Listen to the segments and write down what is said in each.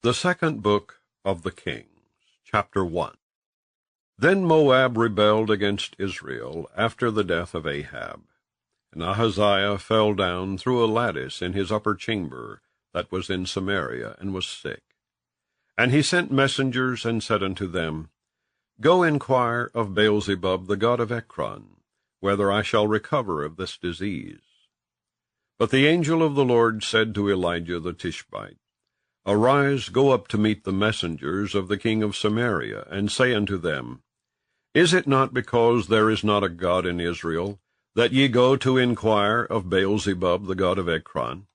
The second book of the Kings, chapter 1. Then Moab rebelled against Israel after the death of Ahab. And Ahaziah fell down through a lattice in his upper chamber that was in Samaria, and was sick. And he sent messengers, and said unto them, Go inquire of Beelzebub the god of Ekron, whether I shall recover of this disease. But the angel of the Lord said to Elijah the Tishbite, Arise, go up to meet the messengers of the king of Samaria, and say unto them, Is it not because there is not a God in Israel, that ye go to inquire of Beelzebub the god of Ekron?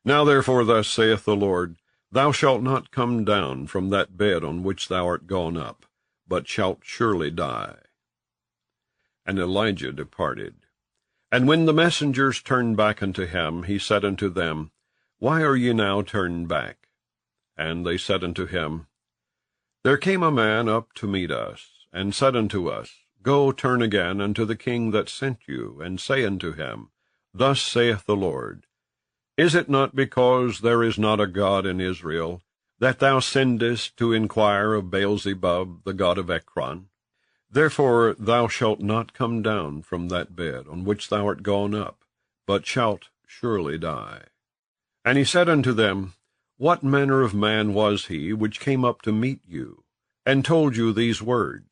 Now therefore thus saith the Lord, Thou shalt not come down from that bed on which thou art gone up, but shalt surely die. And Elijah departed. And when the messengers turned back unto him, he said unto them, Why are ye now turned back? And they said unto him, There came a man up to meet us, and said unto us, Go, turn again unto the king that sent you, and say unto him, Thus saith the Lord, Is it not because there is not a God in Israel, that thou sendest to inquire of Beelzebub the god of Ekron? Therefore thou shalt not come down from that bed on which thou art gone up, but shalt surely die. And he said unto them, What manner of man was he which came up to meet you, and told you these words?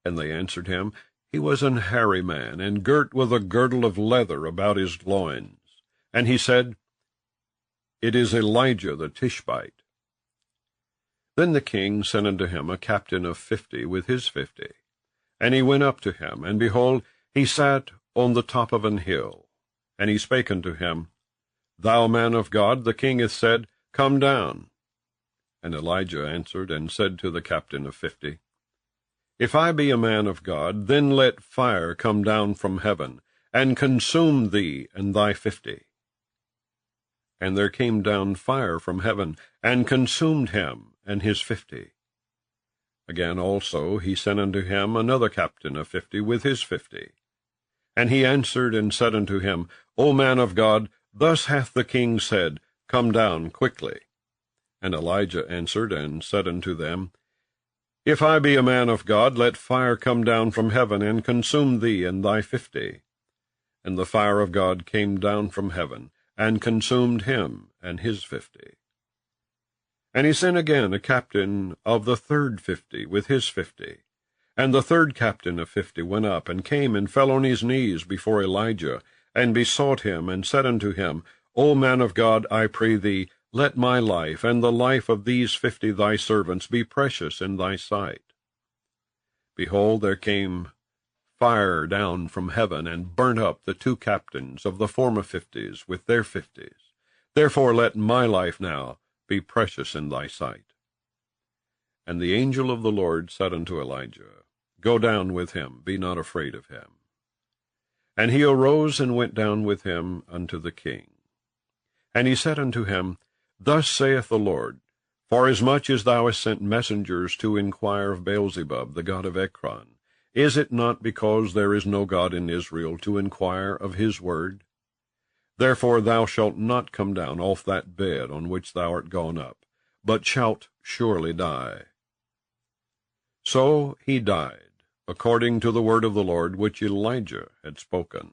And they answered him, He was an hairy man, and girt with a girdle of leather about his loins. And he said, It is Elijah the Tishbite. Then the king sent unto him a captain of 50 with his 50. And he went up to him, and behold, he sat on the top of an hill. And he spake unto him, Thou man of God, the king hath said, Come down. And Elijah answered and said to the captain of 50, If I be a man of God, then let fire come down from heaven, and consume thee and thy 50. And there came down fire from heaven, and consumed him and his 50. Again also he sent unto him another captain of 50 with his 50. And he answered and said unto him, O man of God, thus hath the king said, Come down quickly. And Elijah answered and said unto them, If I be a man of God, let fire come down from heaven, and consume thee and thy 50. And the fire of God came down from heaven, and consumed him and his 50. And he sent again a captain of the third 50 with his 50. And the third captain of 50 went up, and came and fell on his knees before Elijah, and besought him, and said unto him, O man of God, I pray thee, let my life and the life of these 50 thy servants be precious in thy sight. Behold, there came fire down from heaven, and burnt up the 2 captains of the former 50s with their 50s. Therefore let my life now be precious in thy sight. And the angel of the Lord said unto Elijah, Go down with him, be not afraid of him. And he arose and went down with him unto the king. And he said unto him, Thus saith the Lord, Forasmuch as thou hast sent messengers to inquire of Beelzebub the god of Ekron, is it not because there is no God in Israel to inquire of his word? Therefore thou shalt not come down off that bed on which thou art gone up, but shalt surely die. So he died, according to the word of the Lord which Elijah had spoken.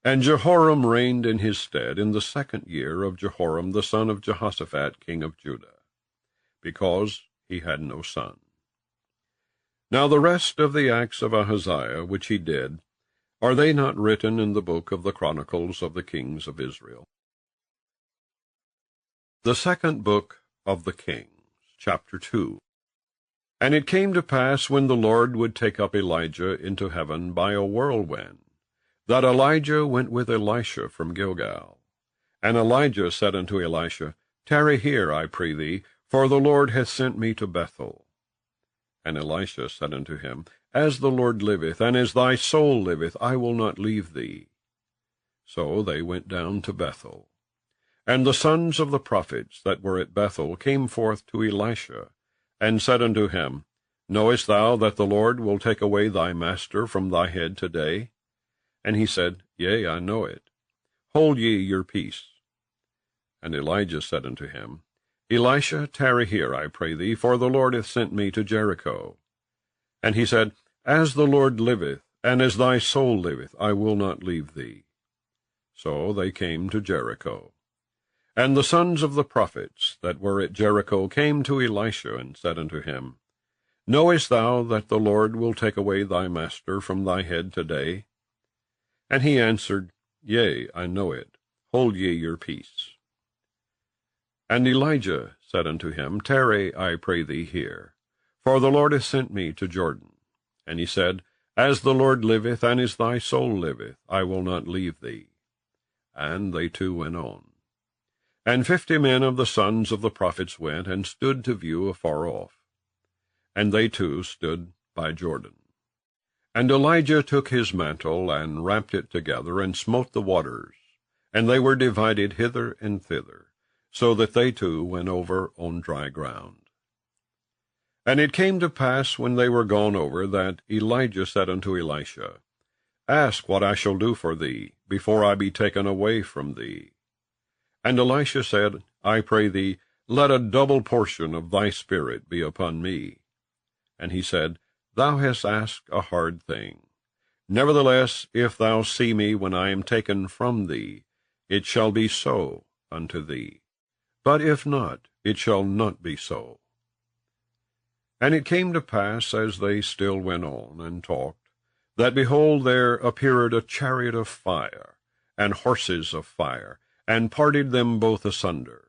And Jehoram reigned in his stead in the 2nd year of Jehoram the son of Jehoshaphat king of Judah, because he had no son. Now the rest of the acts of Ahaziah which he did, are they not written in the book of the Chronicles of the kings of Israel? The second book of the Kings, chapter 2. And it came to pass, when the Lord would take up Elijah into heaven by a whirlwind, that Elijah went with Elisha from Gilgal. And Elijah said unto Elisha, Tarry here, I pray thee, for the Lord hath sent me to Bethel. And Elisha said unto him, As the Lord liveth, and as thy soul liveth, I will not leave thee. So they went down to Bethel. And the sons of the prophets that were at Bethel came forth to Elisha, and said unto him, Knowest thou that the Lord will take away thy master from thy head today? And he said, Yea, I know it. Hold ye your peace. And Elijah said unto him, Elisha, tarry here, I pray thee, for the Lord hath sent me to Jericho. And he said, As the Lord liveth, and as thy soul liveth, I will not leave thee. So they came to Jericho. And the sons of the prophets that were at Jericho came to Elisha, and said unto him, Knowest thou that the Lord will take away thy master from thy head today? And he answered, Yea, I know it. Hold ye your peace. And Elijah said unto him, Tarry, I pray thee, here, for the Lord hath sent me to Jordan. And he said, As the Lord liveth, and as thy soul liveth, I will not leave thee. And they two went on. And 50 men of the sons of the prophets went, and stood to view afar off. And they two stood by Jordan. And Elijah took his mantle, and wrapped it together, and smote the waters, and they were divided hither and thither, so that they two went over on dry ground. And it came to pass, when they were gone over, that Elijah said unto Elisha, Ask what I shall do for thee, before I be taken away from thee. And Elisha said, I pray thee, let a double portion of thy spirit be upon me. And he said, Thou hast asked a hard thing. Nevertheless, if thou see me when I am taken from thee, it shall be so unto thee. But if not, it shall not be so. And it came to pass, as they still went on and talked, that, behold, there appeared a chariot of fire, and horses of fire, and parted them both asunder.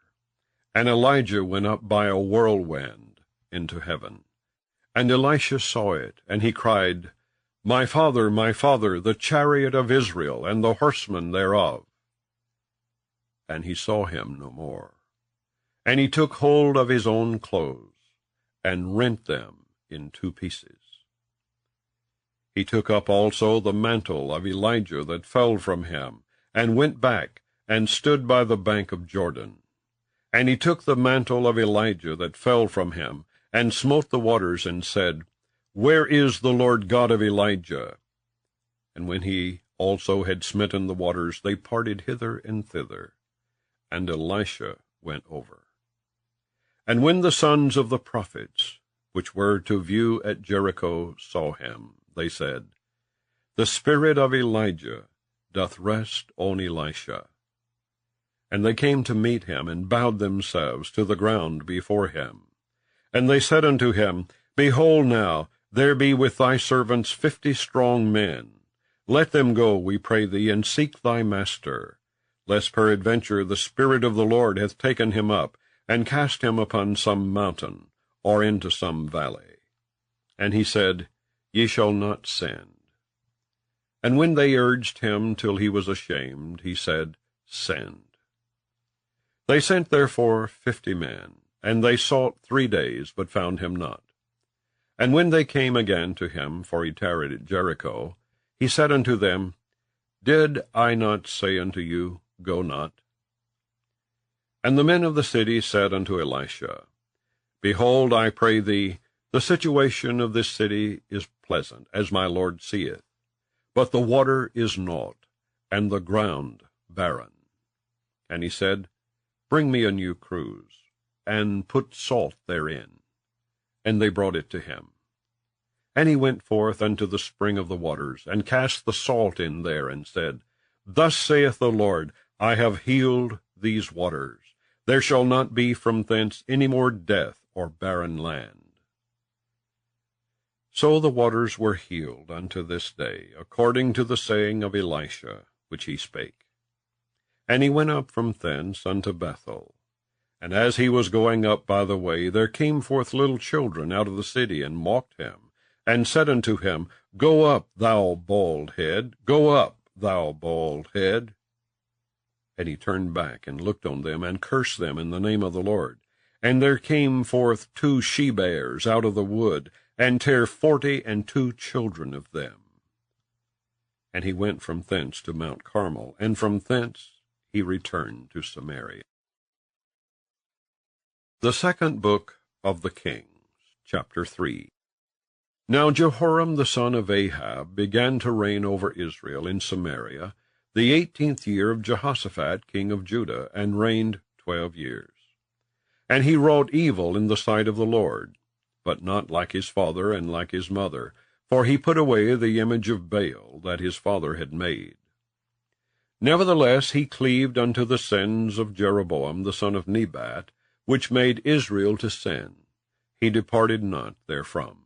And Elijah went up by a whirlwind into heaven. And Elisha saw it, and he cried, my father, the chariot of Israel, and the horsemen thereof. And he saw him no more. And he took hold of his own clothes, and rent them in 2 pieces. He took up also the mantle of Elijah that fell from him, and went back, and stood by the bank of Jordan. And he took the mantle of Elijah that fell from him, and smote the waters, and said, Where is the Lord God of Elijah? And when he also had smitten the waters, they parted hither and thither, and Elisha went over. And when the sons of the prophets, which were to view at Jericho, saw him, they said, The spirit of Elijah doth rest on Elisha. And they came to meet him, and bowed themselves to the ground before him. And they said unto him, Behold now, there be with thy servants 50 strong men. Let them go, we pray thee, and seek thy master, lest peradventure the Spirit of the Lord hath taken him up, and cast him upon some mountain, or into some valley. And he said, Ye shall not send. And when they urged him till he was ashamed, he said, Send. They sent therefore 50 men, and they sought 3 days, but found him not. And when they came again to him, for he tarried at Jericho, he said unto them, Did I not say unto you, Go not? And the men of the city said unto Elisha, Behold, I pray thee, the situation of this city is pleasant, as my Lord seeth, but the water is naught, and the ground barren. And he said, Bring me a new cruse, and put salt therein. And they brought it to him. And he went forth unto the spring of the waters, and cast the salt in there, and said, Thus saith the Lord, I have healed these waters. There shall not be from thence any more death or barren land. So the waters were healed unto this day, according to the saying of Elisha, which he spake. And he went up from thence unto Bethel. And as he was going up by the way, there came forth little children out of the city, and mocked him, and said unto him, Go up, thou bald head, go up, thou bald head. And he turned back, and looked on them, and cursed them in the name of the Lord. And there came forth 2 she-bears out of the wood, and tare 42 children of them. And he went from thence to Mount Carmel, and from thence he returned to Samaria. The second book of the Kings, chapter 3. Now Jehoram the son of Ahab began to reign over Israel in Samaria the 18th year of Jehoshaphat king of Judah, and reigned 12 years. And he wrought evil in the sight of the Lord, but not like his father and like his mother, for he put away the image of Baal that his father had made. Nevertheless he cleaved unto the sins of Jeroboam the son of Nebat, which made Israel to sin. He departed not therefrom.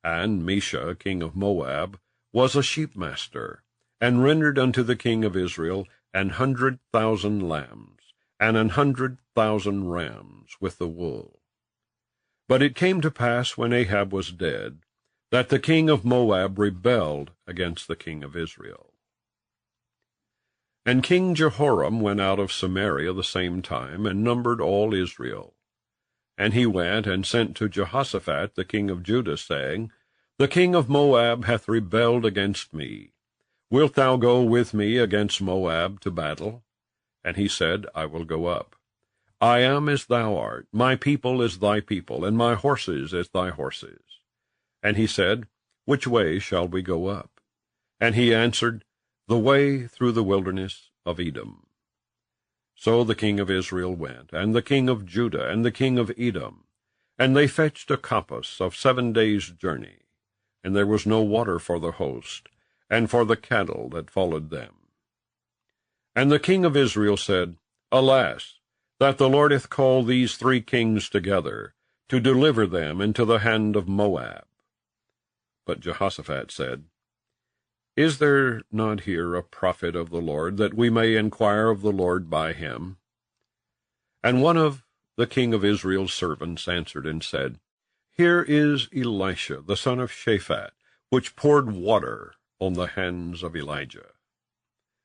And Mesha king of Moab was a sheepmaster, and rendered unto the king of Israel 100,000 lambs, and 100,000 rams with the wool. But it came to pass, when Ahab was dead, that the king of Moab rebelled against the king of Israel. And King Jehoram went out of Samaria the same time, and numbered all Israel. And he went and sent to Jehoshaphat the king of Judah, saying, The king of Moab hath rebelled against me. Wilt thou go with me against Moab to battle? And he said, I will go up. I am as thou art, my people as thy people, and my horses as thy horses. And he said, Which way shall we go up? And he answered, The way through the wilderness of Edom. So the king of Israel went, and the king of Judah, and the king of Edom, and they fetched a compass of 7 days' journey, and there was no water for the host, and for the cattle that followed them. And the king of Israel said, Alas, that the Lord hath called these 3 kings together, to deliver them into the hand of Moab. But Jehoshaphat said, Is there not here a prophet of the Lord, that we may inquire of the Lord by him? And one of the king of Israel's servants answered and said, Here is Elisha the son of Shaphat, which poured water on the hands of Elijah.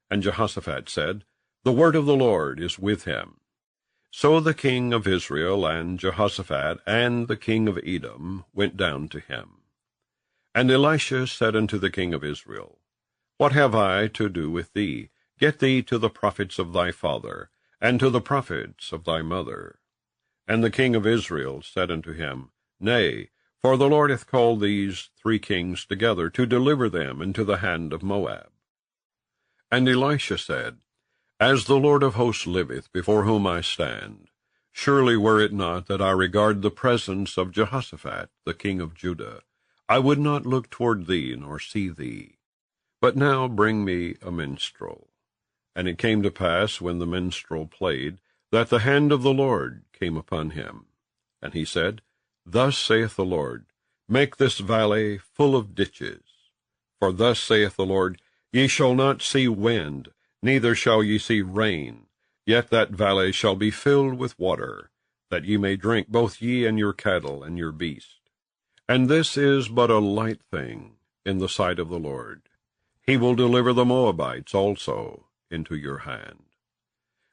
And Jehoshaphat said, The word of the Lord is with him. So the king of Israel and Jehoshaphat and the king of Edom went down to him. And Elisha said unto the king of Israel, What have I to do with thee? Get thee to the prophets of thy father, and to the prophets of thy mother. And the king of Israel said unto him, Nay, for the Lord hath called these 3 kings together, to deliver them into the hand of Moab. And Elisha said, As the Lord of hosts liveth, before whom I stand, surely were it not that I regard the presence of Jehoshaphat the king of Judah, I would not look toward thee, nor see thee. But now bring me a minstrel. And it came to pass, when the minstrel played, that the hand of the Lord came upon him. And he said, Thus saith the Lord, Make this valley full of ditches. For thus saith the Lord, Ye shall not see wind, neither shall ye see rain, yet that valley shall be filled with water, that ye may drink, both ye and your cattle and your beast. And this is but a light thing in the sight of the Lord. He will deliver the Moabites also into your hand.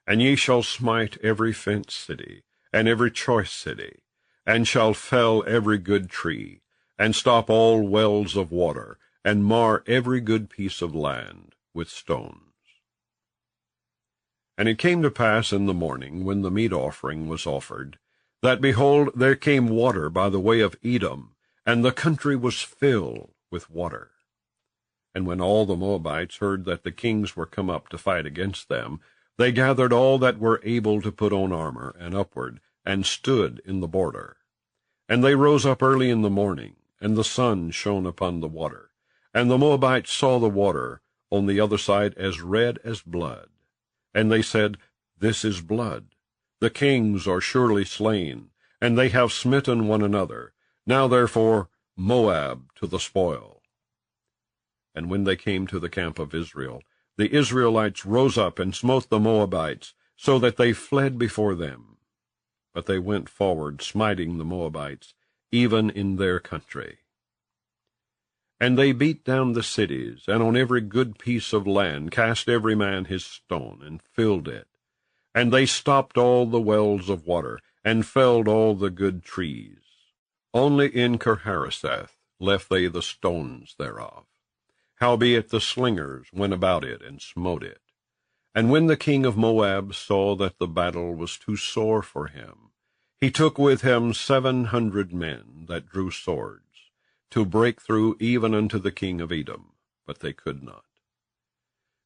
And ye shall smite every fenced city, and every choice city, and shall fell every good tree, and stop all wells of water, and mar every good piece of land with stones. And it came to pass in the morning, when the meat offering was offered, that, behold, there came water by the way of Edom, and the country was filled with water. And when all the Moabites heard that the kings were come up to fight against them, they gathered all that were able to put on armor, and upward, and stood in the border. And they rose up early in the morning, and the sun shone upon the water. And the Moabites saw the water on the other side as red as blood. And they said, This is blood. The kings are surely slain, and they have smitten one another. Now therefore Moab to the spoil. And when they came to the camp of Israel, the Israelites rose up and smote the Moabites, so that they fled before them. But they went forward, smiting the Moabites, even in their country. And they beat down the cities, and on every good piece of land cast every man his stone, and filled it. And they stopped all the wells of water, and felled all the good trees. Only in Kirharaseth left they the stones thereof. Howbeit the slingers went about it, and smote it. And when the king of Moab saw that the battle was too sore for him, he took with him 700 men that drew swords, to break through even unto the king of Edom, but they could not.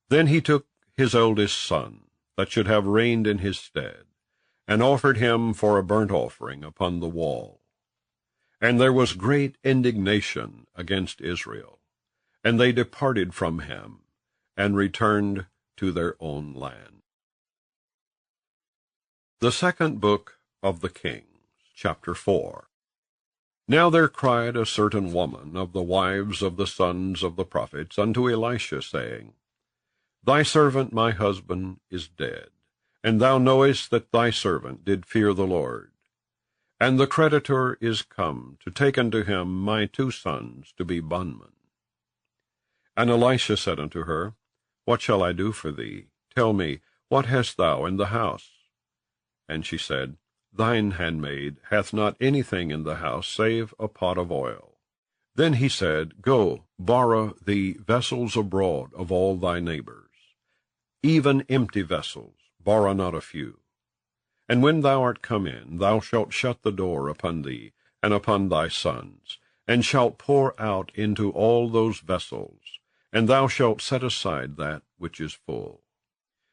Then he took his eldest son, that should have reigned in his stead, and offered him for a burnt offering upon the wall. And there was great indignation against Israel, and they departed from him, and returned to their own land. The second book of the Kings, chapter 4. Now there cried a certain woman of the wives of the sons of the prophets unto Elisha, saying, Thy servant my husband is dead, and thou knowest that thy servant did fear the Lord. And the creditor is come to take unto him my 2 sons to be bondmen. And Elisha said unto her, What shall I do for thee? Tell me, what hast thou in the house? And she said, Thine handmaid hath not anything in the house save a pot of oil. Then he said, Go, borrow thee vessels abroad of all thy neighbors, even empty vessels, borrow not a few. And when thou art come in, thou shalt shut the door upon thee, and upon thy sons, and shalt pour out into all those vessels, and thou shalt set aside that which is full.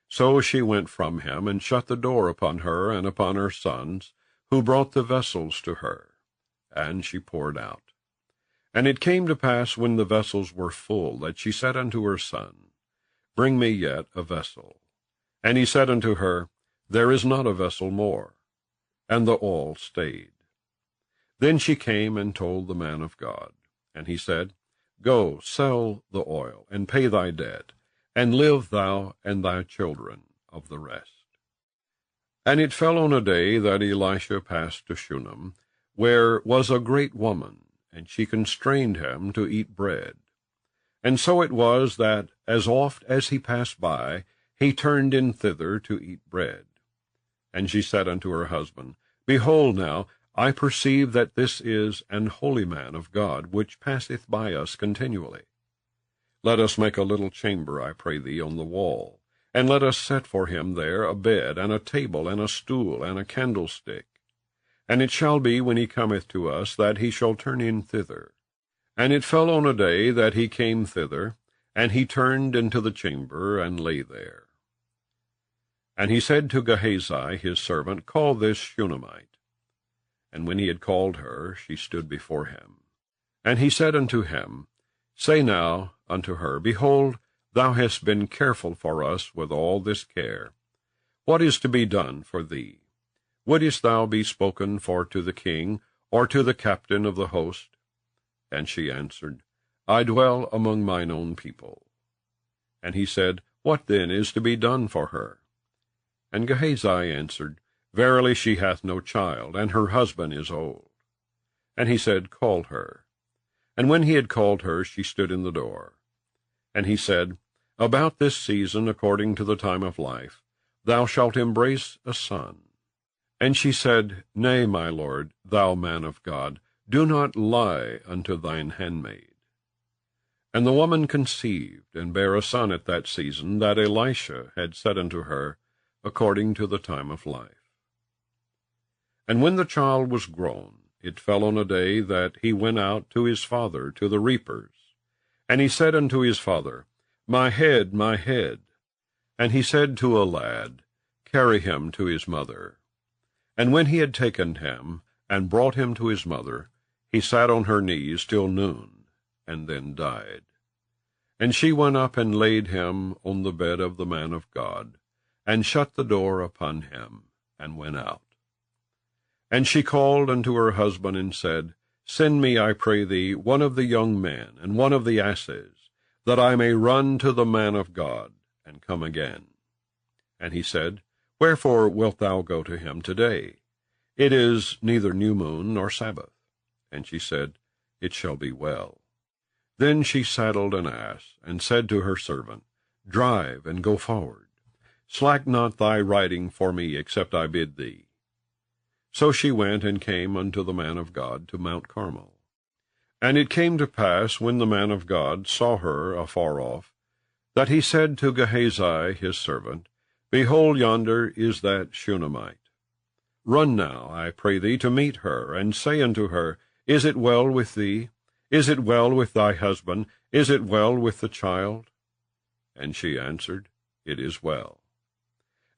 So she went from him, and shut the door upon her and upon her sons, who brought the vessels to her. And she poured out. And it came to pass, when the vessels were full, that she said unto her son, Bring me yet a vessel. And he said unto her, There is not a vessel more. And the oil stayed. Then she came and told the man of God. And he said, Go, sell the oil, and pay thy debt, and live thou and thy children of the rest. And it fell on a day that Elisha passed to Shunem, where was a great woman, and she constrained him to eat bread. And so it was that, as oft as he passed by, he turned in thither to eat bread. And she said unto her husband, Behold now, I perceive that this is an holy man of God, which passeth by us continually. Let us make a little chamber, I pray thee, on the wall, and let us set for him there a bed, and a table, and a stool, and a candlestick. And it shall be, when he cometh to us, that he shall turn in thither. And it fell on a day that he came thither, and he turned into the chamber, and lay there. And he said to Gehazi his servant, Call this Shunammite. And when he had called her, she stood before him. And he said unto him, Say now unto her, Behold, thou hast been careful for us with all this care. What is to be done for thee? Wouldest thou be spoken for to the king, or to the captain of the host? And she answered, I dwell among mine own people. And he said, What then is to be done for her? And Gehazi answered, Verily she hath no child, and her husband is old. And he said, Call her. And when he had called her, she stood in the door. And he said, About this season, according to the time of life, thou shalt embrace a son. And she said, Nay, my lord, thou man of God, do not lie unto thine handmaid. And the woman conceived, and bare a son at that season that Elisha had said unto her, according to the time of life. And when the child was grown, it fell on a day that he went out to his father to the reapers. And he said unto his father, My head, my head. And he said to a lad, Carry him to his mother. And when he had taken him, and brought him to his mother, he sat on her knees till noon, and then died. And she went up and laid him on the bed of the man of God, and shut the door upon him, and went out. And she called unto her husband, and said, Send me, I pray thee, one of the young men, and one of the asses, that I may run to the man of God, and come again. And he said, Wherefore wilt thou go to him today? It is neither new moon nor Sabbath. And she said, It shall be well. Then she saddled an ass, and said to her servant, Drive, and go forward. Slack not thy riding for me, except I bid thee. So she went and came unto the man of God to Mount Carmel. And it came to pass, when the man of God saw her afar off, that he said to Gehazi his servant, Behold, yonder is that Shunammite. Run now, I pray thee, to meet her, and say unto her, Is it well with thee? Is it well with thy husband? Is it well with the child? And she answered, It is well.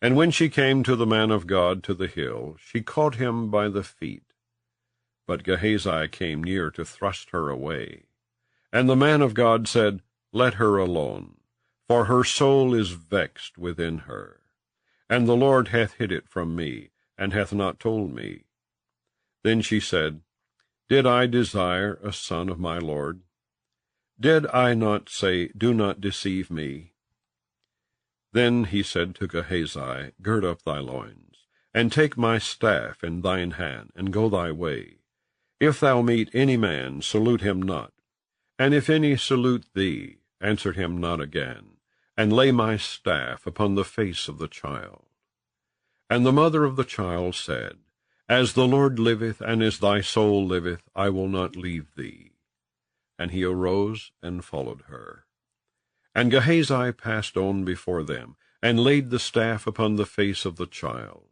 And when she came to the man of God to the hill, she caught him by the feet. But Gehazi came near to thrust her away. And the man of God said, Let her alone, for her soul is vexed within her. And the Lord hath hid it from me, and hath not told me. Then she said, Did I desire a son of my Lord? Did I not say, Do not deceive me? Then he said to Gehazi, Gird up thy loins, and take my staff in thine hand, and go thy way. If thou meet any man, salute him not. And if any salute thee, answer him not again, and lay my staff upon the face of the child. And the mother of the child said, As the Lord liveth, and as thy soul liveth, I will not leave thee. And he arose and followed her. And Gehazi passed on before them, and laid the staff upon the face of the child.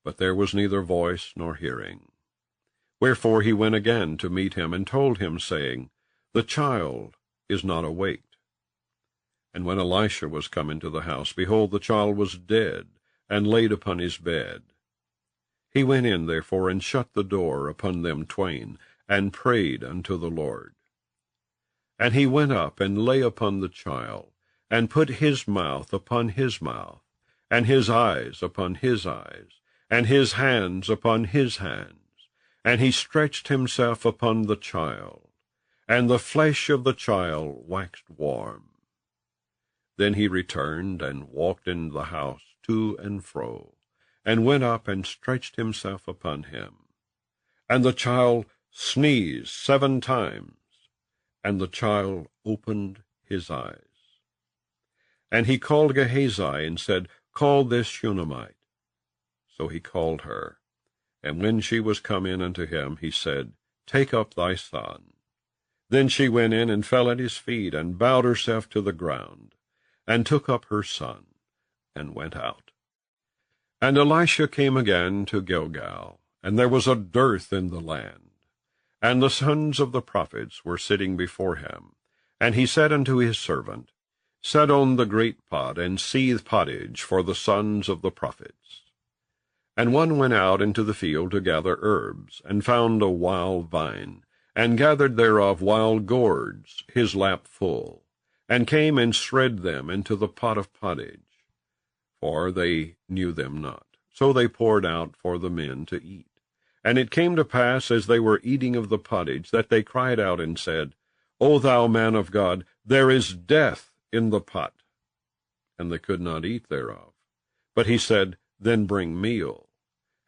But there was neither voice nor hearing. Wherefore he went again to meet him, and told him, saying, The child is not awaked. And when Elisha was come into the house, behold, the child was dead, and laid upon his bed. He went in therefore, and shut the door upon them twain, and prayed unto the Lord. And he went up, and lay upon the child, and put his mouth upon his mouth, and his eyes upon his eyes, and his hands upon his hands. And he stretched himself upon the child, and the flesh of the child waxed warm. Then he returned, and walked in the house to and fro, and went up and stretched himself upon him. And the child sneezed 7 times, and the child opened his eyes. And he called Gehazi, and said, Call this Shunammite. So he called her. And when she was come in unto him, he said, Take up thy son. Then she went in, and fell at his feet, and bowed herself to the ground, and took up her son, and went out. And Elisha came again to Gilgal, and there was a dearth in the land. And the sons of the prophets were sitting before him. And he said unto his servant, Set on the great pot, and seethe pottage for the sons of the prophets. And one went out into the field to gather herbs, and found a wild vine, and gathered thereof wild gourds, his lap full, and came and shred them into the pot of pottage. For they knew them not. So they poured out for the men to eat. And it came to pass, as they were eating of the pottage, that they cried out and said, O thou man of God, there is death in the pot. And they could not eat thereof. But he said, Then bring meal.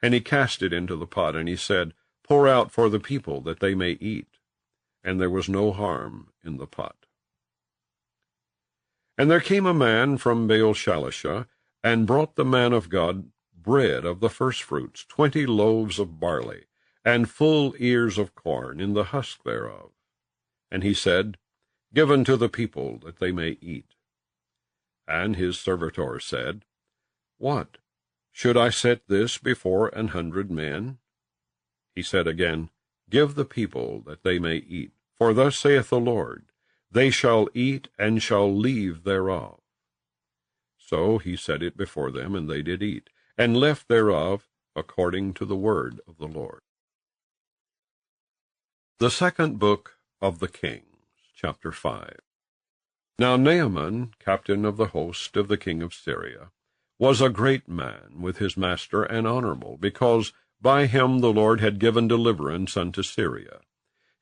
And he cast it into the pot, and he said, Pour out for the people, that they may eat. And there was no harm in the pot. And there came a man from Baal-Shalisha, and brought the man of God bread of the firstfruits, 20 loaves of barley, and full ears of corn in the husk thereof. And he said, Give unto the people, that they may eat. And his servitor said, What? Should I set this before 100 men? He said again, Give the people, that they may eat. For thus saith the Lord, They shall eat, and shall leave thereof. So he set it before them, and they did eat, and left thereof, according to the word of the Lord. The second book of the Kings, chapter 5. Now Naaman, captain of the host of the king of Syria, was a great man with his master, and honorable, because by him the Lord had given deliverance unto Syria.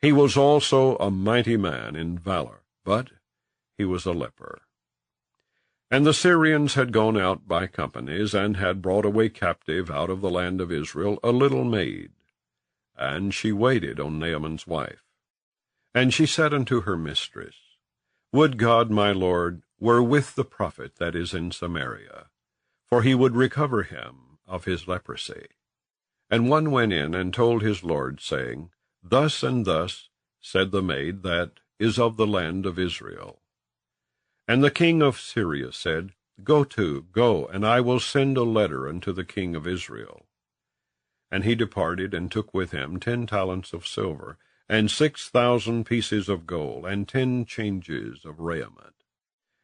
He was also a mighty man in valor, but he was a leper. And the Syrians had gone out by companies, and had brought away captive out of the land of Israel a little maid. And she waited on Naaman's wife. And she said unto her mistress, Would God, my Lord, were with the prophet that is in Samaria, for he would recover him of his leprosy. And one went in and told his lord, saying, Thus and thus said the maid that is of the land of Israel. And the king of Syria said, Go, and I will send a letter unto the king of Israel. And he departed, and took with him 10 talents of silver, and 6,000 pieces of gold, and 10 changes of raiment.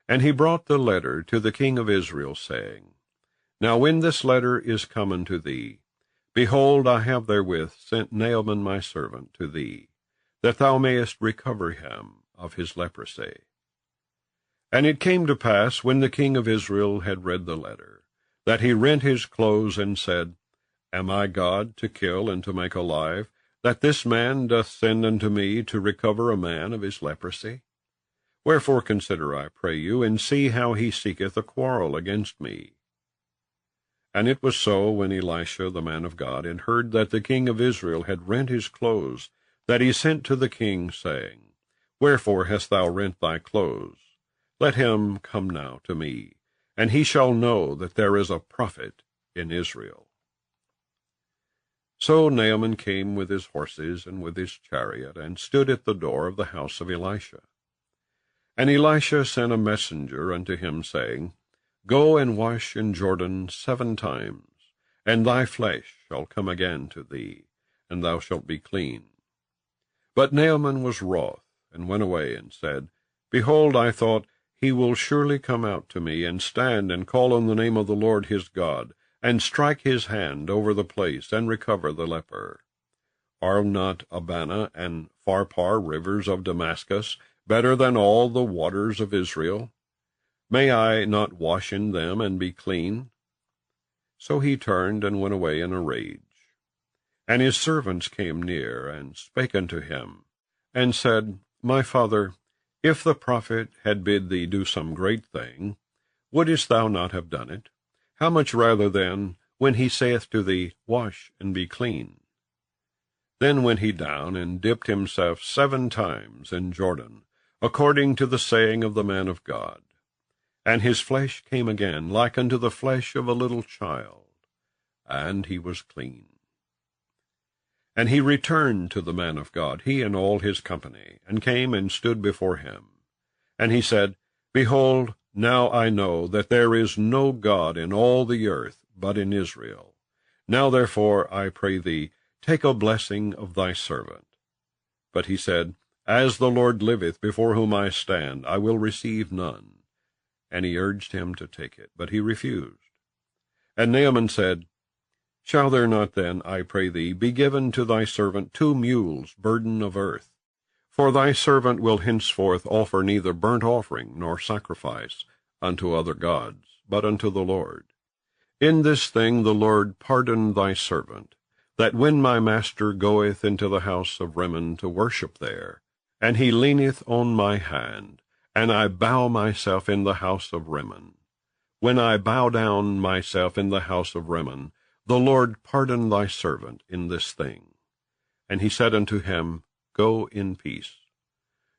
And he brought the letter to the king of Israel, saying, Now when this letter is come unto thee, behold, I have therewith sent Naaman my servant to thee, that thou mayest recover him of his leprosy. And it came to pass, when the king of Israel had read the letter, that he rent his clothes, and said, Am I God to kill and to make alive, that this man doth send unto me to recover a man of his leprosy? Wherefore consider, I pray you, and see how he seeketh a quarrel against me. And it was so, when Elisha the man of God had heard that the king of Israel had rent his clothes, that he sent to the king, saying, Wherefore hast thou rent thy clothes? Let him come now to me, and he shall know that there is a prophet in Israel. So Naaman came with his horses and with his chariot, and stood at the door of the house of Elisha. And Elisha sent a messenger unto him, saying, Go and wash in Jordan 7 times, and thy flesh shall come again to thee, and thou shalt be clean. But Naaman was wroth, and went away, and said, Behold, I thought, he will surely come out to me, and stand and call on the name of the Lord his God, and strike his hand over the place, and recover the leper. Are not Abana and Pharpar rivers of Damascus better than all the waters of Israel? May I not wash in them, and be clean? So he turned and went away in a rage. And his servants came near, and spake unto him, and said, My father, if the prophet had bid thee do some great thing, wouldest thou not have done it? How much rather then, when he saith to thee, Wash and be clean? Then went he down, and dipped himself 7 times in Jordan, according to the saying of the man of God. And his flesh came again like unto the flesh of a little child, and he was clean. And he returned to the man of God, he and all his company, and came and stood before him. And he said, Behold, now I know that there is no God in all the earth but in Israel. Now therefore, I pray thee, take a blessing of thy servant. But he said, As the Lord liveth, before whom I stand, I will receive none. And he urged him to take it, but he refused. And Naaman said, Shall there not then, I pray thee, be given to thy servant 2 mules burden of earth? For thy servant will henceforth offer neither burnt offering nor sacrifice unto other gods, but unto the Lord. In this thing the Lord pardon thy servant, that when my master goeth into the house of Rimmon to worship there, and he leaneth on my hand, and I bow myself in the house of Rimmon, when I bow down myself in the house of Rimmon, the Lord pardon thy servant in this thing. And he said unto him, Go in peace.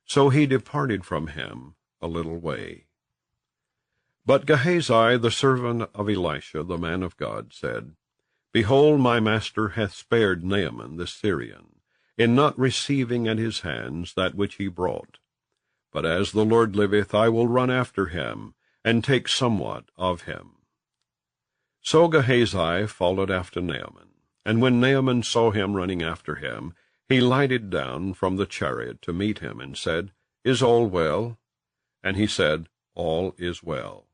So he departed from him a little way. But Gehazi, the servant of Elisha, the man of God, said, Behold, my master hath spared Naaman the Syrian, in not receiving at his hands that which he brought. But as the Lord liveth, I will run after him, and take somewhat of him. So Gehazi followed after Naaman, and when Naaman saw him running after him, he lighted down from the chariot to meet him, and said, Is all well? And he said, All is well.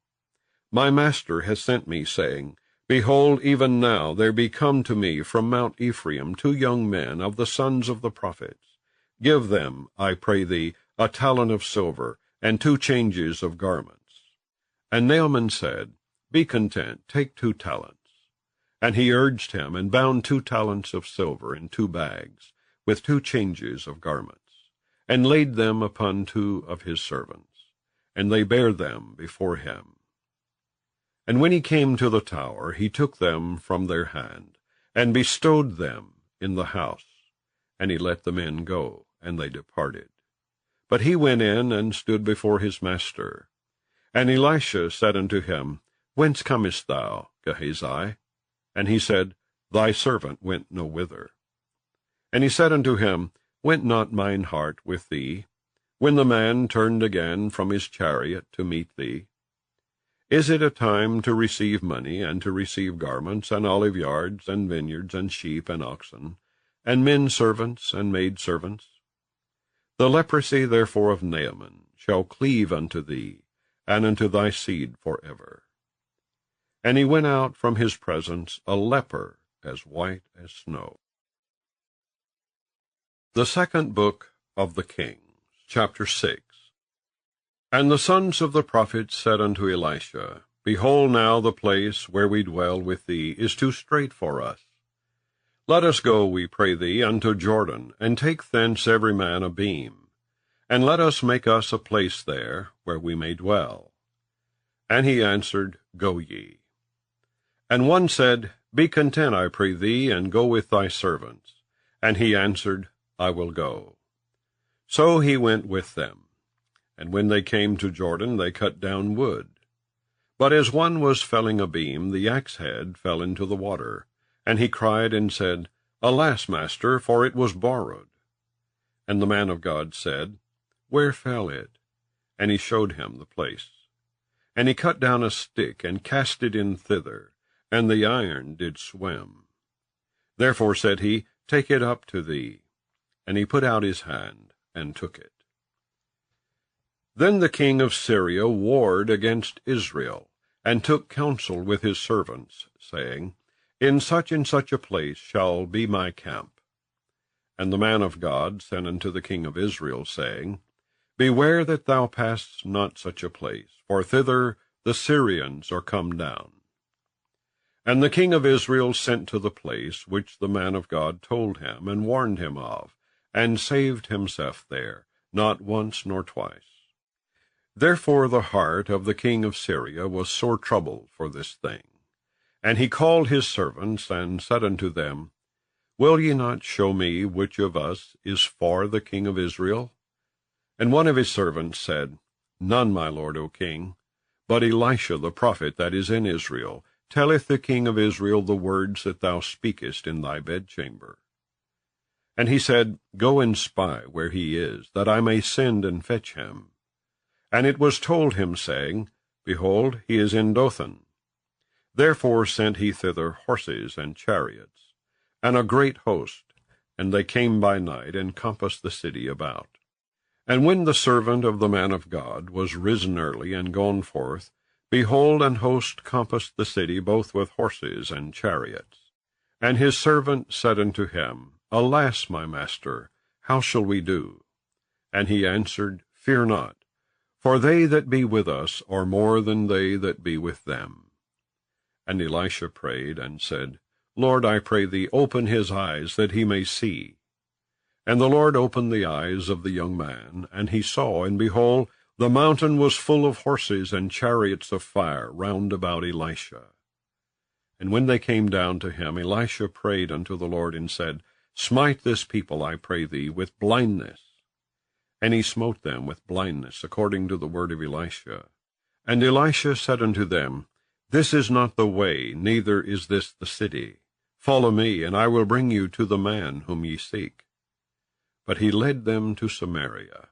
My master has sent me, saying, Behold, even now there be come to me from Mount Ephraim 2 young men of the sons of the prophets. Give them, I pray thee, a talent of silver, and 2 changes of garments. And Naaman said, Be content, take 2 talents. And he urged him, and bound 2 talents of silver in 2 bags, with 2 changes of garments, and laid them upon 2 of his servants, and they bare them before him. And when he came to the tower, he took them from their hand, and bestowed them in the house. And he let the men go, and they departed. But he went in, and stood before his master. And Elisha said unto him, Whence comest thou, Gehazi? And he said, Thy servant went no whither. And he said unto him, Went not mine heart with thee, when the man turned again from his chariot to meet thee? Is it a time to receive money, and to receive garments, and oliveyards, and vineyards, and sheep, and oxen, and men servants, and maid servants? The leprosy therefore of Naaman shall cleave unto thee, and unto thy seed forever. And he went out from his presence a leper as white as snow. The second book of the Kings, chapter 6. And the sons of the prophets said unto Elisha, Behold, now the place where we dwell with thee is too strait for us. Let us go, we pray thee, unto Jordan, and take thence every man a beam, and let us make us a place there where we may dwell. And he answered, Go ye. And one said, Be content, I pray thee, and go with thy servants. And he answered, I will go. So he went with them. And when they came to Jordan, they cut down wood. But as one was felling a beam, the axe head fell into the water. And he cried and said, Alas, master, for it was borrowed. And the man of God said, Where fell it? And he showed him the place. And he cut down a stick, and cast it in thither, and the iron did swim. Therefore said he, Take it up to thee. And he put out his hand, and took it. Then the king of Syria warred against Israel, and took counsel with his servants, saying, In such and such a place shall be my camp. And the man of God sent unto the king of Israel, saying, Beware that thou pass not such a place, for thither the Syrians are come down. And the king of Israel sent to the place which the man of God told him, and warned him of, and saved himself there, not once nor twice. Therefore the heart of the king of Syria was sore troubled for this thing. And he called his servants, and said unto them, Will ye not show me which of us is for the king of Israel? And one of his servants said, None, my lord, O king, but Elisha the prophet that is in Israel telleth the king of Israel the words that thou speakest in thy bedchamber. And he said, Go and spy where he is, that I may send and fetch him. And it was told him, saying, Behold, he is in Dothan. Therefore sent he thither horses and chariots, and a great host, and they came by night, and compassed the city about. And when the servant of the man of God was risen early, and gone forth, behold, an host compassed the city, both with horses and chariots. And his servant said unto him, Alas, my master, how shall we do? And he answered, Fear not, for they that be with us are more than they that be with them. And Elisha prayed, and said, Lord, I pray thee, open his eyes, that he may see. And the Lord opened the eyes of the young man, and he saw, and behold, the mountain was full of horses and chariots of fire round about Elisha. And when they came down to him, Elisha prayed unto the Lord, and said, Smite this people, I pray thee, with blindness. And he smote them with blindness, according to the word of Elisha. And Elisha said unto them, This is not the way, neither is this the city. Follow me, and I will bring you to the man whom ye seek. But he led them to Samaria.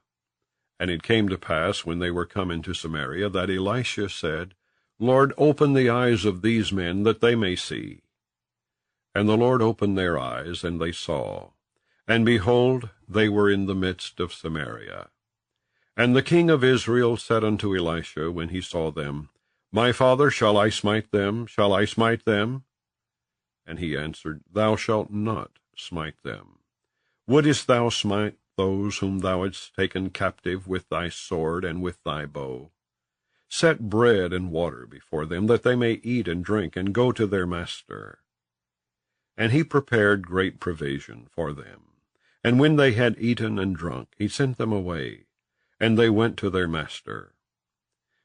And it came to pass, when they were come into Samaria, that Elisha said, Lord, open the eyes of these men, that they may see. And the Lord opened their eyes, and they saw. And behold, they were in the midst of Samaria. And the king of Israel said unto Elisha, when he saw them, My father, shall I smite them? Shall I smite them? And he answered, Thou shalt not smite them. Wouldest thou smite those whom thou hadst taken captive with thy sword and with thy bow? Set bread and water before them, that they may eat and drink, and go to their master. And he prepared great provision for them. And when they had eaten and drunk, he sent them away, and they went to their master.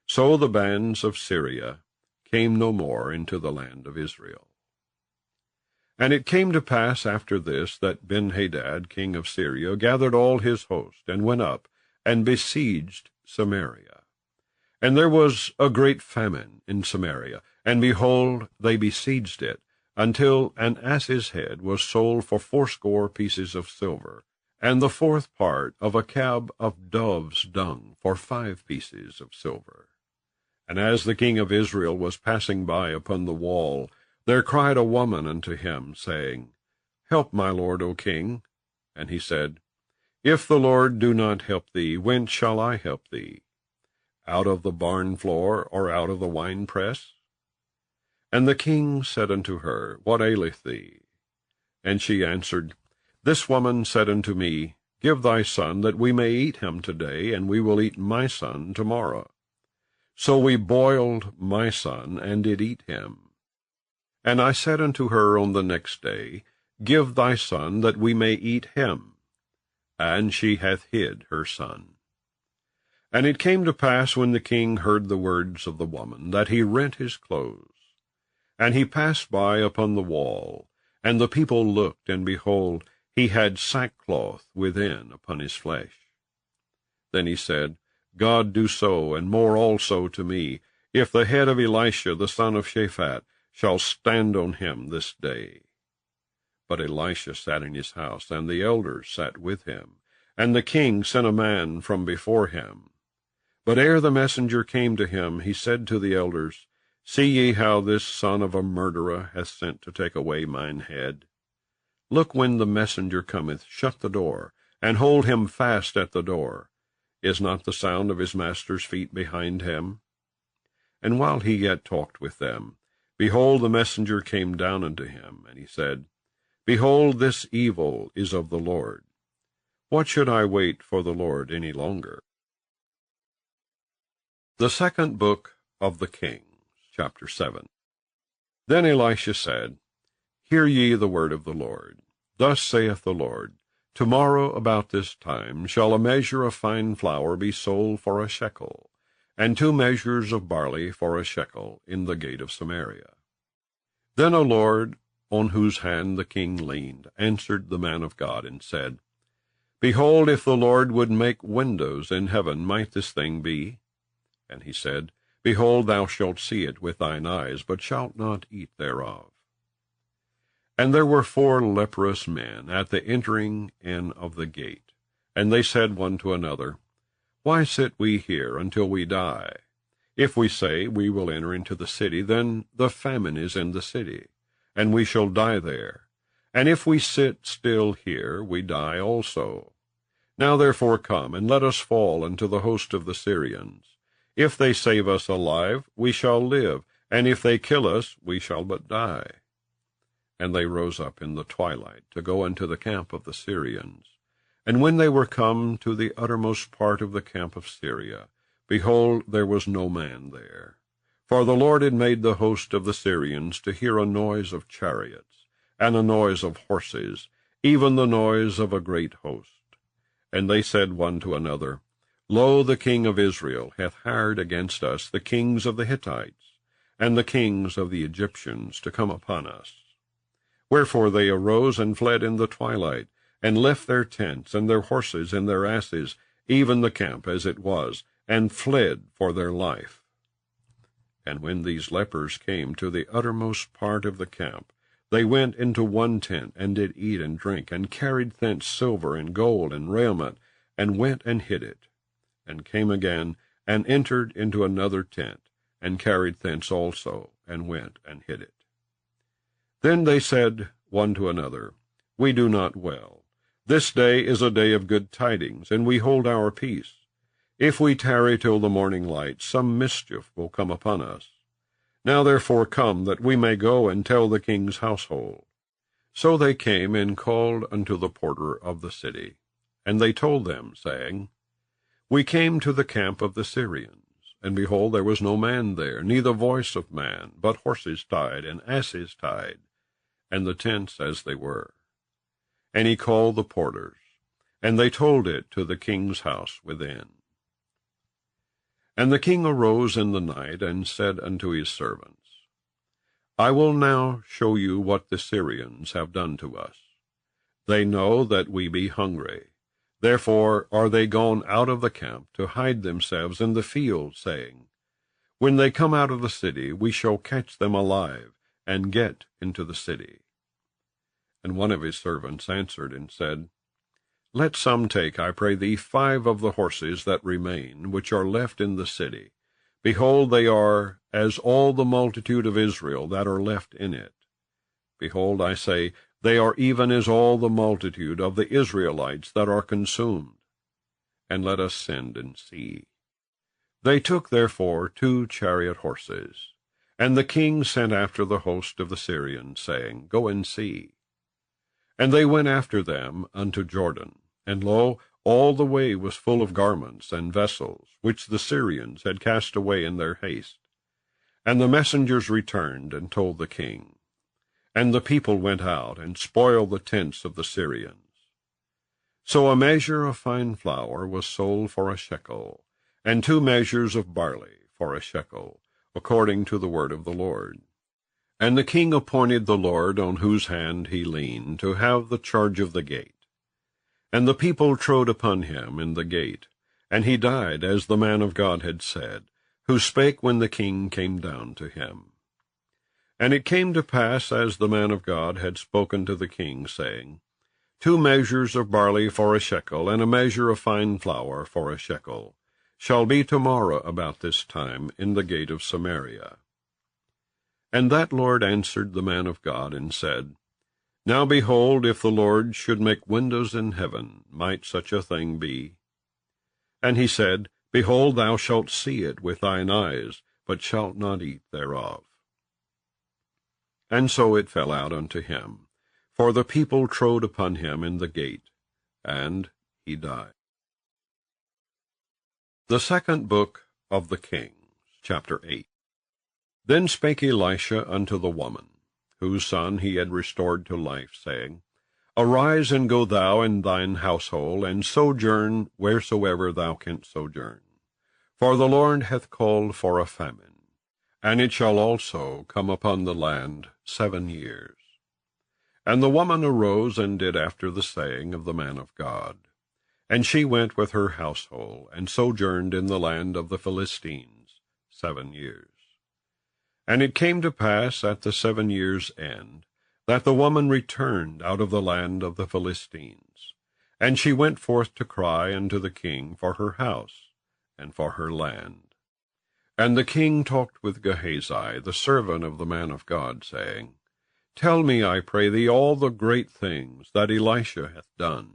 So the bands of Syria came no more into the land of Israel. And it came to pass after this, that Benhadad king of Syria gathered all his host, and went up, and besieged Samaria. And there was a great famine in Samaria, and behold, they besieged it, until an ass's head was sold for 80 pieces of silver, and the 4th part of a cab of dove's dung for 5 pieces of silver. And as the king of Israel was passing by upon the wall, there cried a woman unto him, saying, Help, my lord, O king. And he said, If the Lord do not help thee, whence shall I help thee? Out of the barn floor, or out of the winepress? And the king said unto her, What aileth thee? And she answered, This woman said unto me, Give thy son, that we may eat him today, and we will eat my son tomorrow. So we boiled my son, and did eat him. And I said unto her on the next day, Give thy son, that we may eat him. And she hath hid her son. And it came to pass, when the king heard the words of the woman, that he rent his clothes. And he passed by upon the wall, and the people looked, and behold, he had sackcloth within upon his flesh. Then he said, God do so, and more also to me, if the head of Elisha the son of Shaphat shall stand on him this day. But Elisha sat in his house, and the elders sat with him, and the king sent a man from before him. But ere the messenger came to him, he said to the elders, See ye how this son of a murderer hath sent to take away mine head? Look, when the messenger cometh, shut the door, and hold him fast at the door. Is not the sound of his master's feet behind him? And while he yet talked with them, behold, the messenger came down unto him, and he said, Behold, this evil is of the Lord. What should I wait for the Lord any longer? The second book of the Kings, chapter 7. Then Elisha said, Hear ye the word of the Lord. Thus saith the Lord, Tomorrow about this time shall a measure of fine flour be sold for a shekel, and 2 measures of barley for a shekel in the gate of Samaria. Then the Lord, on whose hand the king leaned, answered the man of God, and said, Behold, if the Lord would make windows in heaven, might this thing be? And he said, Behold, thou shalt see it with thine eyes, but shalt not eat thereof. And there were 4 leprous men at the entering in of the gate, and they said one to another, Why sit we here until we die? If we say, We will enter into the city, then the famine is in the city, and we shall die there. And if we sit still here, we die also. Now therefore come, and let us fall unto the host of the Syrians. If they save us alive, we shall live, and if they kill us, we shall but die. And they rose up in the twilight to go into the camp of the Syrians. And when they were come to the uttermost part of the camp of Syria, behold, there was no man there. For the Lord had made the host of the Syrians to hear a noise of chariots, and a noise of horses, even the noise of a great host. And they said one to another, Lo, the king of Israel hath hired against us the kings of the Hittites, and the kings of the Egyptians to come upon us. Wherefore they arose and fled in the twilight, and left their tents, and their horses, and their asses, even the camp as it was, and fled for their life. And when these lepers came to the uttermost part of the camp, they went into one tent, and did eat and drink, and carried thence silver and gold and raiment, and went and hid it, and came again, and entered into another tent, and carried thence also, and went and hid it. Then they said one to another, We do not well. This day is a day of good tidings, and we hold our peace. If we tarry till the morning light, some mischief will come upon us. Now therefore come, that we may go and tell the king's household. So they came and called unto the porter of the city. And they told them, saying, We came to the camp of the Syrians, and behold, there was no man there, neither voice of man, but horses tied, and asses tied, and the tents as they were. And he called the porters, and they told it to the king's house within. And the king arose in the night, and said unto his servants, I will now show you what the Syrians have done to us. They know that we be hungry. Therefore are they gone out of the camp to hide themselves in the field, saying, When they come out of the city, we shall catch them alive, and get into the city. And one of his servants answered and said, Let some take, I pray thee, 5 of the horses that remain, which are left in the city. Behold, they are as all the multitude of Israel that are left in it. Behold, I say, they are even as all the multitude of the Israelites that are consumed. And let us send and see. They took therefore 2 chariot horses, And the king sent after the host of the Syrians, saying, Go and see. And they went after them unto Jordan. And lo, all the way was full of garments and vessels, which the Syrians had cast away in their haste. And the messengers returned and told the king. And the people went out and spoiled the tents of the Syrians. So a measure of fine flour was sold for a shekel, and 2 measures of barley for a shekel, according to the word of the Lord. And the king appointed the Lord, on whose hand he leaned, to have the charge of the gate. And the people trode upon him in the gate, and he died, as the man of God had said, who spake when the king came down to him. And it came to pass, as the man of God had spoken to the king, saying, 2 measures of barley for a shekel, and a measure of fine flour for a shekel, shall be tomorrow about this time in the gate of Samaria. And that Lord answered the man of God, and said, Now behold, if the Lord should make windows in heaven, might such a thing be? And he said, Behold, thou shalt see it with thine eyes, but shalt not eat thereof. And so it fell out unto him, for the people trode upon him in the gate, and he died. The second book of the Kings, chapter 8. Then spake Elisha unto the woman, whose son he had restored to life, saying, Arise, and go thou and thine household, and sojourn wheresoever thou canst sojourn. For the Lord hath called for a famine, and it shall also come upon the land 7 years. And the woman arose and did after the saying of the man of God. And she went with her household, and sojourned in the land of the Philistines 7 years. And it came to pass at the 7 years' end, that the woman returned out of the land of the Philistines. And she went forth to cry unto the king for her house, and for her land. And the king talked with Gehazi, the servant of the man of God, saying, Tell me, I pray thee, all the great things that Elisha hath done.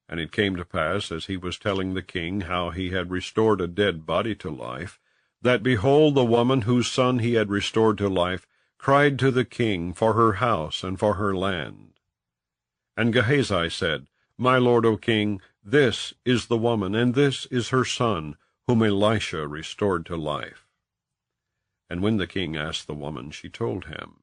And it came to pass, as he was telling the king how he had restored a dead body to life, that, behold, the woman whose son he had restored to life cried to the king for her house and for her land. And Gehazi said, My lord, O king, this is the woman, and this is her son, whom Elisha restored to life. And when the king asked the woman, she told him.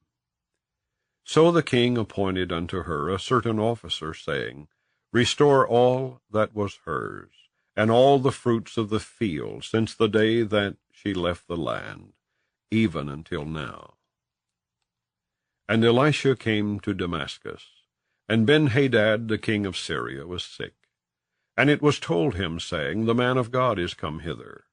So the king appointed unto her a certain officer, saying, Restore all that was hers, and all the fruits of the field, since the day that she left the land, even until now. And Elisha came to Damascus, and Benhadad the king of Syria was sick. And it was told him, saying, The man of God is come hither.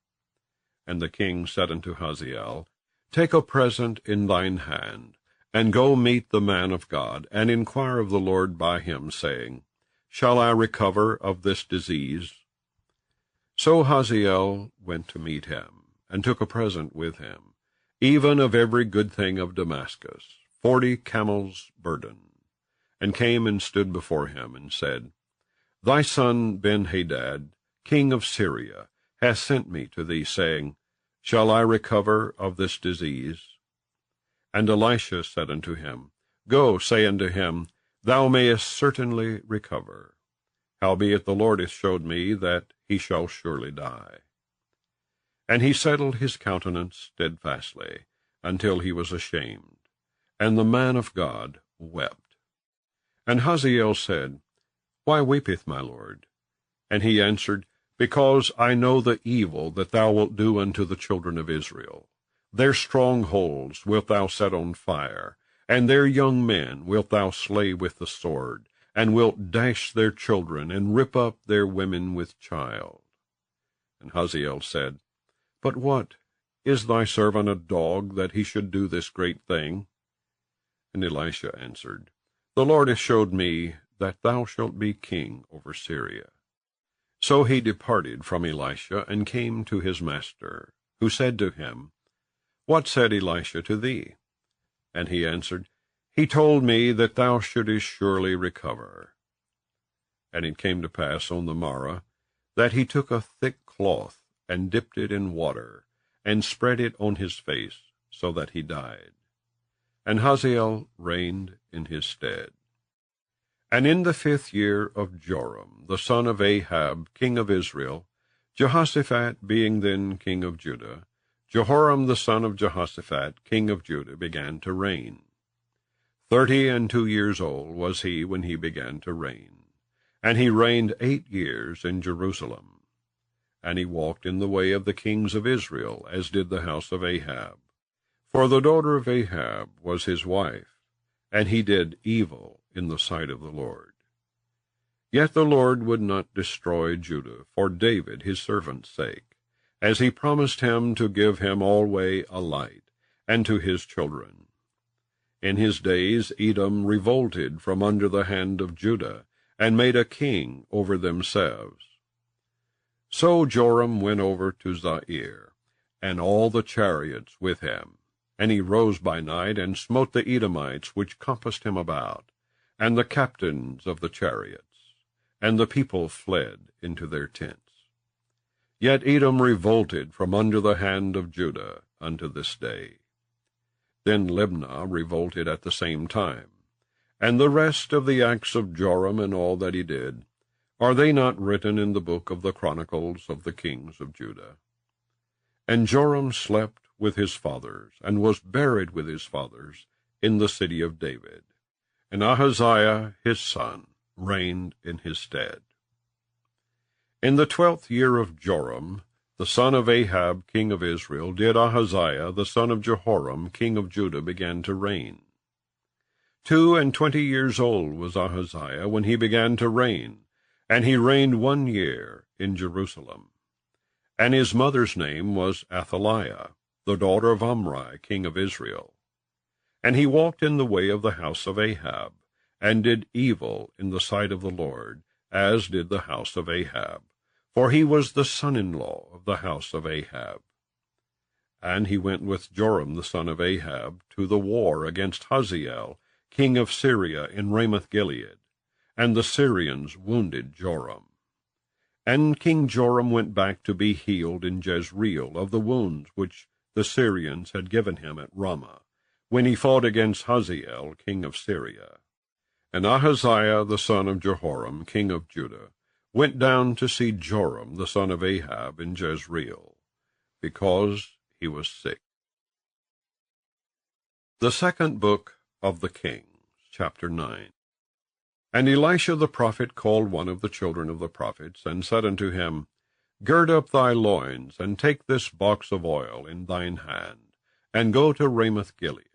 And the king said unto Hazael, Take a present in thine hand, and go meet the man of God, and inquire of the Lord by him, saying, Shall I recover of this disease? So Hazael went to meet him, and took a present with him, even of every good thing of Damascus, 40 camels' burden, and came and stood before him, and said, Thy son Benhadad, king of Syria, hath sent me to thee, saying, Shall I recover of this disease? And Elisha said unto him, Go, say unto him, Thou mayest certainly recover. Howbeit the Lord hath showed me that he shall surely die. And he settled his countenance steadfastly, until he was ashamed. And the man of God wept. And Hazael said, Why weepeth my lord? And he answered, Because I know the evil that thou wilt do unto the children of Israel. Their strongholds wilt thou set on fire, and their young men wilt thou slay with the sword, and wilt dash their children, and rip up their women with child. And Hazael said, But what? Is thy servant a dog, that he should do this great thing? And Elisha answered, The Lord hath showed me that thou shalt be king over Syria. So he departed from Elisha, and came to his master, who said to him, What said Elisha to thee? And he answered, He told me that thou shouldest surely recover. And it came to pass on the morrow, that he took a thick cloth, and dipped it in water, and spread it on his face, so that he died. And Hazael reigned in his stead. And in the 5th year of Joram, the son of Ahab, king of Israel, Jehoshaphat being then king of Judah, Jehoram the son of Jehoshaphat, king of Judah, began to reign. 32 years old was he when he began to reign, and he reigned 8 years in Jerusalem. And he walked in the way of the kings of Israel, as did the house of Ahab. For the daughter of Ahab was his wife, and he did evil in the sight of the Lord. Yet the Lord would not destroy Judah for David his servant's sake, as he promised him to give him alway a light, and to his children. In his days Edom revolted from under the hand of Judah, and made a king over themselves. So Joram went over to Zair, and all the chariots with him. And he rose by night, and smote the Edomites which compassed him about, and the captains of the chariots. And the people fled into their tents. Yet Edom revolted from under the hand of Judah unto this day. Then Libnah revolted at the same time. And the rest of the acts of Joram and all that he did, are they not written in the book of the Chronicles of the kings of Judah? And Joram slept with his fathers, and was buried with his fathers in the city of David. And Ahaziah his son reigned in his stead. In the 12th year of Joram, the son of Ahab king of Israel, did Ahaziah the son of Jehoram king of Judah began to reign. 22 years old was Ahaziah when he began to reign, and he reigned 1 year in Jerusalem. And his mother's name was Athaliah, the daughter of Omri, king of Israel. And he walked in the way of the house of Ahab, and did evil in the sight of the Lord, as did the house of Ahab, for he was the son-in-law of the house of Ahab. And he went with Joram the son of Ahab to the war against Hazael, king of Syria, in Ramoth-Gilead, and the Syrians wounded Joram. And King Joram went back to be healed in Jezreel of the wounds which the Syrians had given him at Ramah, when he fought against Hazael, king of Syria. And Ahaziah the son of Jehoram, king of Judah, went down to see Joram the son of Ahab in Jezreel, because he was sick. The 2nd book of the Kings, chapter 9. And Elisha the prophet called one of the children of the prophets, and said unto him, Gird up thy loins, and take this box of oil in thine hand, and go to Ramoth-Gilead.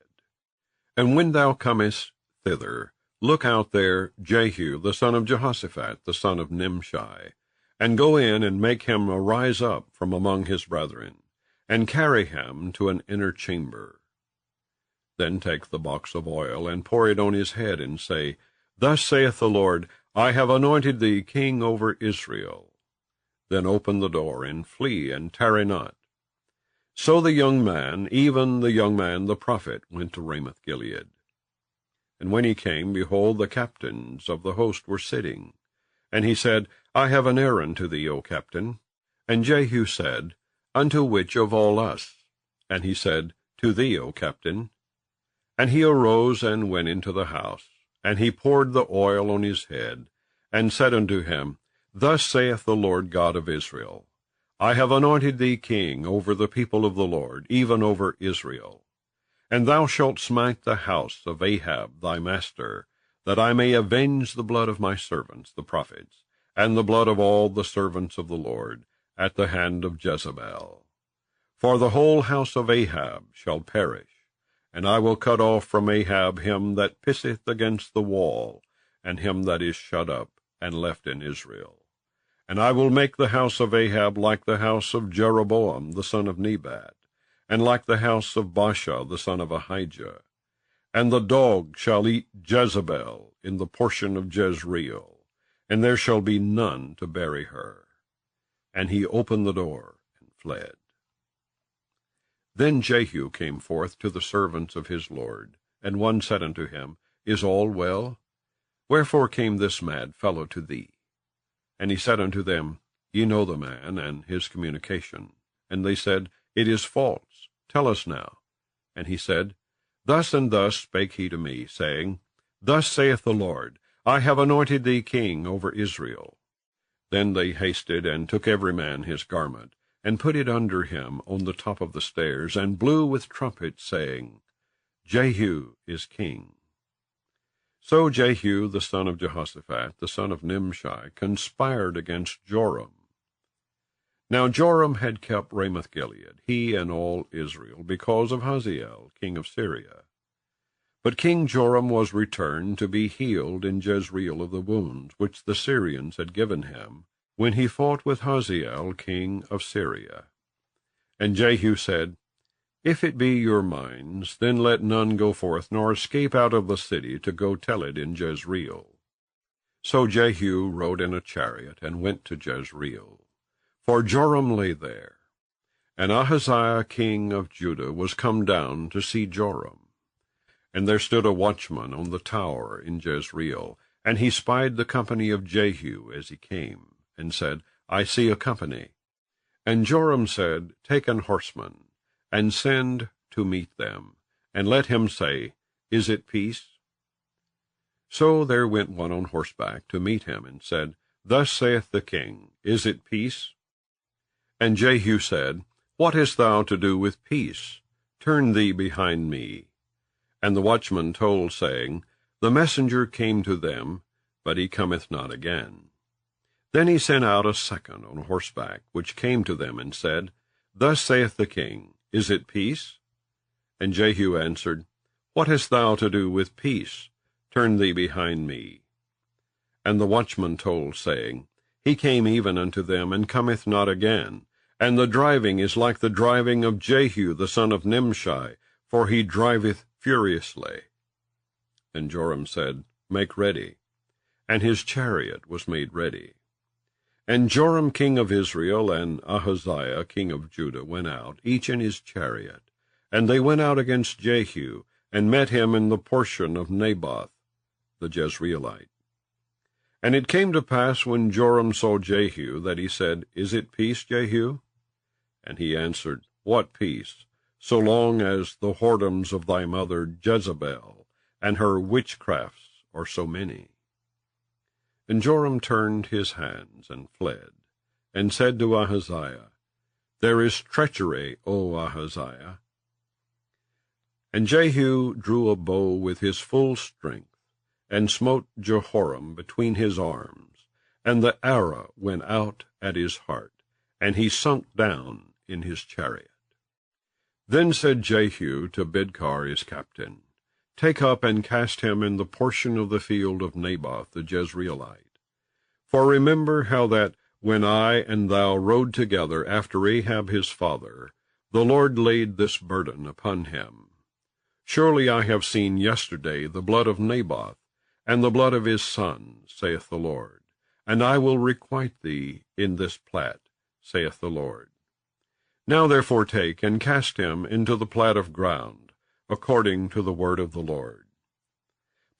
And when thou comest thither, look out there Jehu the son of Jehoshaphat, the son of Nimshi, and go in and make him arise up from among his brethren, and carry him to an inner chamber. Then take the box of oil, and pour it on his head, and say, Thus saith the Lord, I have anointed thee king over Israel. Then open the door, and flee, and tarry not. So the young man, even the young man the prophet, went to Ramoth-Gilead. And when he came, behold, the captains of the host were sitting. And he said, I have an errand to thee, O captain. And Jehu said, Unto which of all us? And he said, To thee, O captain. And he arose and went into the house, and he poured the oil on his head, and said unto him, Thus saith the Lord God of Israel, I have anointed thee king over the people of the Lord, even over Israel. And thou shalt smite the house of Ahab thy master, that I may avenge the blood of my servants the prophets, and the blood of all the servants of the Lord, at the hand of Jezebel. For the whole house of Ahab shall perish, and I will cut off from Ahab him that pisseth against the wall, and him that is shut up and left in Israel. And I will make the house of Ahab like the house of Jeroboam the son of Nebat, and like the house of Baasha the son of Ahijah. And the dog shall eat Jezebel in the portion of Jezreel, and there shall be none to bury her. And he opened the door and fled. Then Jehu came forth to the servants of his lord, and one said unto him, Is all well? Wherefore came this mad fellow to thee? And he said unto them, Ye know the man, and his communication. And they said, It is false. Tell us now. And he said, Thus and thus spake he to me, saying, Thus saith the Lord, I have anointed thee king over Israel. Then they hasted, and took every man his garment, and put it under him on the top of the stairs, and blew with trumpets, saying, Jehu is king. So Jehu the son of Jehoshaphat, the son of Nimshi, conspired against Joram. Now Joram had kept Ramoth-Gilead, he and all Israel, because of Hazael king of Syria. But King Joram was returned to be healed in Jezreel of the wounds which the Syrians had given him, when he fought with Hazael king of Syria. And Jehu said, If it be your minds, then let none go forth, nor escape out of the city, to go tell it in Jezreel. So Jehu rode in a chariot, and went to Jezreel. For Joram lay there, and Ahaziah king of Judah was come down to see Joram. And there stood a watchman on the tower in Jezreel, and he spied the company of Jehu as he came, and said, I see a company. And Joram said, Take an horseman, and send to meet them, and let him say, Is it peace? So there went one on horseback to meet him, and said, Thus saith the king, Is it peace? And Jehu said, What hast thou to do with peace? Turn thee behind me. And the watchman told, saying, The messenger came to them, but he cometh not again. Then he sent out a second on horseback, which came to them, and said, Thus saith the king, Is it peace? And Jehu answered, What hast thou to do with peace? Turn thee behind me. And the watchman told, saying, He came even unto them, and cometh not again. And the driving is like the driving of Jehu the son of Nimshi, for he driveth furiously. And Joram said, Make ready. And his chariot was made ready. And Joram king of Israel and Ahaziah king of Judah went out, each in his chariot. And they went out against Jehu, and met him in the portion of Naboth the Jezreelite. And it came to pass, when Joram saw Jehu, that he said, Is it peace, Jehu? And he answered, What peace, so long as the whoredoms of thy mother Jezebel, and her witchcrafts are so many? And Joram turned his hands, and fled, and said to Ahaziah, There is treachery, O Ahaziah. And Jehu drew a bow with his full strength, and smote Jehoram between his arms, and the arrow went out at his heart, and he sunk down in his chariot. Then said Jehu to Bidkar his captain, Take up and cast him in the portion of the field of Naboth the Jezreelite. For remember how that, when I and thou rode together after Ahab his father, the Lord laid this burden upon him. Surely I have seen yesterday the blood of Naboth, and the blood of his son, saith the Lord. And I will requite thee in this plat, saith the Lord. Now therefore take, and cast him into the plat of ground, according to the word of the Lord.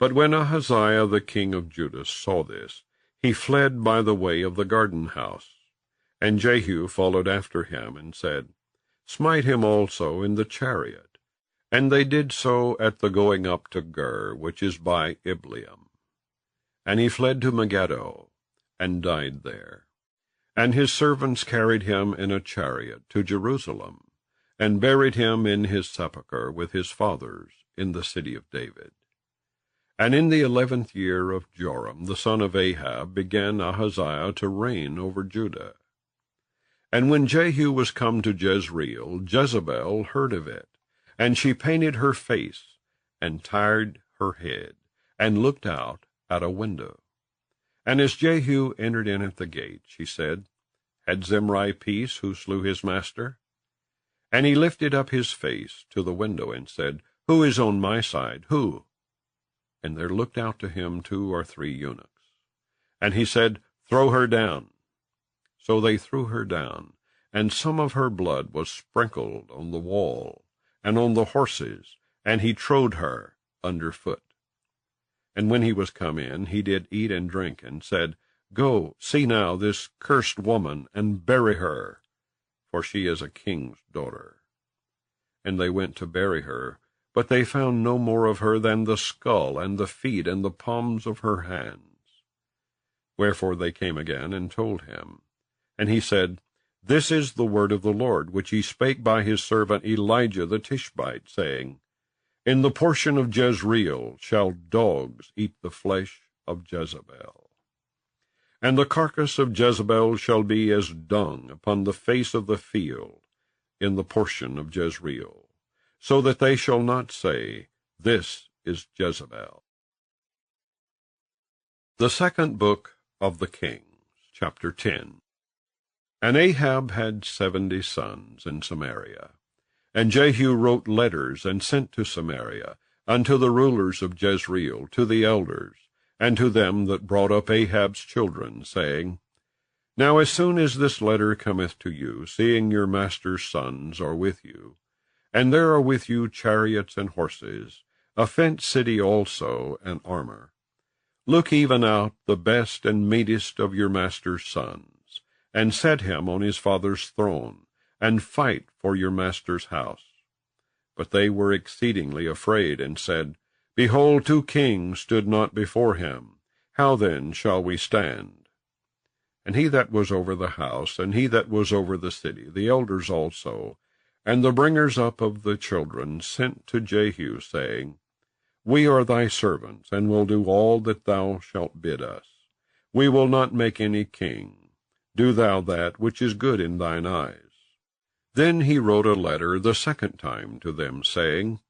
But when Ahaziah the king of Judah saw this, he fled by the way of the garden house. And Jehu followed after him, and said, Smite him also in the chariot. And they did so at the going up to Gur, which is by Ibleam. And he fled to Megiddo, and died there. And his servants carried him in a chariot to Jerusalem, and buried him in his sepulchre with his fathers in the city of David. And in the 11th year of Joram the son of Ahab began Ahaziah to reign over Judah. And when Jehu was come to Jezreel, Jezebel heard of it, and she painted her face, and tied her head, and looked out at a window. And as Jehu entered in at the gate, she said, Had Zimri peace, who slew his master? And he lifted up his face to the window, and said, Who is on my side? Who? And there looked out to him 2 or 3 eunuchs. And he said, Throw her down. So they threw her down, and some of her blood was sprinkled on the wall, and on the horses, and he trode her under foot. And when he was come in, he did eat and drink, and said, Go, see now this cursed woman, and bury her, for she is a king's daughter. And they went to bury her, but they found no more of her than the skull, and the feet, and the palms of her hands. Wherefore they came again and told him. And he said, This is the word of the Lord, which he spake by his servant Elijah the Tishbite, saying, In the portion of Jezreel shall dogs eat the flesh of Jezebel. And the carcass of Jezebel shall be as dung upon the face of the field, in the portion of Jezreel, so that they shall not say, This is Jezebel. The second book of the Kings, chapter 10. And Ahab had 70 sons in Samaria. And Jehu wrote letters, and sent to Samaria, unto the rulers of Jezreel, to the elders, and to them that brought up Ahab's children, saying, Now as soon as this letter cometh to you, seeing your master's sons are with you, and there are with you chariots and horses, a fenced city also, and armor, look even out the best and meetest of your master's sons, and set him on his father's throne, and fight for your master's house. But they were exceedingly afraid, and said, Behold, 2 kings stood not before him. How then shall we stand? And he that was over the house, and he that was over the city, the elders also, and the bringers up of the children, sent to Jehu, saying, We are thy servants, and will do all that thou shalt bid us. We will not make any king. Do thou that which is good in thine eyes. Then he wrote a letter the second time to them, saying,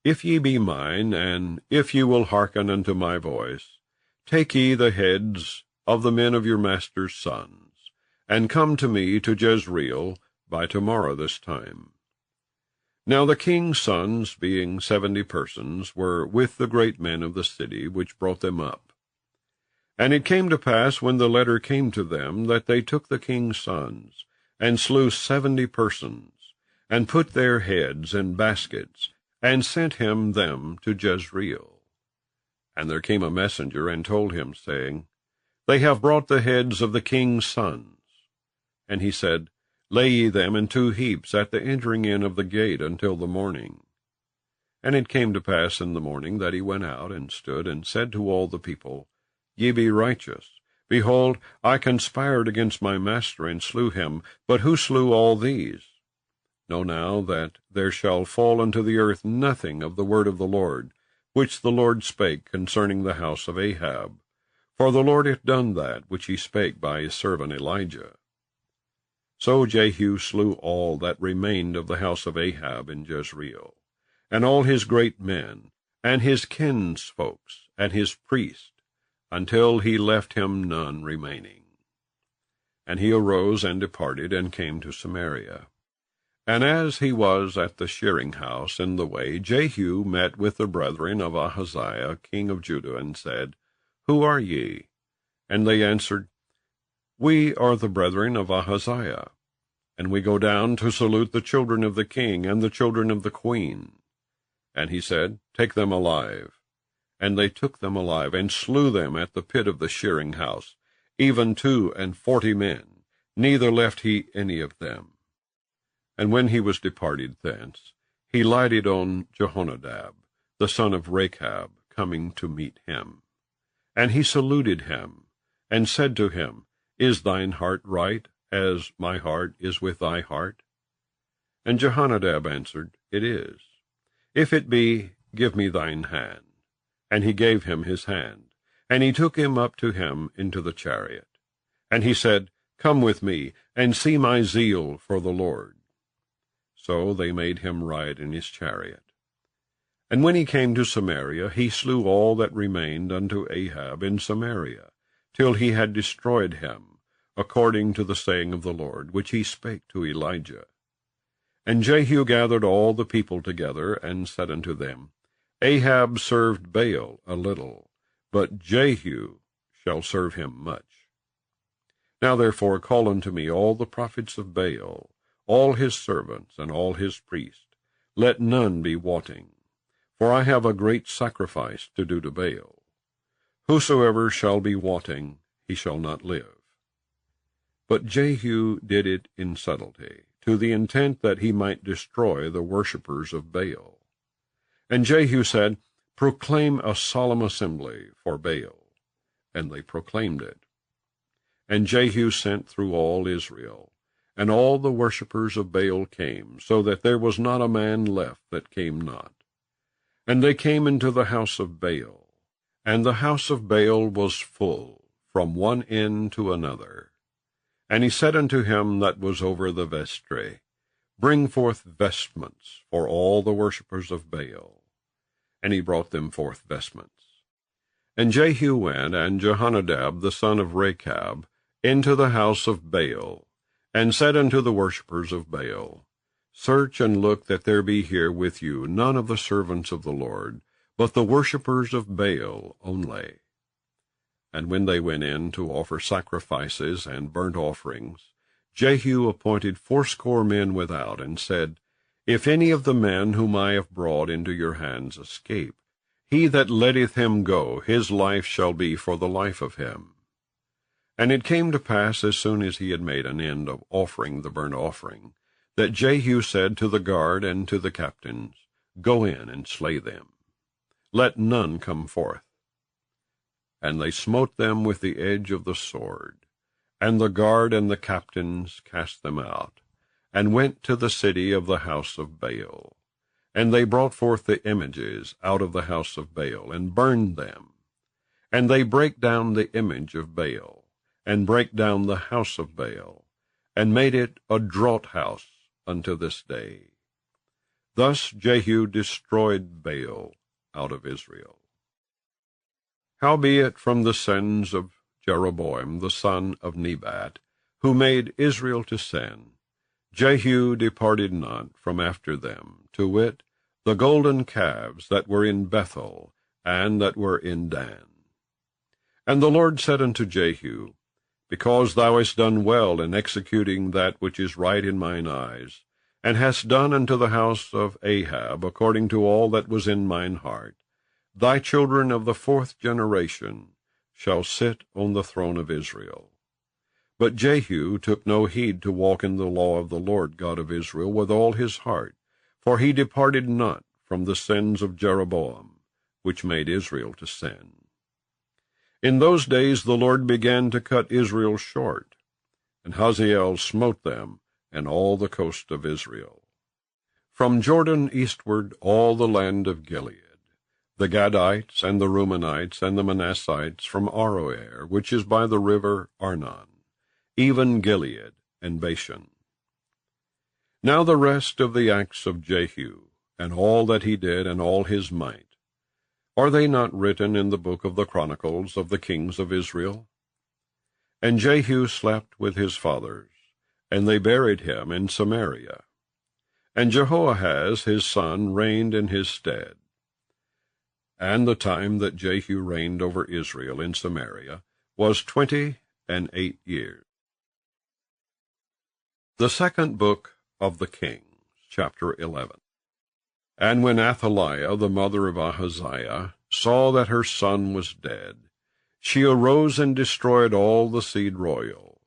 If ye be mine, and if ye will hearken unto my voice, take ye the heads of the men of your master's sons, and come to me to Jezreel by tomorrow this time. Now the king's sons, being 70 persons, were with the great men of the city, which brought them up. And it came to pass, when the letter came to them, that they took the king's sons, and slew 70 persons, and put their heads in baskets, and sent him them to Jezreel. And there came a messenger, and told him, saying, They have brought the heads of the king's sons. And he said, Lay ye them in 2 heaps at the entering in of the gate until the morning. And it came to pass in the morning that he went out, and stood, and said to all the people, Ye be righteous. Behold, I conspired against my master, and slew him. But who slew all these? Know now that there shall fall unto the earth nothing of the word of the Lord, which the Lord spake concerning the house of Ahab. For the Lord hath done that which he spake by his servant Elijah. So Jehu slew all that remained of the house of Ahab in Jezreel, and all his great men, and his kinsfolks, and his priests, until he left him none remaining. And he arose and departed, and came to Samaria. And as he was at the shearing house in the way, Jehu met with the brethren of Ahaziah king of Judah, and said, Who are ye? And they answered, We are the brethren of Ahaziah, and we go down to salute the children of the king and the children of the queen. And he said, Take them alive. And they took them alive, and slew them at the pit of the shearing house, even 42 men, neither left he any of them. And when he was departed thence, he lighted on Jehonadab, the son of Rechab, coming to meet him. And he saluted him, and said to him, Is thine heart right, as my heart is with thy heart? And Jehonadab answered, It is. If it be, give me thine hand. And he gave him his hand, and he took him up to him into the chariot. And he said, Come with me, and see my zeal for the Lord. So they made him ride in his chariot. And when he came to Samaria, he slew all that remained unto Ahab in Samaria, till he had destroyed him, according to the saying of the Lord, which he spake to Elijah. And Jehu gathered all the people together, and said unto them, Ahab served Baal a little, but Jehu shall serve him much. Now therefore call unto me all the prophets of Baal, all his servants, and all his priests. Let none be wotting, for I have a great sacrifice to do to Baal. Whosoever shall be wotting, he shall not live. But Jehu did it in subtlety, to the intent that he might destroy the worshippers of Baal. And Jehu said, Proclaim a solemn assembly for Baal. And they proclaimed it. And Jehu sent through all Israel, and all the worshippers of Baal came, so that there was not a man left that came not. And they came into the house of Baal, and the house of Baal was full, from one end to another. And he said unto him that was over the vestry, Bring forth vestments for all the worshippers of Baal. And he brought them forth vestments. And Jehu went, and Jehonadab the son of Rechab, into the house of Baal, and said unto the worshippers of Baal, Search and look that there be here with you none of the servants of the Lord, but the worshippers of Baal only. And when they went in to offer sacrifices and burnt offerings, Jehu appointed 80 men without, and said, If any of the men whom I have brought into your hands escape, he that letteth him go, his life shall be for the life of him. And it came to pass, as soon as he had made an end of offering the burnt offering, that Jehu said to the guard and to the captains, Go in and slay them. Let none come forth. And they smote them with the edge of the sword. And the guard and the captains cast them out, and went to the city of the house of Baal. And they brought forth the images out of the house of Baal, and burned them. And they brake down the image of Baal, and brake down the house of Baal, and made it a draught house unto this day. Thus Jehu destroyed Baal out of Israel. Howbeit from the sins of Jeroboam the son of Nebat, who made Israel to sin, Jehu departed not from after them, to wit, the golden calves that were in Bethel, and that were in Dan. And the Lord said unto Jehu, Because thou hast done well in executing that which is right in mine eyes, and hast done unto the house of Ahab according to all that was in mine heart, thy children of the 4th generation shall sit on the throne of Israel. But Jehu took no heed to walk in the law of the Lord God of Israel with all his heart, for he departed not from the sins of Jeroboam, which made Israel to sin. In those days the Lord began to cut Israel short, and Hazael smote them and all the coast of Israel. From Jordan eastward all the land of Gilead, the Gadites and the Reubenites and the Manassites from Aroer, which is by the river Arnon, even Gilead and Bashan. Now the rest of the acts of Jehu, and all that he did, and all his might, are they not written in the book of the Chronicles of the kings of Israel? And Jehu slept with his fathers, and they buried him in Samaria. And Jehoahaz his son reigned in his stead. And the time that Jehu reigned over Israel in Samaria was 28 years. The second book of the Kings, chapter 11. And when Athaliah, the mother of Ahaziah, saw that her son was dead, she arose and destroyed all the seed royal.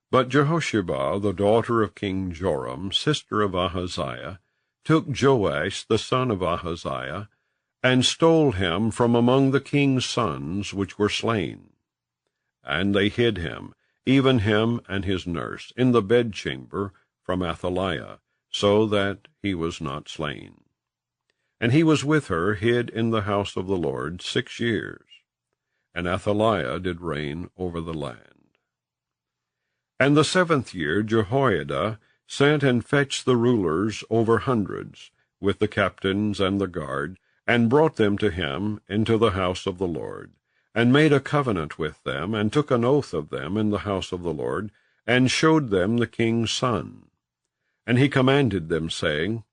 But Jehosheba, the daughter of King Joram, sister of Ahaziah, took Joash the son of Ahaziah, and stole him from among the king's sons which were slain. And they hid him, even him and his nurse, in the bedchamber from Athaliah, so that he was not slain. And he was with her hid in the house of the Lord 6 years. And Athaliah did reign over the land. And the 7th year Jehoiada sent and fetched the rulers over hundreds, with the captains and the guard, and brought them to him into the house of the Lord, and made a covenant with them, and took an oath of them in the house of the Lord, and showed them the king's son. And he commanded them, saying,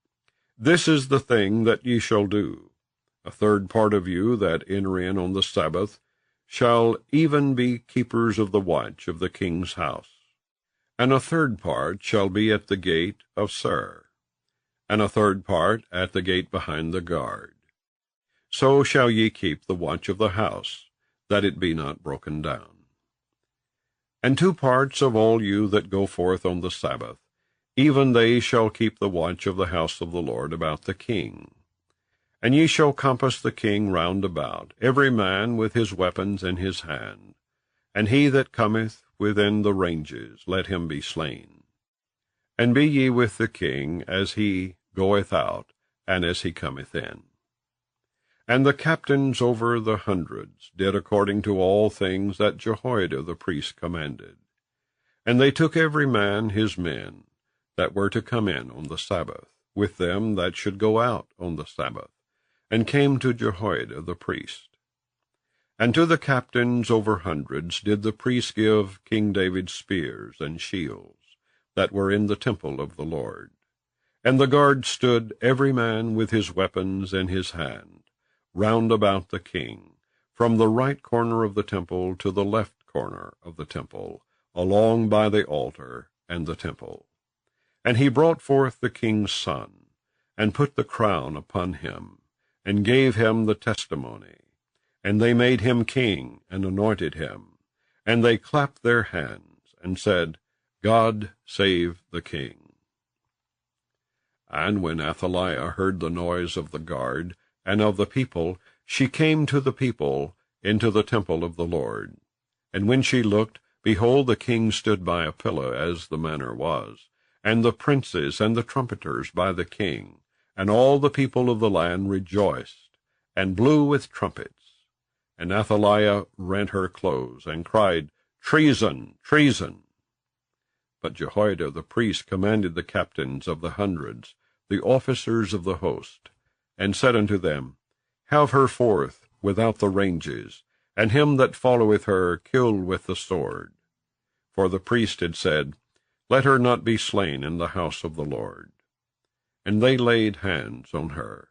This is the thing that ye shall do. 1/3 part of you that enter in on the Sabbath shall even be keepers of the watch of the king's house. And 1/3 part shall be at the gate of Sur, and 1/3 part at the gate behind the guard. So shall ye keep the watch of the house, that it be not broken down. And 2 parts of all you that go forth on the Sabbath, even they shall keep the watch of the house of the Lord about the king. And ye shall compass the king round about, every man with his weapons in his hand, and he that cometh within the ranges, let him be slain. And be ye with the king as he goeth out, and as he cometh in. And the captains over the hundreds did according to all things that Jehoiada the priest commanded. And they took every man his men that were to come in on the Sabbath, with them that should go out on the Sabbath, and came to Jehoiada the priest. And to the captains over hundreds did the priest give King David spears and shields, that were in the temple of the Lord. And the guard stood every man with his weapons in his hand, round about the king, from the right corner of the temple to the left corner of the temple, along by the altar and the temple. And he brought forth the king's son, and put the crown upon him, and gave him the testimony. And they made him king, and anointed him. And they clapped their hands, and said, God save the king. And when Athaliah heard the noise of the guard, and of the people, she came to the people into the temple of the Lord. And when she looked, behold, the king stood by a pillar, as the manner was, and the princes and the trumpeters by the king, and all the people of the land rejoiced, and blew with trumpets. And Athaliah rent her clothes, and cried, Treason, treason! But Jehoiada the priest commanded the captains of the hundreds, the officers of the host, and said unto them, Have her forth without the ranges, and him that followeth her kill with the sword. For the priest had said, Let her not be slain in the house of the Lord. And they laid hands on her,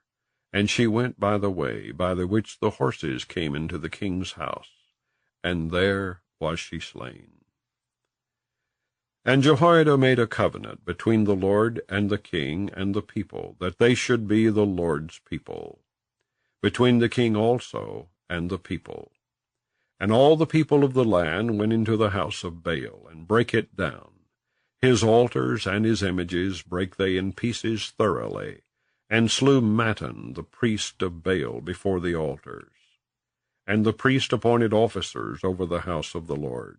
and she went by the way by the which the horses came into the king's house, and there was she slain. And Jehoiada made a covenant between the Lord and the king and the people, that they should be the Lord's people, between the king also and the people. And all the people of the land went into the house of Baal, and brake it down. His altars and his images brake they in pieces thoroughly, and slew Mattan the priest of Baal before the altars. And the priest appointed officers over the house of the Lord.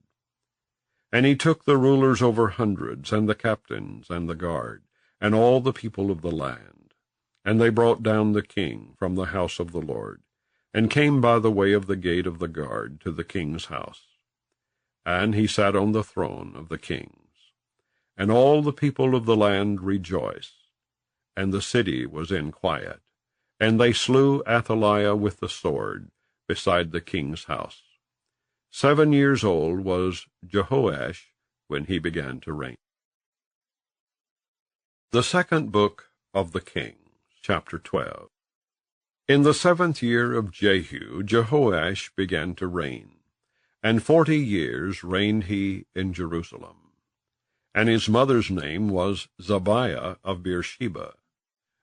And he took the rulers over hundreds, and the captains, and the guard, and all the people of the land. And they brought down the king from the house of the Lord, and came by the way of the gate of the guard to the king's house. And he sat on the throne of the kings. And all the people of the land rejoiced, and the city was in quiet. And they slew Athaliah with the sword beside the king's house. 7 years old was Jehoash when he began to reign. The second book of the Kings, chapter 12. In the 7th year of Jehu, Jehoash began to reign, and 40 years reigned he in Jerusalem. And his mother's name was Zabiah of Beersheba.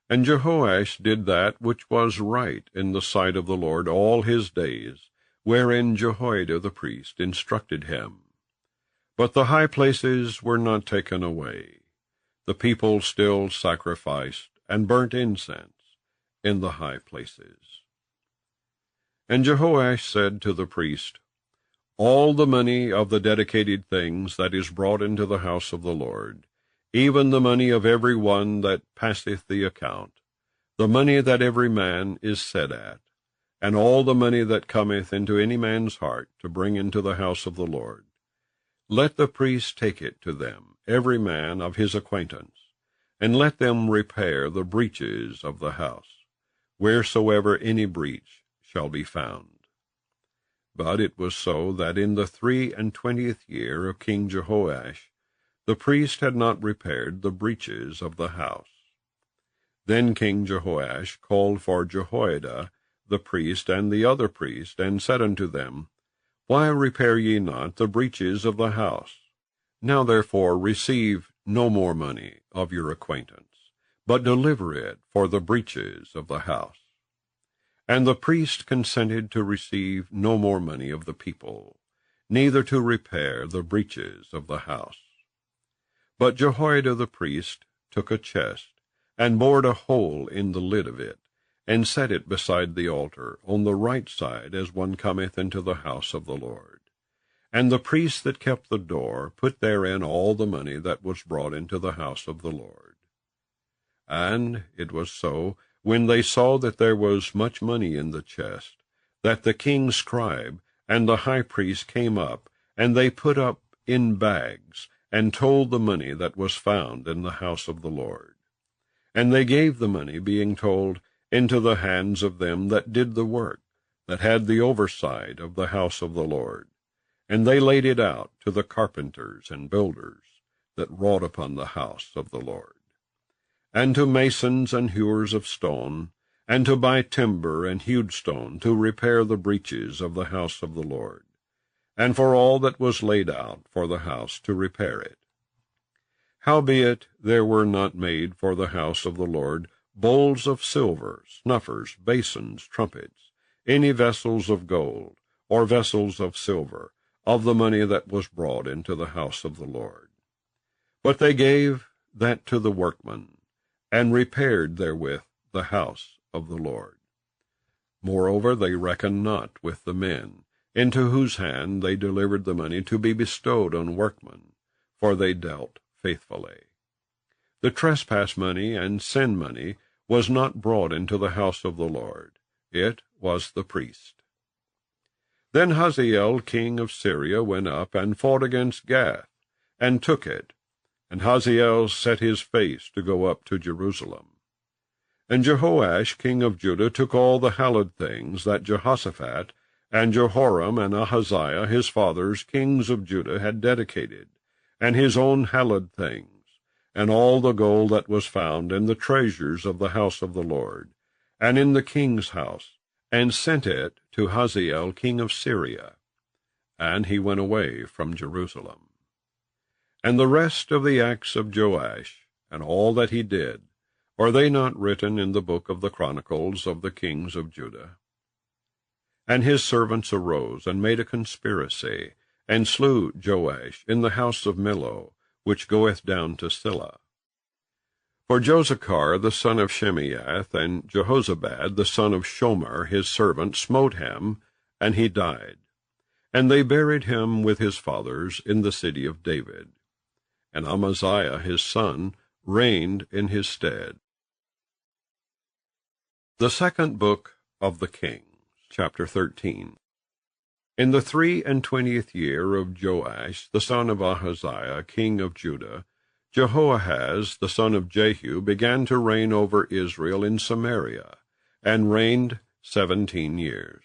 And Jehoash did that which was right in the sight of the Lord all his days, wherein Jehoiada the priest instructed him. But the high places were not taken away. The people still sacrificed and burnt incense in the high places. And Jehoash said to the priest, All the money of the dedicated things that is brought into the house of the Lord, even the money of every one that passeth the account, the money that every man is set at, and all the money that cometh into any man's heart to bring into the house of the Lord, let the priest take it to them, every man of his acquaintance, and let them repair the breaches of the house, wheresoever any breach shall be found. But it was so that in the 23 year of King Jehoash, the priest had not repaired the breaches of the house. Then King Jehoash called for Jehoiada the priest and the other priest, and said unto them, Why repair ye not the breaches of the house? Now therefore receive no more money of your acquaintance, but deliver it for the breaches of the house. And the priest consented to receive no more money of the people, neither to repair the breaches of the house. But Jehoiada the priest took a chest, and bored a hole in the lid of it, and set it beside the altar, on the right side as one cometh into the house of the Lord. And the priests that kept the door put therein all the money that was brought into the house of the Lord. And it was so, when they saw that there was much money in the chest, that the king's scribe and the high priest came up, and they put up in bags, and told the money that was found in the house of the Lord. And they gave the money, being told, into the hands of them that did the work, that had the oversight of the house of the Lord. And they laid it out to the carpenters and builders that wrought upon the house of the Lord, and to masons and hewers of stone, and to buy timber and hewed stone, to repair the breaches of the house of the Lord, and for all that was laid out for the house to repair it. Howbeit there were not made for the house of the Lord bowls of silver, snuffers, basins, trumpets, any vessels of gold, or vessels of silver, of the money that was brought into the house of the Lord. But they gave that to the workmen, and repaired therewith the house of the Lord. Moreover, they reckoned not with the men, into whose hand they delivered the money to be bestowed on workmen, for they dealt faithfully. The trespass money and sin money was not brought into the house of the Lord. It was the priest. Then Hazael king of Syria went up and fought against Gath, and took it. And Hazael set his face to go up to Jerusalem. And Jehoash king of Judah took all the hallowed things that Jehoshaphat and Jehoram and Ahaziah his fathers, kings of Judah, had dedicated, and his own hallowed things, and all the gold that was found in the treasures of the house of the Lord, and in the king's house, and sent it to Hazael king of Syria. And he went away from Jerusalem. And the rest of the acts of Joash, and all that he did, are they not written in the book of the Chronicles of the kings of Judah? And his servants arose, and made a conspiracy, and slew Joash in the house of Millo, which goeth down to Silla. For Josachar the son of Shemaiah, and Jehozabad the son of Shomer his servant, smote him, and he died. And they buried him with his fathers in the city of David. And Amaziah his son reigned in his stead. The second book of the Kings, chapter 13. In the 23 year of Joash the son of Ahaziah king of Judah, Jehoahaz the son of Jehu began to reign over Israel in Samaria, and reigned 17 years.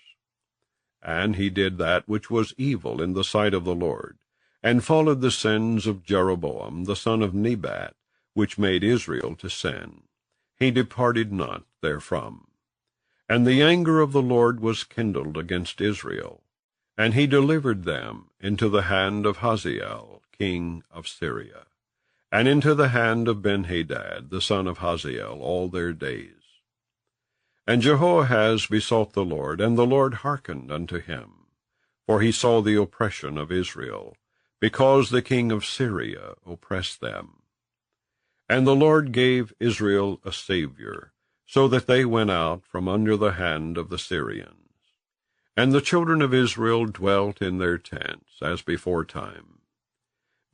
And he did that which was evil in the sight of the Lord, and followed the sins of Jeroboam the son of Nebat, which made Israel to sin. He departed not therefrom. And the anger of the Lord was kindled against Israel, and he delivered them into the hand of Hazael king of Syria, and into the hand of Benhadad the son of Hazael all their days. And Jehoahaz besought the Lord, and the Lord hearkened unto him, for he saw the oppression of Israel, because the king of Syria oppressed them. And the Lord gave Israel a Saviour, so that they went out from under the hand of the Syrians. And the children of Israel dwelt in their tents, as before time.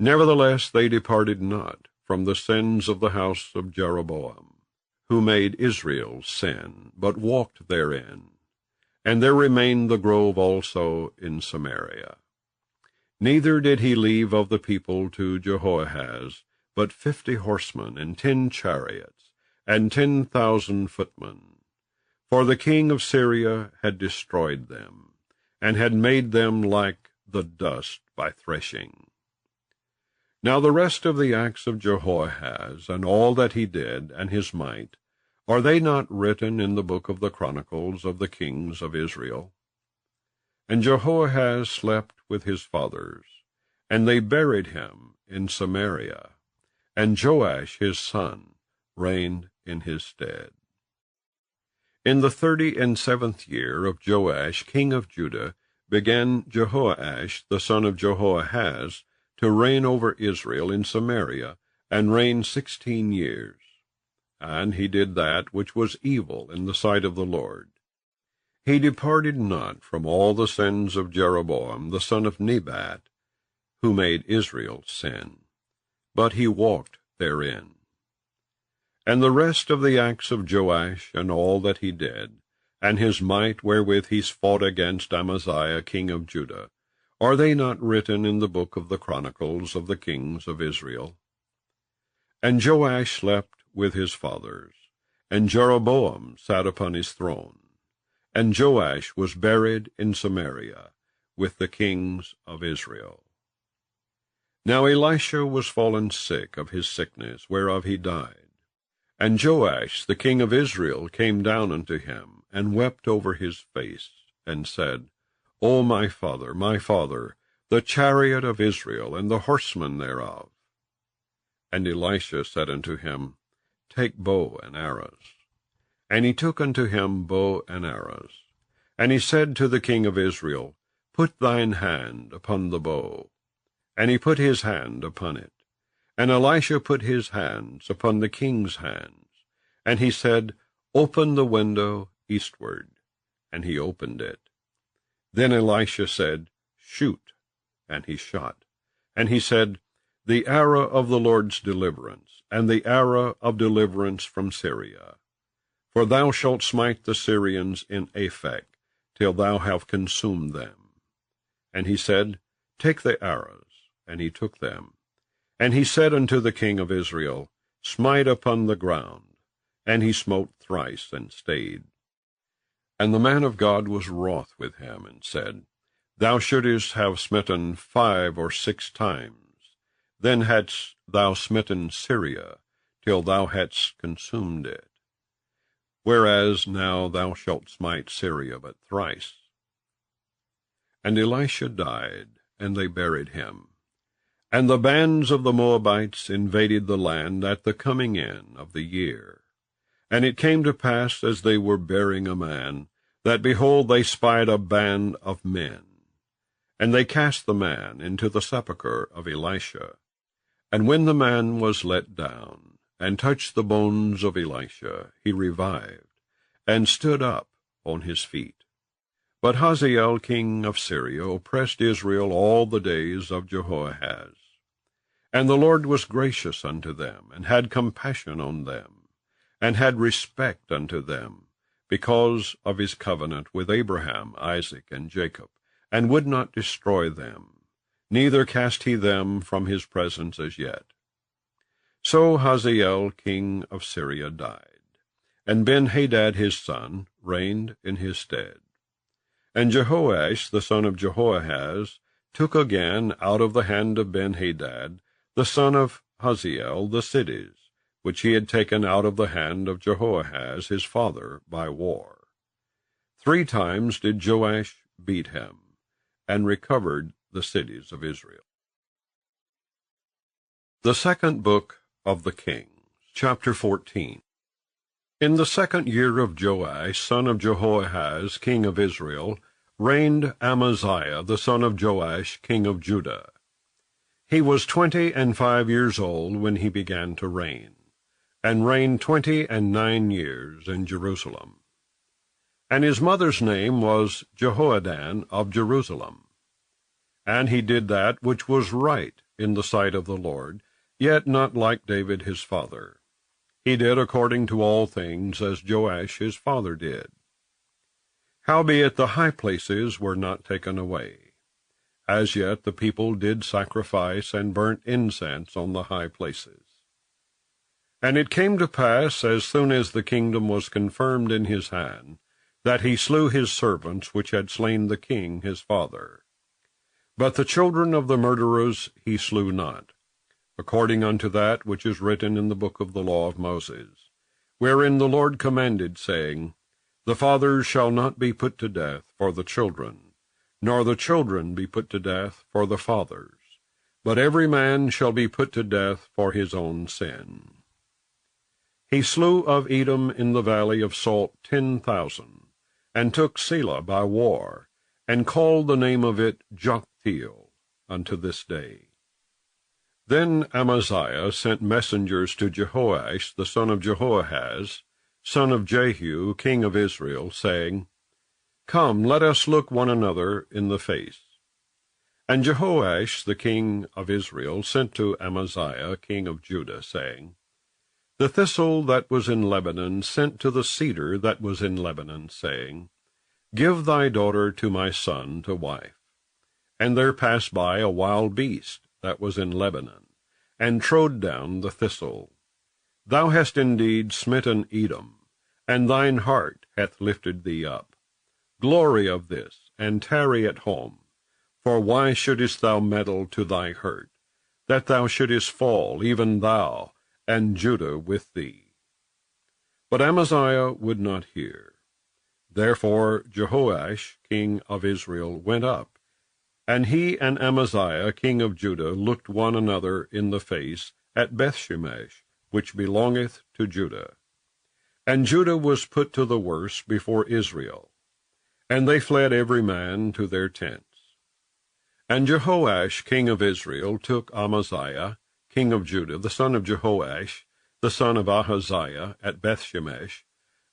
Nevertheless they departed not from the sins of the house of Jeroboam, who made Israel sin, but walked therein. And there remained the grove also in Samaria. Neither did he leave of the people to Jehoahaz but 50 horsemen, and 10 chariots, and 10,000 footmen. For the king of Syria had destroyed them, and had made them like the dust by threshing. Now the rest of the acts of Jehoahaz, and all that he did, and his might, are they not written in the book of the Chronicles of the kings of Israel? And Jehoahaz slept with his fathers, and they buried him in Samaria, and Joash his son reigned in his stead. In the 37th year of Joash king of Judah began Jehoash the son of Jehoahaz to reign over Israel in Samaria and reigned 16 years. And he did that which was evil in the sight of the Lord. He departed not from all the sins of Jeroboam the son of Nebat, who made Israel sin, but he walked therein. And the rest of the acts of Joash, and all that he did, and his might wherewith he fought against Amaziah king of Judah, are they not written in the book of the Chronicles of the kings of Israel? And Joash slept with his fathers, and Jeroboam sat upon his throne, and Joash was buried in Samaria with the kings of Israel. Now Elisha was fallen sick of his sickness, whereof he died. And Joash the king of Israel came down unto him, and wept over his face, and said, O my father, the chariot of Israel, and the horsemen thereof. And Elisha said unto him, Take bow and arrows. And he took unto him bow and arrows. And he said to the king of Israel, Put thine hand upon the bow. And he put his hand upon it. And Elisha put his hands upon the king's hands. And he said, Open the window eastward. And he opened it. Then Elisha said, Shoot. And he shot. And he said, The arrow of the Lord's deliverance, and the arrow of deliverance from Syria. For thou shalt smite the Syrians in Aphek, till thou have consumed them. And he said, Take the arrows. And he took them. And he said unto the king of Israel, Smite upon the ground. And he smote thrice, and stayed. And the man of God was wroth with him, and said, Thou shouldest have smitten 5 or 6 times. Then hadst thou smitten Syria, till thou hadst consumed it. Whereas now thou shalt smite Syria but thrice. And Elisha died, and they buried him. And the bands of the Moabites invaded the land at the coming in of the year. And it came to pass, as they were burying a man, that, behold, they spied a band of men. And they cast the man into the sepulchre of Elisha. And when the man was let down, and touched the bones of Elisha, he revived, and stood up on his feet. But Hazael king of Syria oppressed Israel all the days of Jehoahaz. And the Lord was gracious unto them, and had compassion on them, and had respect unto them, because of his covenant with Abraham, Isaac, and Jacob, and would not destroy them, neither cast he them from his presence as yet. So Hazael king of Syria died, and Ben-Hadad his son reigned in his stead. And Jehoash the son of Jehoahaz took again out of the hand of Ben-Hadad the son of Hazael the cities, which he had taken out of the hand of Jehoahaz his father by war. 3 times did Joash beat him, and recovered the cities of Israel. The second book of the Kings, chapter 14. In the 2nd year of Joash, son of Jehoahaz, king of Israel, reigned Amaziah the son of Joash, king of Judah. He was 25 years old when he began to reign, and reigned 29 years in Jerusalem. And his mother's name was Jehoaddan of Jerusalem. And he did that which was right in the sight of the Lord, yet not like David his father. He did according to all things as Joash his father did. Howbeit the high places were not taken away. As yet the people did sacrifice and burnt incense on the high places. And it came to pass, as soon as the kingdom was confirmed in his hand, that he slew his servants which had slain the king his father. But the children of the murderers he slew not, according unto that which is written in the book of the law of Moses, wherein the Lord commanded, saying, The fathers shall not be put to death for the children, nor the children be put to death for the fathers, but every man shall be put to death for his own sin. He slew of Edom in the valley of Salt 10,000, and took Selah by war, and called the name of it Joktheel unto this day. Then Amaziah sent messengers to Jehoash the son of Jehoahaz, son of Jehu, king of Israel, saying, Come, let us look one another in the face. And Jehoash the king of Israel sent to Amaziah king of Judah, saying, The thistle that was in Lebanon sent to the cedar that was in Lebanon, saying, Give thy daughter to my son to wife. And there passed by a wild beast that was in Lebanon, and trode down the thistle. Thou hast indeed smitten Edom, and thine heart hath lifted thee up. Glory of this, and tarry at home. For why shouldest thou meddle to thy hurt, that thou shouldest fall, even thou, and Judah with thee? But Amaziah would not hear. Therefore Jehoash king of Israel went up, and he and Amaziah king of Judah looked one another in the face at Bethshemesh, which belongeth to Judah. And Judah was put to the worse before Israel, and they fled every man to their tents. And Jehoash king of Israel took Amaziah king of Judah, the son of Jehoash, the son of Ahaziah, at Bethshemesh,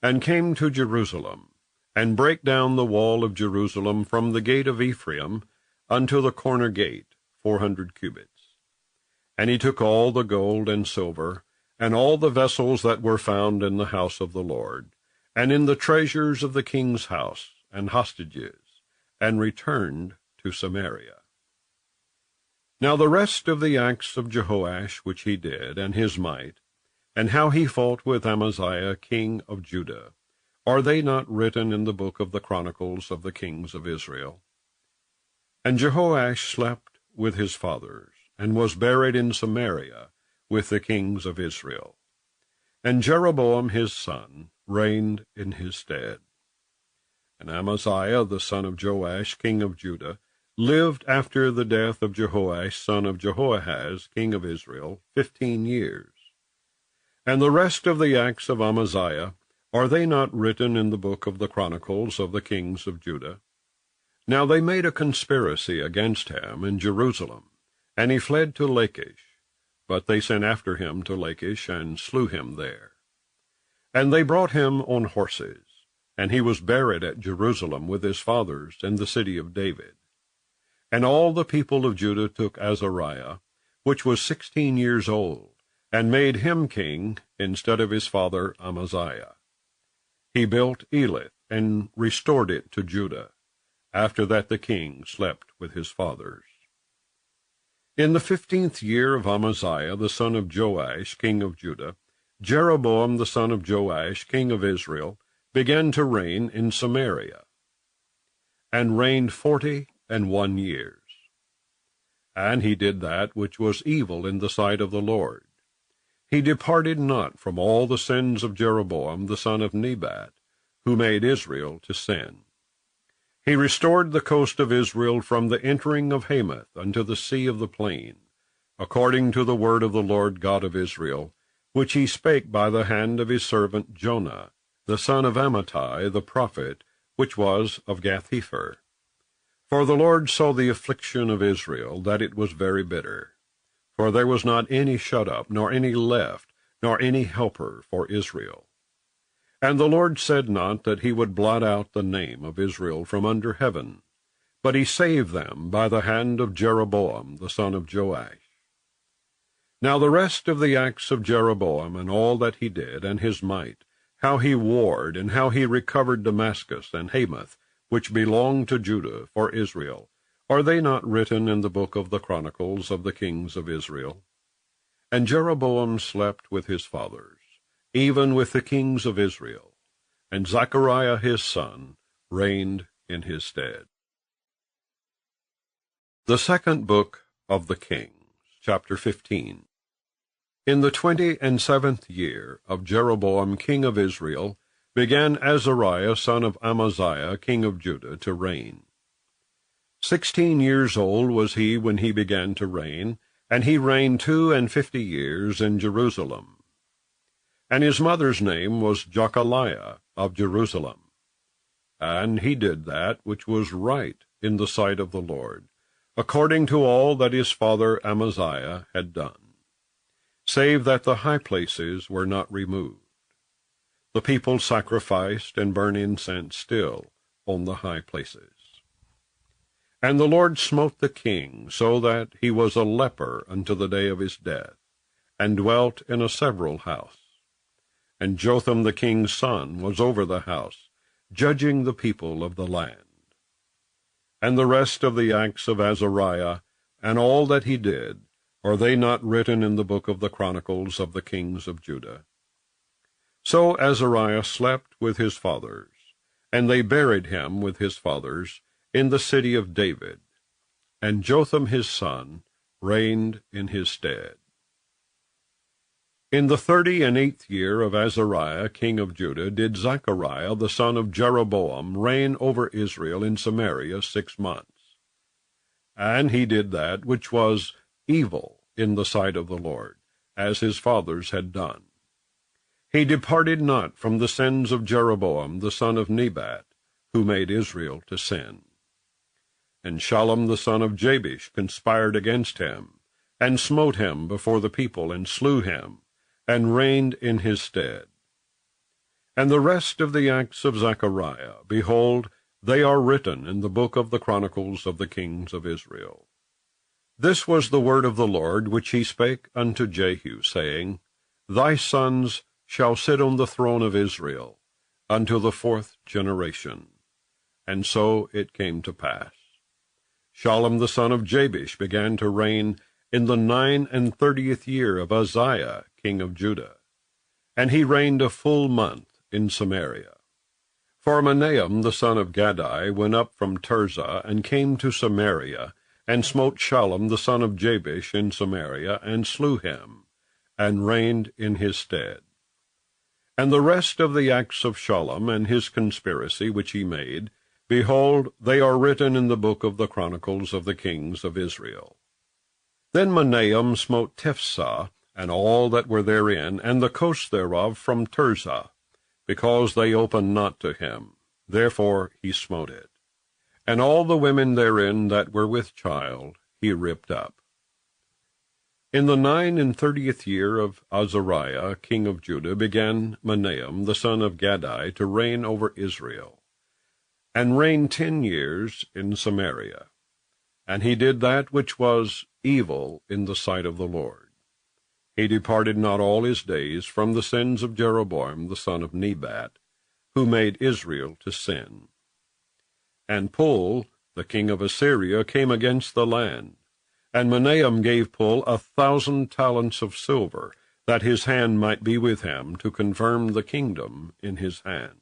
and came to Jerusalem, and brake down the wall of Jerusalem from the gate of Ephraim unto the corner gate, 400 cubits. And he took all the gold and silver, and all the vessels that were found in the house of the Lord, and in the treasures of the king's house, and hostages, and returned to Samaria. Now the rest of the acts of Jehoash which he did, and his might, and how he fought with Amaziah king of Judah, are they not written in the book of the Chronicles of the kings of Israel? And Jehoash slept with his fathers, and was buried in Samaria with the kings of Israel. And Jeroboam his son reigned in his stead. And Amaziah the son of Joash king of Judah lived after the death of Jehoash son of Jehoahaz king of Israel 15 years. And the rest of the acts of Amaziah, are they not written in the book of the Chronicles of the kings of Judah? Now they made a conspiracy against him in Jerusalem, and he fled to Lachish. But they sent after him to Lachish, and slew him there. And they brought him on horses, and he was buried at Jerusalem with his fathers in the city of David. And all the people of Judah took Azariah, which was 16 years old, and made him king instead of his father Amaziah. He built Elath, and restored it to Judah. After that the king slept with his fathers. In the 15th year of Amaziah the son of Joash king of Judah, Jeroboam the son of Joash king of Israel began to reign in Samaria, and reigned 41 years. And he did that which was evil in the sight of the Lord. He departed not from all the sins of Jeroboam the son of Nebat, who made Israel to sin. He restored the coast of Israel from the entering of Hamath unto the sea of the plain, according to the word of the Lord God of Israel, which he spake by the hand of his servant Jonah, the son of Amittai the prophet, which was of Gath-hepher. For the Lord saw the affliction of Israel, that it was very bitter. For there was not any shut up, nor any left, nor any helper for Israel. And the Lord said not that he would blot out the name of Israel from under heaven, but he saved them by the hand of Jeroboam the son of Joash. Now the rest of the acts of Jeroboam, and all that he did, and his might, how he warred, and how he recovered Damascus and Hamath, which belonged to Judah, for Israel, are they not written in the book of the Chronicles of the kings of Israel? And Jeroboam slept with his fathers, even with the kings of Israel, and Zechariah his son reigned in his stead. The second book of the Kings, chapter 15. In the 27th year of Jeroboam king of Israel began Azariah son of Amaziah king of Judah to reign. 16 years old was he when he began to reign, and he reigned 52 years in Jerusalem. And his mother's name was Jechaliah of Jerusalem. And he did that which was right in the sight of the Lord, according to all that his father Amaziah had done, save that the high places were not removed. The people sacrificed and burned incense still on the high places. And the Lord smote the king, so that he was a leper unto the day of his death, and dwelt in a several house. And Jotham the king's son was over the house, judging the people of the land. And the rest of the acts of Azariah, and all that he did, are they not written in the book of the chronicles of the kings of Judah? So Azariah slept with his fathers, and they buried him with his fathers in the city of David, and Jotham his son reigned in his stead. In the 38th year of Azariah king of Judah did Zechariah the son of Jeroboam reign over Israel in Samaria 6 months. And he did that which was evil in the sight of the Lord, as his fathers had done. He departed not from the sins of Jeroboam the son of Nebat, who made Israel to sin. And Shallum the son of Jabesh conspired against him, and smote him before the people, and slew him, and reigned in his stead. And the rest of the acts of Zechariah, behold, they are written in the book of the chronicles of the kings of Israel. This was the word of the Lord which he spake unto Jehu, saying, Thy sons shall sit on the throne of Israel unto the 4th generation. And so it came to pass. Shallum the son of Jabesh began to reign in the 39th year of Uzziah king of Judah, and he reigned a full month in Samaria. For Menahem the son of Gadai went up from Tirzah, and came to Samaria, and smote Shallum the son of Jabesh in Samaria, and slew him, and reigned in his stead. And the rest of the acts of Shallum, and his conspiracy which he made, behold, they are written in the book of the chronicles of the kings of Israel. Then Menahem smote Tiphsah, and all that were therein, and the coast thereof from Tirzah, because they opened not to him. Therefore he smote it. And all the women therein that were with child he ripped up. In the 39th year of Azariah king of Judah began Menahem the son of Gadai to reign over Israel, and reigned 10 years in Samaria. And he did that which was evil in the sight of the Lord. He departed not all his days from the sins of Jeroboam the son of Nebat, who made Israel to sin. And Pul, the king of Assyria, came against the land, and Menahem gave Pul 1,000 talents of silver, that his hand might be with him, to confirm the kingdom in his hand.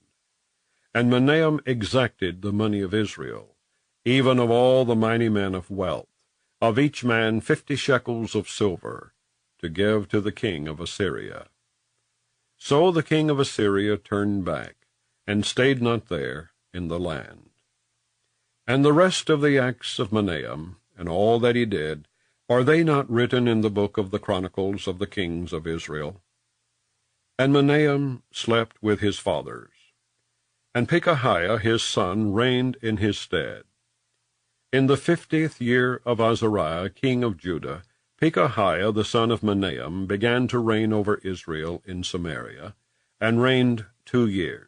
And Menahem exacted the money of Israel, even of all the mighty men of wealth, of each man 50 shekels of silver, to give to the king of Assyria. So the king of Assyria turned back, and stayed not there in the land. And the rest of the acts of Menahem, and all that he did, are they not written in the book of the chronicles of the kings of Israel? And Menahem slept with his fathers, and Pekahiah his son reigned in his stead. In the 50th year of Azariah king of Judah, Pekahiah the son of Menahem began to reign over Israel in Samaria, and reigned 2 years.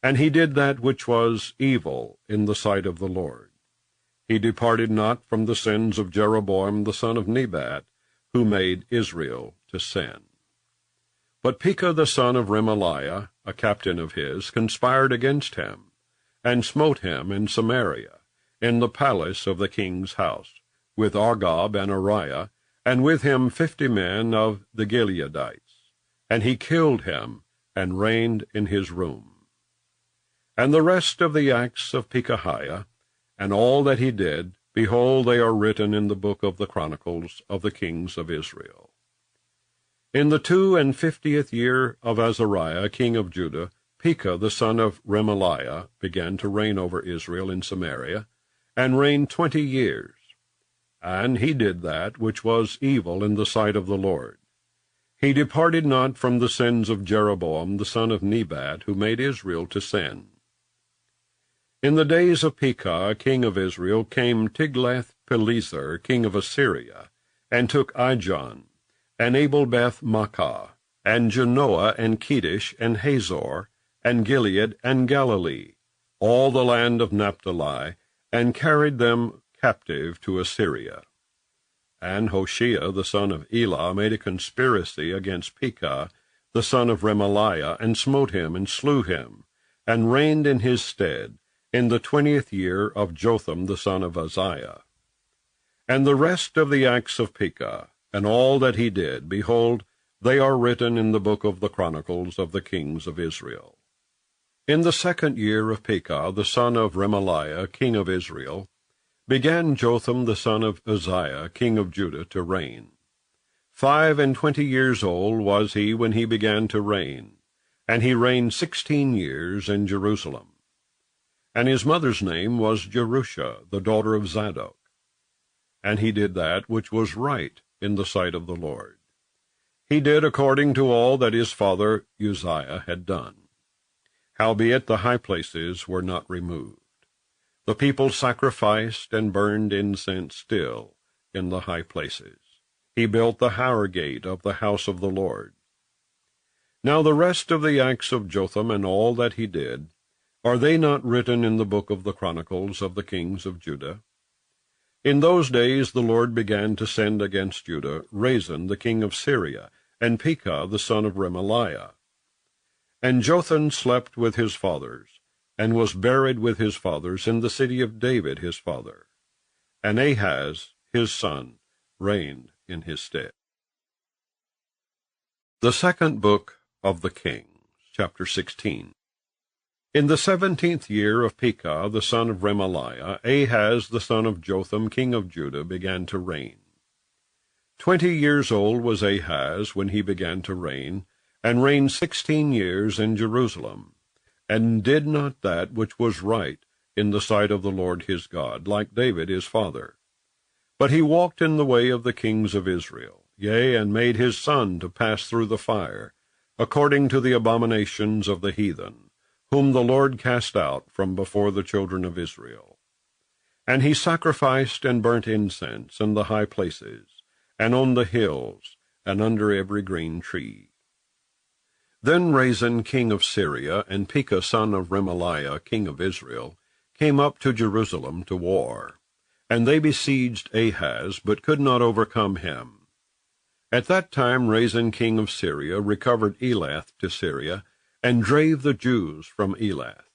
And he did that which was evil in the sight of the Lord. He departed not from the sins of Jeroboam the son of Nebat, who made Israel to sin. But Pekah the son of Remaliah, a captain of his, conspired against him, and smote him in Samaria, in the palace of the king's house, with Argob and Uriah, and with him 50 men of the Gileadites. And he killed him, and reigned in his room. And the rest of the acts of Pekahiah, and all that he did, behold, they are written in the book of the chronicles of the kings of Israel. In the 52nd year of Azariah king of Judah, Pekah the son of Remaliah began to reign over Israel in Samaria, and reigned 20 years. And he did that which was evil in the sight of the Lord. He departed not from the sins of Jeroboam the son of Nebat, who made Israel to sin. In the days of Pekah king of Israel came Tiglath-Pileser king of Assyria, and took Ijon, and Abel-Beth-maachah, and Genoa, and Kedesh, and Hazor, and Gilead, and Galilee, all the land of Naphtali, and carried them captive to Assyria. And Hoshea the son of Elah made a conspiracy against Pekah the son of Remaliah, and smote him, and slew him, and reigned in his stead, in the 20th year of Jotham the son of Uzziah. And the rest of the acts of Pekah, and all that he did, behold, they are written in the book of the Chronicles of the kings of Israel. In the 2nd year of Pekah the son of Remaliah king of Israel, began Jotham the son of Uzziah king of Judah to reign. 25 years old was he when he began to reign, and he reigned 16 years in Jerusalem. And his mother's name was Jerusha, the daughter of Zadok. And he did that which was right in the sight of the Lord. He did according to all that his father Uzziah had done. Howbeit the high places were not removed. The people sacrificed and burned incense still in the high places. He built the Hara gate of the house of the Lord. Now the rest of the acts of Jotham and all that he did, are they not written in the book of the Chronicles of the kings of Judah? In those days the Lord began to send against Judah Rezin the king of Syria, and Pekah the son of Remaliah. And Jotham slept with his fathers, and was buried with his fathers in the city of David his father. And Ahaz his son reigned in his stead. The second book of the Kings, chapter 16. In the 17th year of Pekah the son of Remaliah, Ahaz the son of Jotham king of Judah began to reign. 20 years old was Ahaz when he began to reign, and reigned 16 years in Jerusalem, and did not that which was right in the sight of the Lord his God, like David his father. But he walked in the way of the kings of Israel, yea, and made his son to pass through the fire, according to the abominations of the heathen, whom the Lord cast out from before the children of Israel. And he sacrificed and burnt incense in the high places, and on the hills, and under every green tree. Then Rezin king of Syria, and Pekah son of Remaliah king of Israel, came up to Jerusalem to war. And they besieged Ahaz, but could not overcome him. At that time Rezin king of Syria recovered Elath to Syria, and drave the Jews from Elath.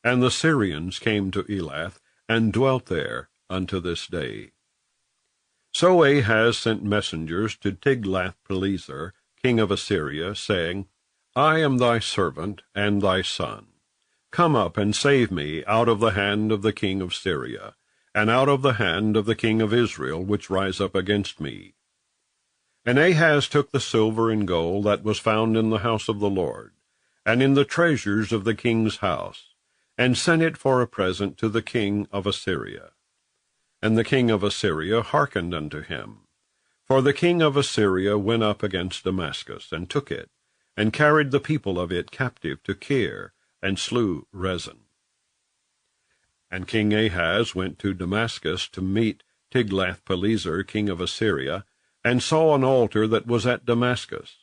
And the Syrians came to Elath, and dwelt there unto this day. So Ahaz sent messengers to Tiglath-Pileser king of Assyria, saying, I am thy servant and thy son. Come up and save me out of the hand of the king of Syria, and out of the hand of the king of Israel, which rise up against me. And Ahaz took the silver and gold that was found in the house of the Lord, and in the treasures of the king's house, and sent it for a present to the king of Assyria. And the king of Assyria hearkened unto him. For the king of Assyria went up against Damascus, and took it, and carried the people of it captive to Kir, and slew Rezin. And King Ahaz went to Damascus to meet Tiglath-Pileser king of Assyria, and saw an altar that was at Damascus.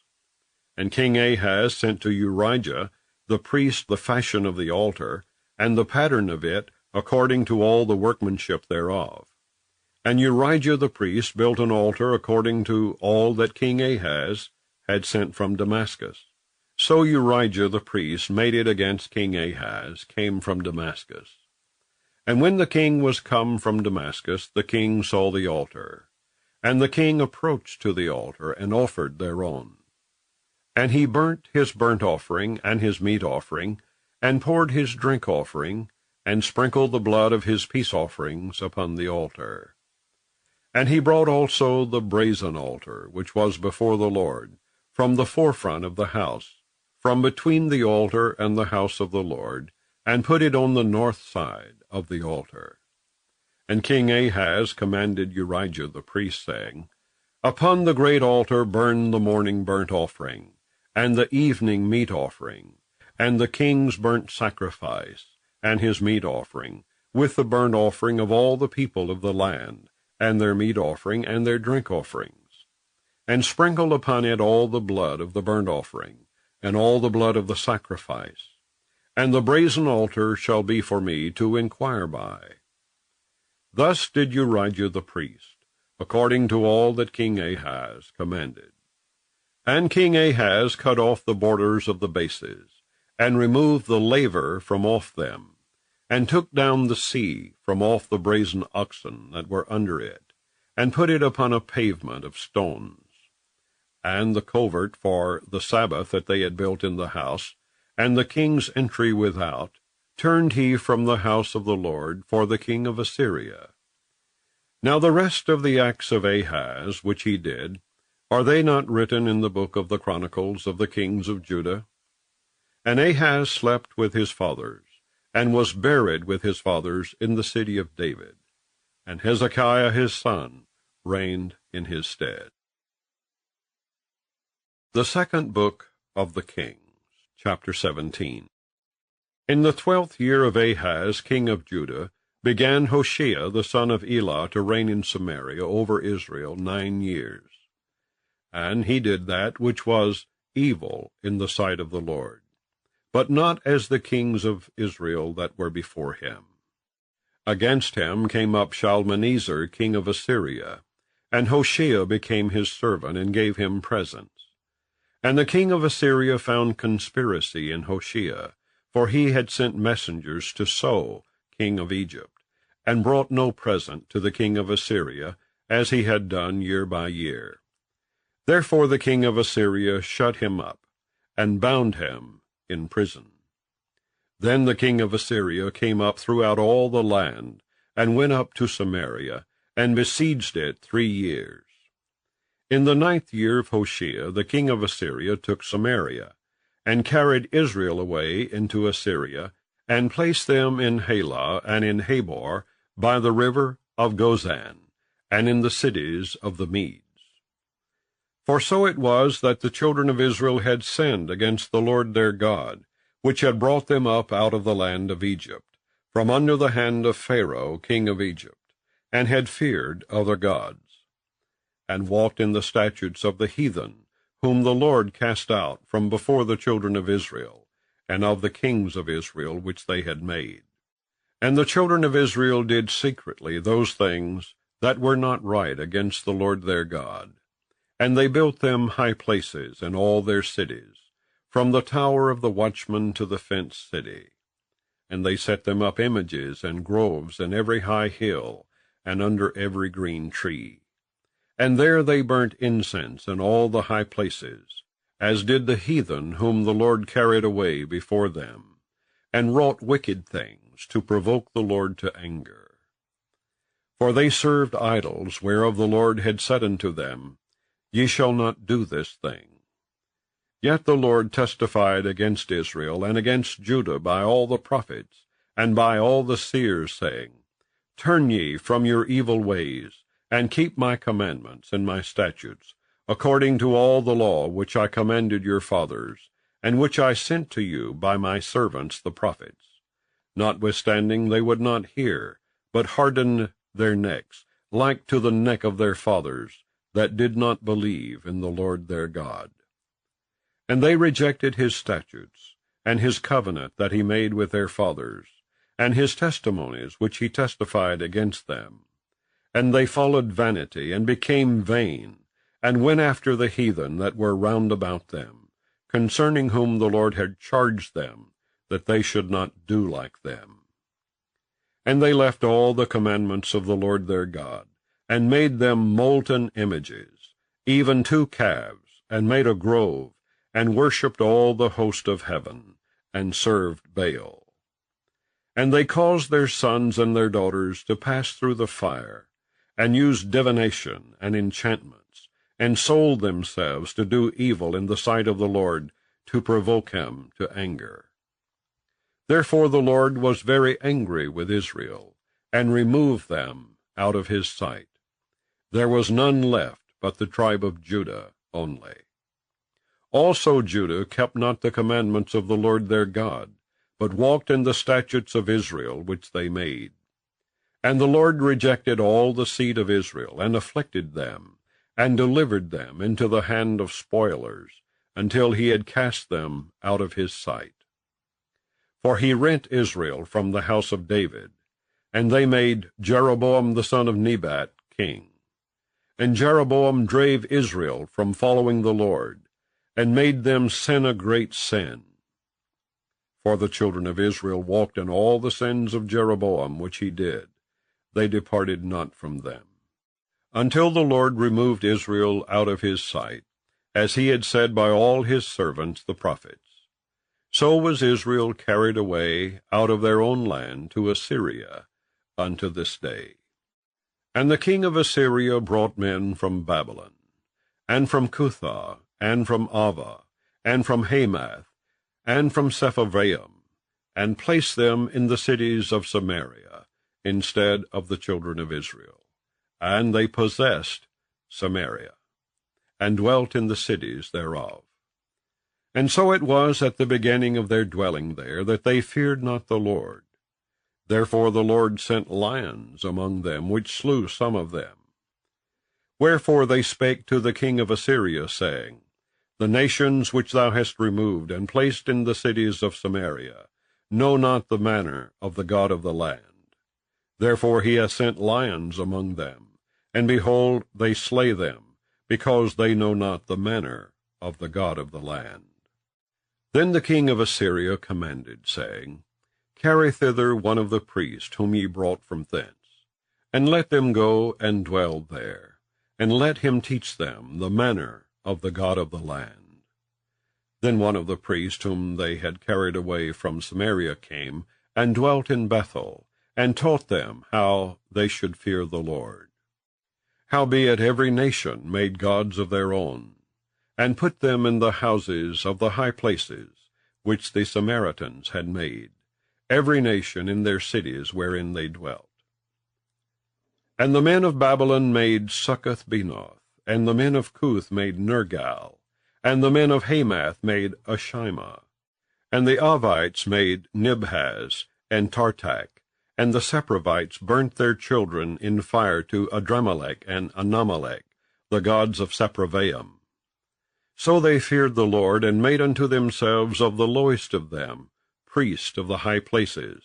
And King Ahaz sent to Urijah the priest the fashion of the altar, and the pattern of it, according to all the workmanship thereof. And Urijah the priest built an altar according to all that King Ahaz had sent from Damascus. So Urijah the priest made it against King Ahaz, came from Damascus. And when the king was come from Damascus, the king saw the altar. And the king approached to the altar, and offered thereon. And he burnt his burnt offering, and his meat offering, and poured his drink offering, and sprinkled the blood of his peace offerings upon the altar. And he brought also the brazen altar, which was before the Lord, from the forefront of the house, from between the altar and the house of the Lord, and put it on the north side of the altar. And King Ahaz commanded Urijah the priest, saying, Upon the great altar burn the morning burnt offering, and the evening meat offering, and the king's burnt sacrifice, and his meat offering, with the burnt offering of all the people of the land, and their meat offering, and their drink offerings, and sprinkle upon it all the blood of the burnt offering, and all the blood of the sacrifice. And the brazen altar shall be for me to inquire by. Thus did Urijah the priest, according to all that King Ahaz commanded. And King Ahaz cut off the borders of the bases, and removed the laver from off them, and took down the sea from off the brazen oxen that were under it, and put it upon a pavement of stones. And the covert for the Sabbath that they had built in the house, and the king's entry without, turned he from the house of the Lord for the king of Assyria. Now the rest of the acts of Ahaz, which he did, are they not written in the book of the Chronicles of the kings of Judah? And Ahaz slept with his fathers, and was buried with his fathers in the city of David. And Hezekiah his son reigned in his stead. The second book of the Kings, chapter 17. In the 12th year of Ahaz king of Judah began Hoshea the son of Elah to reign in Samaria over Israel 9 years. And he did that which was evil in the sight of the Lord, but not as the kings of Israel that were before him. Against him came up Shalmaneser king of Assyria, and Hoshea became his servant, and gave him presents. And the king of Assyria found conspiracy in Hoshea, for he had sent messengers to So, king of Egypt, and brought no present to the king of Assyria, as he had done year by year. Therefore the king of Assyria shut him up, and bound him in prison. Then the king of Assyria came up throughout all the land, and went up to Samaria, and besieged it 3 years. In the 9th year of Hoshea the king of Assyria took Samaria, and carried Israel away into Assyria, and placed them in Halah and in Habor, by the river of Gozan, and in the cities of the Medes. For so it was that the children of Israel had sinned against the Lord their God, which had brought them up out of the land of Egypt, from under the hand of Pharaoh king of Egypt, and had feared other gods, and walked in the statutes of the heathen, whom the Lord cast out from before the children of Israel, and of the kings of Israel which they had made. And the children of Israel did secretly those things that were not right against the Lord their God. And they built them high places in all their cities, from the tower of the watchman to the fenced city. And they set them up images and groves in every high hill, and under every green tree. And there they burnt incense in all the high places, as did the heathen whom the Lord carried away before them, and wrought wicked things to provoke the Lord to anger. For they served idols, whereof the Lord had said unto them, Ye shall not do this thing. Yet the Lord testified against Israel and against Judah by all the prophets, and by all the seers, saying, Turn ye from your evil ways, and keep my commandments and my statutes, according to all the law which I commanded your fathers, and which I sent to you by my servants the prophets. Notwithstanding they would not hear, but hardened their necks, like to the neck of their fathers, that did not believe in the Lord their God. And they rejected his statutes, and his covenant that he made with their fathers, and his testimonies which he testified against them. And they followed vanity, and became vain, and went after the heathen that were round about them, concerning whom the Lord had charged them, that they should not do like them. And they left all the commandments of the Lord their God, and made them molten images, even 2 calves, and made a grove, and worshipped all the host of heaven, and served Baal. And they caused their sons and their daughters to pass through the fire, and used divination and enchantments, and sold themselves to do evil in the sight of the Lord, to provoke him to anger. Therefore the Lord was very angry with Israel, and removed them out of his sight. There was none left but the tribe of Judah only. Also Judah kept not the commandments of the Lord their God, but walked in the statutes of Israel which they made. And the Lord rejected all the seed of Israel, and afflicted them, and delivered them into the hand of spoilers, until he had cast them out of his sight. For he rent Israel from the house of David, and they made Jeroboam the son of Nebat king. And Jeroboam drave Israel from following the Lord, and made them sin a great sin. For the children of Israel walked in all the sins of Jeroboam which he did. They departed not from them, until the Lord removed Israel out of his sight, as he had said by all his servants the prophets. So was Israel carried away out of their own land to Assyria unto this day. And the king of Assyria brought men from Babylon, and from Cuthah, and from Ava, and from Hamath, and from Sepharvaim, and placed them in the cities of Samaria, instead of the children of Israel. And they possessed Samaria, and dwelt in the cities thereof. And so it was at the beginning of their dwelling there, that they feared not the Lord. Therefore the Lord sent lions among them, which slew some of them. Wherefore they spake to the king of Assyria, saying, The nations which thou hast removed, and placed in the cities of Samaria, know not the manner of the God of the land. Therefore he hath sent lions among them, and behold, they slay them, because they know not the manner of the God of the land. Then the king of Assyria commanded, saying, Carry thither one of the priests whom ye brought from thence, and let them go and dwell there, and let him teach them the manner of the God of the land. Then one of the priests whom they had carried away from Samaria came, and dwelt in Bethel, and taught them how they should fear the Lord. Howbeit every nation made gods of their own, and put them in the houses of the high places, which the Samaritans had made, every nation in their cities wherein they dwelt. And the men of Babylon made Succoth-Benoth, and the men of Cuth made Nergal, and the men of Hamath made Ashima, and the Avites made Nibhaz and Tartak, and the Sepharvites burnt their children in fire to Adramelech and Anamelech, the gods of Sepharvaim. So they feared the Lord, and made unto themselves of the lowest of them priests of the high places,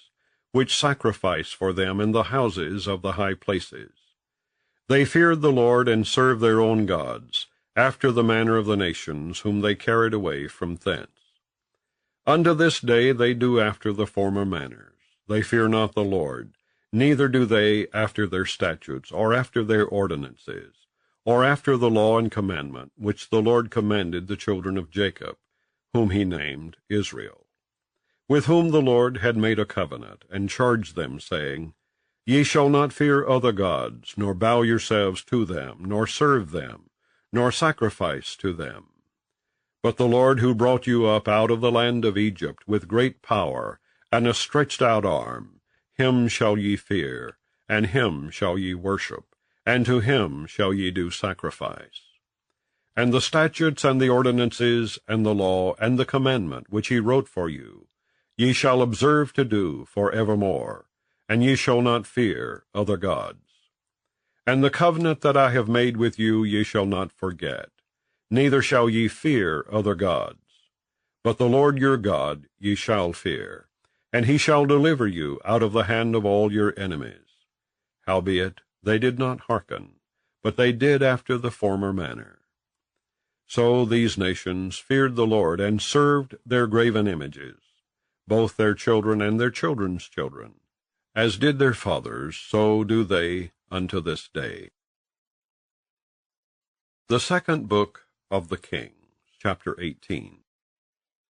which sacrificed for them in the houses of the high places. They feared the Lord, and served their own gods, after the manner of the nations whom they carried away from thence. Unto this day they do after the former manners. They fear not the Lord, neither do they after their statutes, or after their ordinances, or after the law and commandment, which the Lord commanded the children of Jacob, whom he named Israel, with whom the Lord had made a covenant, and charged them, saying, Ye shall not fear other gods, nor bow yourselves to them, nor serve them, nor sacrifice to them. But the Lord who brought you up out of the land of Egypt with great power, and a stretched out arm, him shall ye fear, and him shall ye worship, and to him shall ye do sacrifice. And the statutes and the ordinances and the law and the commandment which he wrote for you, ye shall observe to do for evermore, and ye shall not fear other gods. And the covenant that I have made with you ye shall not forget, neither shall ye fear other gods. But the Lord your God ye shall fear, and he shall deliver you out of the hand of all your enemies. Howbeit they did not hearken, but they did after the former manner. So these nations feared the Lord, and served their graven images, both their children and their children's children. As did their fathers, so do they unto this day. The second book of the Kings, chapter 18.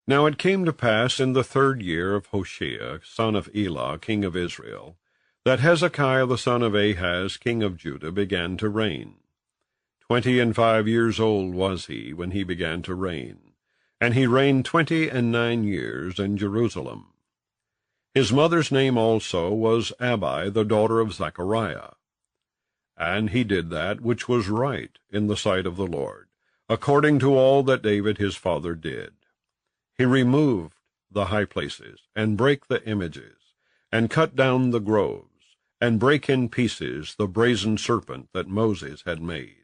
Now it came to pass in the 3rd year of Hoshea, son of Elah, king of Israel, that Hezekiah the son of Ahaz, king of Judah, began to reign. 25 years old was he when he began to reign, and he reigned 29 years in Jerusalem. His mother's name also was Abi, the daughter of Zechariah. And he did that which was right in the sight of the Lord, according to all that David his father did. He removed the high places, and brake the images, and cut down the groves, and brake in pieces the brazen serpent that Moses had made.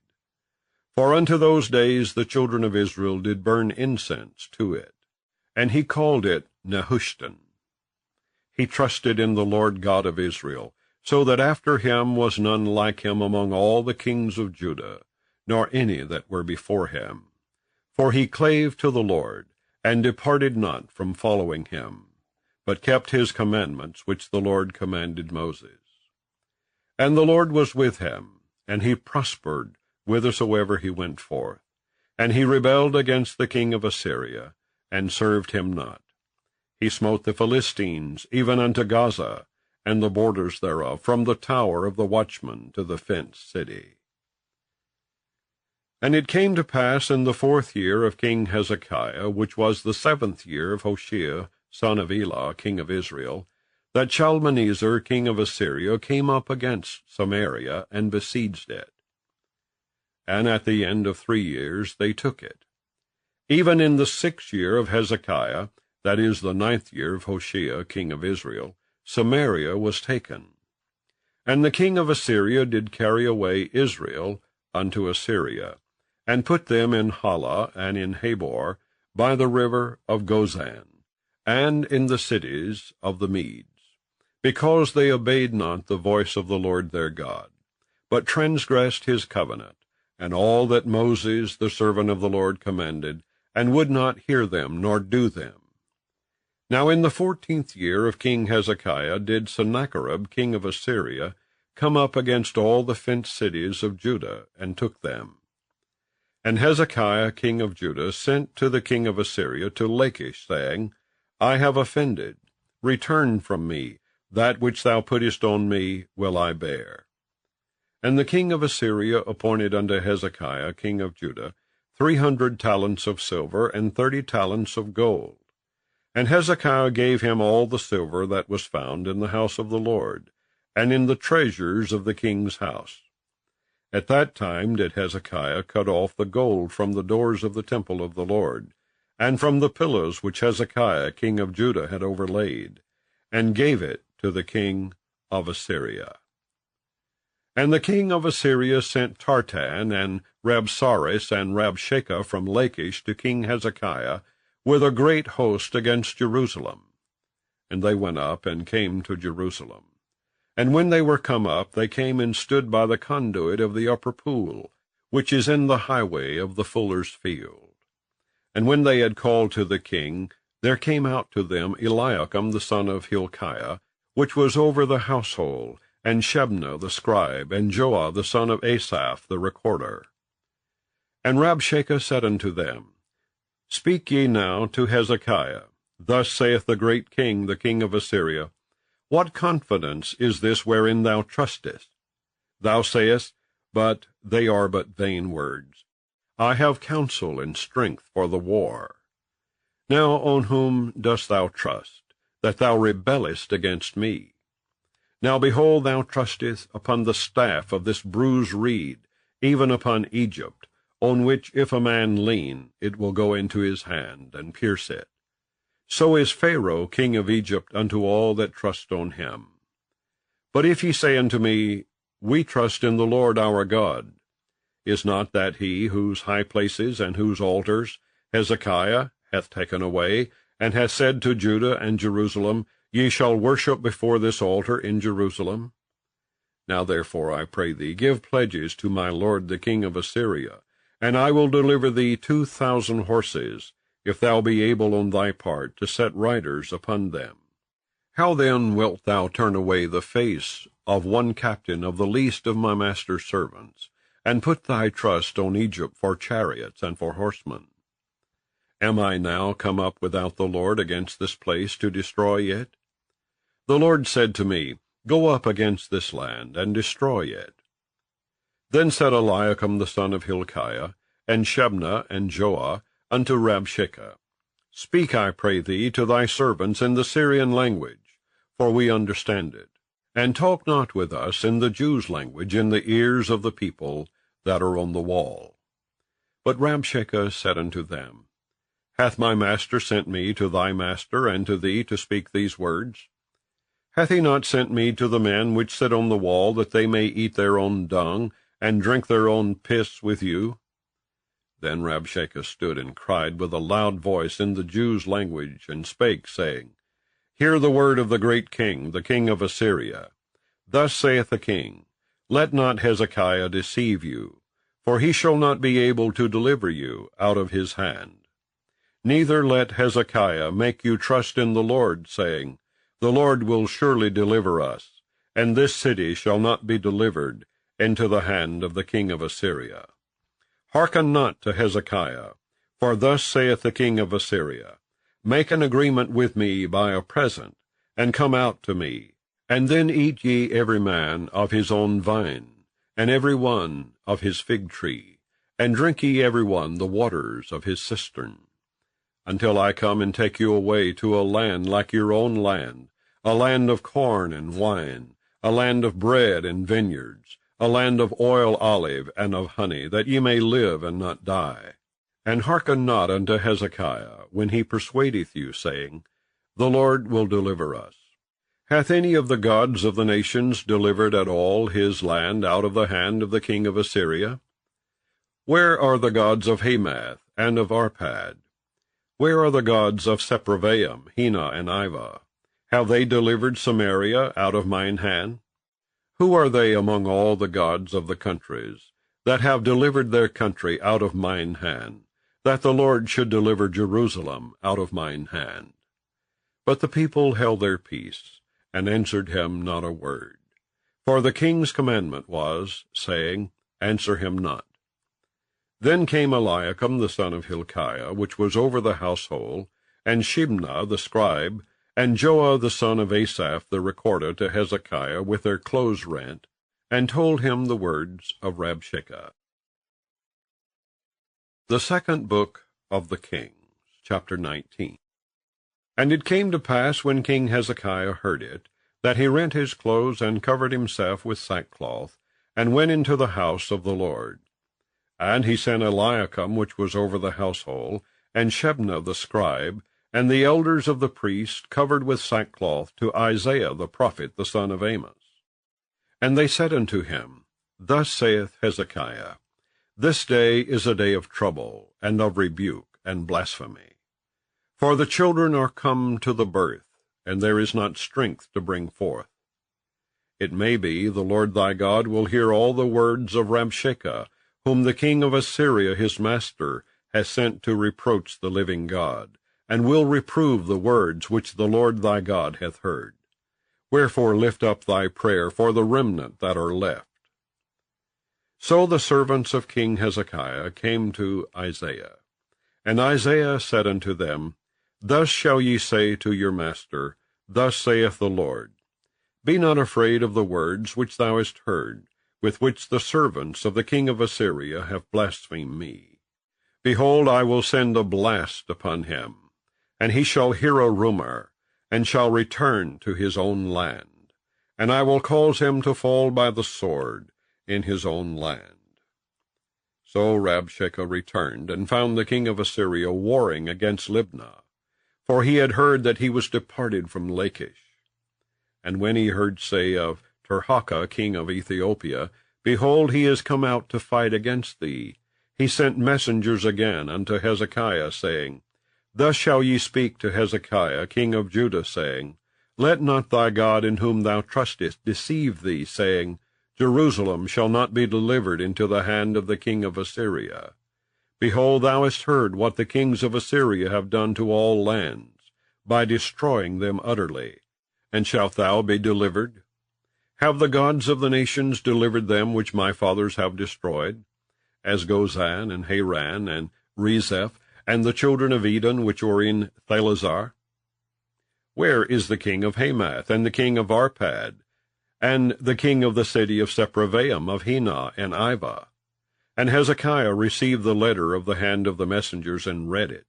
For unto those days the children of Israel did burn incense to it, and he called it Nehushtan. He trusted in the Lord God of Israel, so that after him was none like him among all the kings of Judah, nor any that were before him. For he clave to the Lord, and departed not from following him, but kept his commandments which the Lord commanded Moses. And the Lord was with him, and he prospered whithersoever he went forth. And he rebelled against the king of Assyria, and served him not. He smote the Philistines, even unto Gaza, and the borders thereof, from the tower of the watchman to the fenced city. And it came to pass in the 4th year of King Hezekiah, which was the 7th year of Hoshea, son of Elah, king of Israel, that Shalmaneser, king of Assyria, came up against Samaria, and besieged it. And at the end of 3 years they took it. Even in the 6th year of Hezekiah, that is the 9th year of Hoshea, king of Israel, Samaria was taken. And the king of Assyria did carry away Israel unto Assyria, and put them in Halah and in Habor, by the river of Gozan, and in the cities of the Medes, because they obeyed not the voice of the Lord their God, but transgressed his covenant, and all that Moses the servant of the Lord commanded, and would not hear them, nor do them. Now in the 14th year of King Hezekiah did Sennacherib king of Assyria come up against all the fenced cities of Judah, and took them. And Hezekiah king of Judah sent to the king of Assyria to Lachish, saying, I have offended. Return from me. That which thou puttest on me will I bear. And the king of Assyria appointed unto Hezekiah king of Judah 300 talents of silver, and 30 talents of gold. And Hezekiah gave him all the silver that was found in the house of the Lord, and in the treasures of the king's house. At that time did Hezekiah cut off the gold from the doors of the temple of the Lord, and from the pillars which Hezekiah king of Judah had overlaid, and gave it to the king of Assyria. And the king of Assyria sent Tartan and Rabsaris and Rabshakeh from Lachish to King Hezekiah, with a great host against Jerusalem. And they went up and came to Jerusalem. And when they were come up, they came and stood by the conduit of the upper pool, which is in the highway of the fuller's field. And when they had called to the king, there came out to them Eliakim the son of Hilkiah, which was over the household, and Shebna the scribe, and Joah the son of Asaph the recorder. And Rabshakeh said unto them, Speak ye now to Hezekiah. Thus saith the great king, the king of Assyria, What confidence is this wherein thou trustest? Thou sayest, But they are but vain words. I have counsel and strength for the war. Now on whom dost thou trust, that thou rebellest against me? Now behold, thou trustest upon the staff of this bruised reed, even upon Egypt, on which if a man lean, it will go into his hand, and pierce it. So is Pharaoh king of Egypt unto all that trust on him. But if ye say unto me, We trust in the Lord our God, is not that he whose high places and whose altars Hezekiah hath taken away, and hath said to Judah and Jerusalem, Ye shall worship before this altar in Jerusalem? Now therefore, I pray thee, give pledges to my lord the king of Assyria, and I will deliver thee 2,000 horses, if thou be able on thy part to set riders upon them. How then wilt thou turn away the face of one captain of the least of my master's servants, and put thy trust on Egypt for chariots and for horsemen? Am I now come up without the Lord against this place to destroy it? The Lord said to me, Go up against this land, and destroy it. Then said Eliakim the son of Hilkiah, and Shebna and Joah, unto Rabshakeh, Speak, I pray thee, to thy servants in the Syrian language, for we understand it, and talk not with us in the Jews' language in the ears of the people that are on the wall. But Rabshakeh said unto them, Hath my master sent me to thy master and to thee to speak these words? Hath he not sent me to the men which sit on the wall, that they may eat their own dung, and drink their own piss with you? Then Rabshakeh stood and cried with a loud voice in the Jews' language, and spake, saying, Hear the word of the great king, the king of Assyria. Thus saith the king, Let not Hezekiah deceive you, for he shall not be able to deliver you out of his hand. Neither let Hezekiah make you trust in the Lord, saying, The Lord will surely deliver us, and this city shall not be delivered into the hand of the king of Assyria. Hearken not to Hezekiah, for thus saith the king of Assyria, Make an agreement with me by a present, and come out to me, and then eat ye every man of his own vine, and every one of his fig tree, and drink ye every one the waters of his cistern, until I come and take you away to a land like your own land, a land of corn and wine, a land of bread and vineyards, a land of oil, olive, and of honey, that ye may live and not die. And hearken not unto Hezekiah, when he persuadeth you, saying, The Lord will deliver us. Hath any of the gods of the nations delivered at all his land out of the hand of the king of Assyria? Where are the gods of Hamath and of Arpad? Where are the gods of Sepharvaim, Hena, and Ivah? Have they delivered Samaria out of mine hand? Who are they among all the gods of the countries, that have delivered their country out of mine hand, that the Lord should deliver Jerusalem out of mine hand? But the people held their peace, and answered him not a word. For the king's commandment was, saying, Answer him not. Then came Eliakim the son of Hilkiah, which was over the household, and Shebna the scribe, and Joah the son of Asaph the recorder, to Hezekiah with their clothes rent, and told him the words of Rabshakeh. The second book of the Kings, chapter 19. And it came to pass, when King Hezekiah heard it, that he rent his clothes, and covered himself with sackcloth, and went into the house of the Lord. And he sent Eliakim, which was over the household, and Shebna the scribe, and the elders of the priests, covered with sackcloth, to Isaiah the prophet, the son of Amos. And they said unto him, Thus saith Hezekiah, This day is a day of trouble, and of rebuke, and blasphemy. For the children are come to the birth, and there is not strength to bring forth. It may be the Lord thy God will hear all the words of Rabshakeh, whom the king of Assyria his master has sent to reproach the living God, and will reprove the words which the Lord thy God hath heard. Wherefore lift up thy prayer for the remnant that are left. So the servants of King Hezekiah came to Isaiah. And Isaiah said unto them, Thus shall ye say to your master, Thus saith the Lord, Be not afraid of the words which thou hast heard, with which the servants of the king of Assyria have blasphemed me. Behold, I will send a blast upon him, and he shall hear a rumor, and shall return to his own land, and I will cause him to fall by the sword in his own land. So Rabshakeh returned, and found the king of Assyria warring against Libnah, for he had heard that he was departed from Lachish. And when he heard say of Tirhakah king of Ethiopia, Behold, he is come out to fight against thee, he sent messengers again unto Hezekiah, saying, Thus shall ye speak to Hezekiah king of Judah, saying, Let not thy God in whom thou trustest deceive thee, saying, Jerusalem shall not be delivered into the hand of the king of Assyria. Behold, thou hast heard what the kings of Assyria have done to all lands, by destroying them utterly. And shalt thou be delivered? Have the gods of the nations delivered them which my fathers have destroyed, as Gozan, and Haran, and Rezeph, and the children of Eden which were in Thalazar? Where is the king of Hamath, and the king of Arpad, and the king of the city of Sepharvaim, of Hena and Ivah? And Hezekiah received the letter of the hand of the messengers, and read it.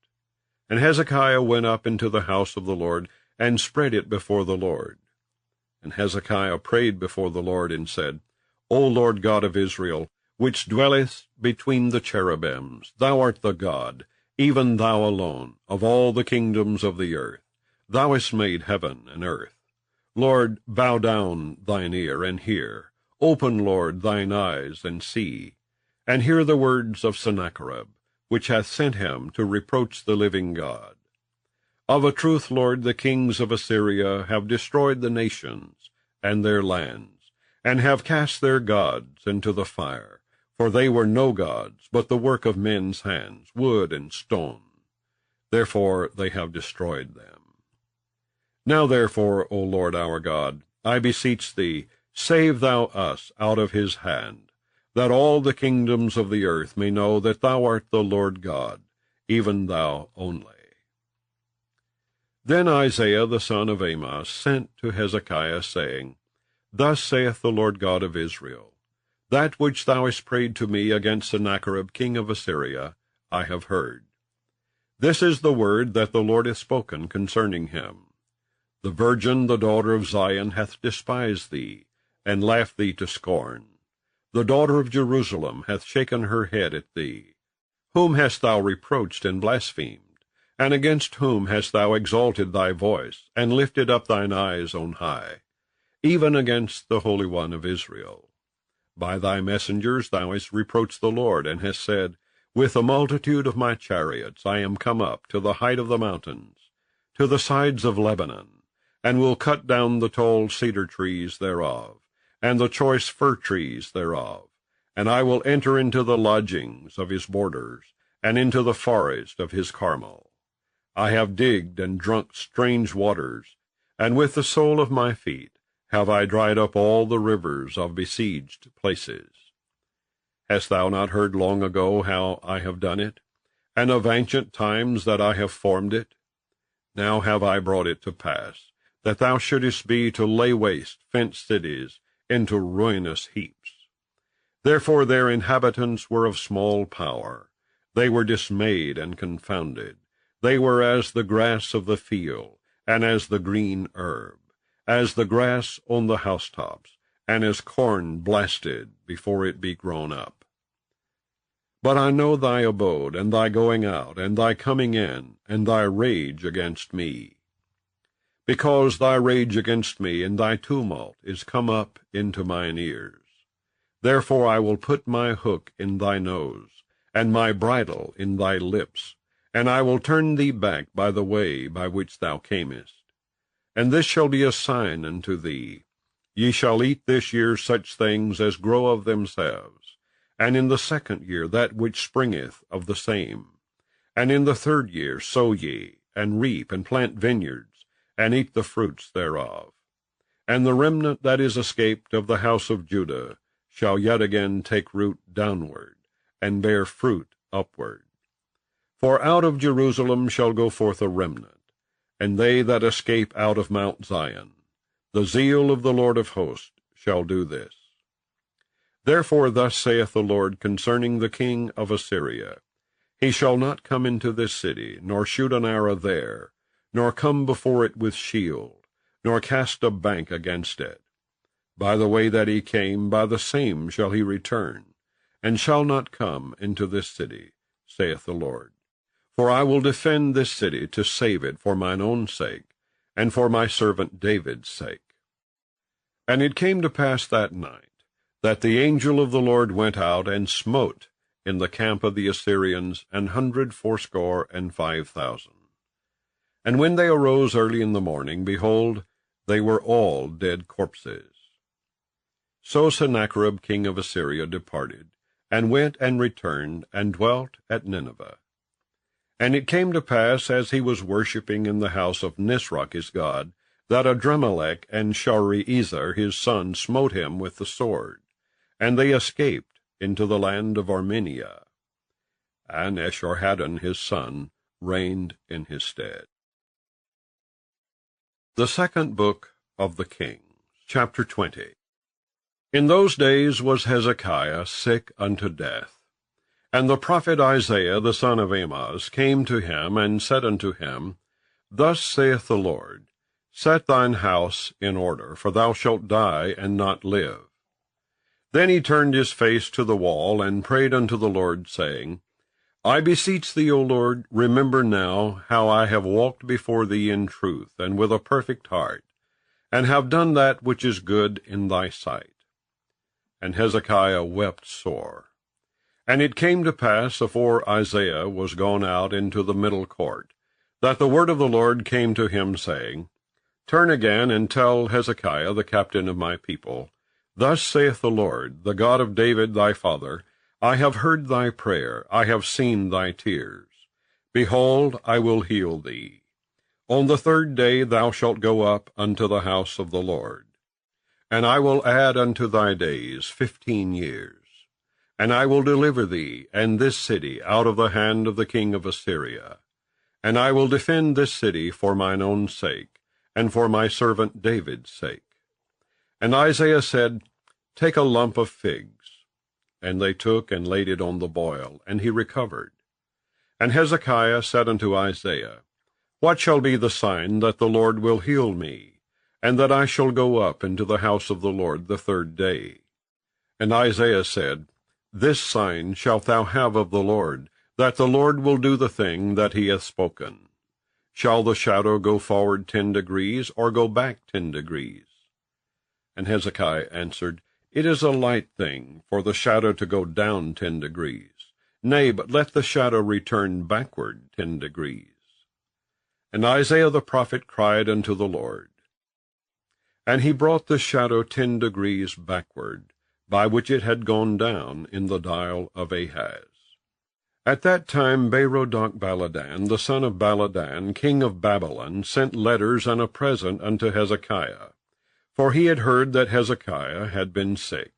And Hezekiah went up into the house of the Lord, and spread it before the Lord. And Hezekiah prayed before the Lord, and said, O Lord God of Israel, which dwellest between the cherubims, thou art the God, even thou alone, of all the kingdoms of the earth. Thou hast made heaven and earth. Lord, bow down thine ear, and hear. Open, Lord, thine eyes, and see. And hear the words of Sennacherib, which hath sent him to reproach the living God. Of a truth, Lord, the kings of Assyria have destroyed the nations and their lands, and have cast their gods into the fire. For they were no gods, but the work of men's hands, wood and stone. Therefore they have destroyed them. Now therefore, O Lord our God, I beseech thee, save thou us out of his hand, that all the kingdoms of the earth may know that thou art the Lord God, even thou only. Then Isaiah the son of Amoz sent to Hezekiah, saying, Thus saith the Lord God of Israel, That which thou hast prayed to me against Sennacherib king of Assyria, I have heard. This is the word that the Lord hath spoken concerning him. The virgin, the daughter of Zion, hath despised thee, and laughed thee to scorn. The daughter of Jerusalem hath shaken her head at thee. Whom hast thou reproached and blasphemed? And against whom hast thou exalted thy voice, and lifted up thine eyes on high? Even against the Holy One of Israel. By thy messengers thou hast reproached the Lord, and hast said, With the multitude of my chariots I am come up to the height of the mountains, to the sides of Lebanon, and will cut down the tall cedar trees thereof, and the choice fir trees thereof, and I will enter into the lodgings of his borders, and into the forest of his Carmel. I have digged and drunk strange waters, and with the sole of my feet have I dried up all the rivers of besieged places. Hast thou not heard long ago how I have done it, and of ancient times that I have formed it? Now have I brought it to pass, that thou shouldest be to lay waste fenced cities into ruinous heaps. Therefore their inhabitants were of small power. They were dismayed and confounded. They were as the grass of the field, and as the green herb, as the grass on the housetops, and as corn blasted before it be grown up. But I know thy abode, and thy going out, and thy coming in, and thy rage against me. Because thy rage against me and thy tumult is come up into mine ears. Therefore I will put my hook in thy nose, and my bridle in thy lips, and I will turn thee back by the way by which thou camest. And this shall be a sign unto thee. Ye shall eat this year such things as grow of themselves, and in the second year that which springeth of the same. And in the third year sow ye, and reap, and plant vineyards, and eat the fruits thereof. And the remnant that is escaped of the house of Judah shall yet again take root downward, and bear fruit upward. For out of Jerusalem shall go forth a remnant, and they that escape out of Mount Zion. The zeal of the Lord of hosts shall do this. Therefore thus saith the Lord concerning the king of Assyria, He shall not come into this city, nor shoot an arrow there, nor come before it with shield, nor cast a bank against it. By the way that he came, by the same shall he return, and shall not come into this city, saith the Lord. For I will defend this city to save it for mine own sake, and for my servant David's sake. And it came to pass that night, that the angel of the Lord went out and smote in the camp of the Assyrians 180,500. And when they arose early in the morning, behold, they were all dead corpses. So Sennacherib king of Assyria departed, and went and returned, and dwelt at Nineveh. And it came to pass, as he was worshipping in the house of Nisroch his god, that Adrammelech and Sharezer his son smote him with the sword, and they escaped into the land of Armenia. And Esarhaddon his son reigned in his stead. The second book of the Kings, chapter 20. In those days was Hezekiah sick unto death. And the prophet Isaiah the son of Amoz came to him, and said unto him, Thus saith the Lord, Set thine house in order, for thou shalt die and not live. Then he turned his face to the wall, and prayed unto the Lord, saying, I beseech thee, O Lord, remember now how I have walked before thee in truth, and with a perfect heart, and have done that which is good in thy sight. And Hezekiah wept sore. And it came to pass, afore Isaiah was gone out into the middle court, that the word of the Lord came to him, saying, Turn again, and tell Hezekiah the captain of my people, Thus saith the Lord, the God of David thy father, I have heard thy prayer, I have seen thy tears. Behold, I will heal thee. On the 3rd day thou shalt go up unto the house of the Lord. And I will add unto thy days 15 years. And I will deliver thee and this city out of the hand of the king of Assyria. And I will defend this city for mine own sake, and for my servant David's sake. And Isaiah said, Take a lump of figs. And they took and laid it on the boil, and he recovered. And Hezekiah said unto Isaiah, What shall be the sign that the Lord will heal me, and that I shall go up into the house of the Lord the 3rd day? And Isaiah said, This sign shalt thou have of the Lord, that the Lord will do the thing that he hath spoken. Shall the shadow go forward 10 degrees, or go back 10 degrees? And Hezekiah answered, It is a light thing for the shadow to go down 10 degrees. Nay, but let the shadow return backward 10 degrees. And Isaiah the prophet cried unto the Lord. And he brought the shadow 10 degrees backward, by which it had gone down in the dial of Ahaz. At that time Berodach-baladan, the son of Baladan, king of Babylon, sent letters and a present unto Hezekiah, for he had heard that Hezekiah had been sick.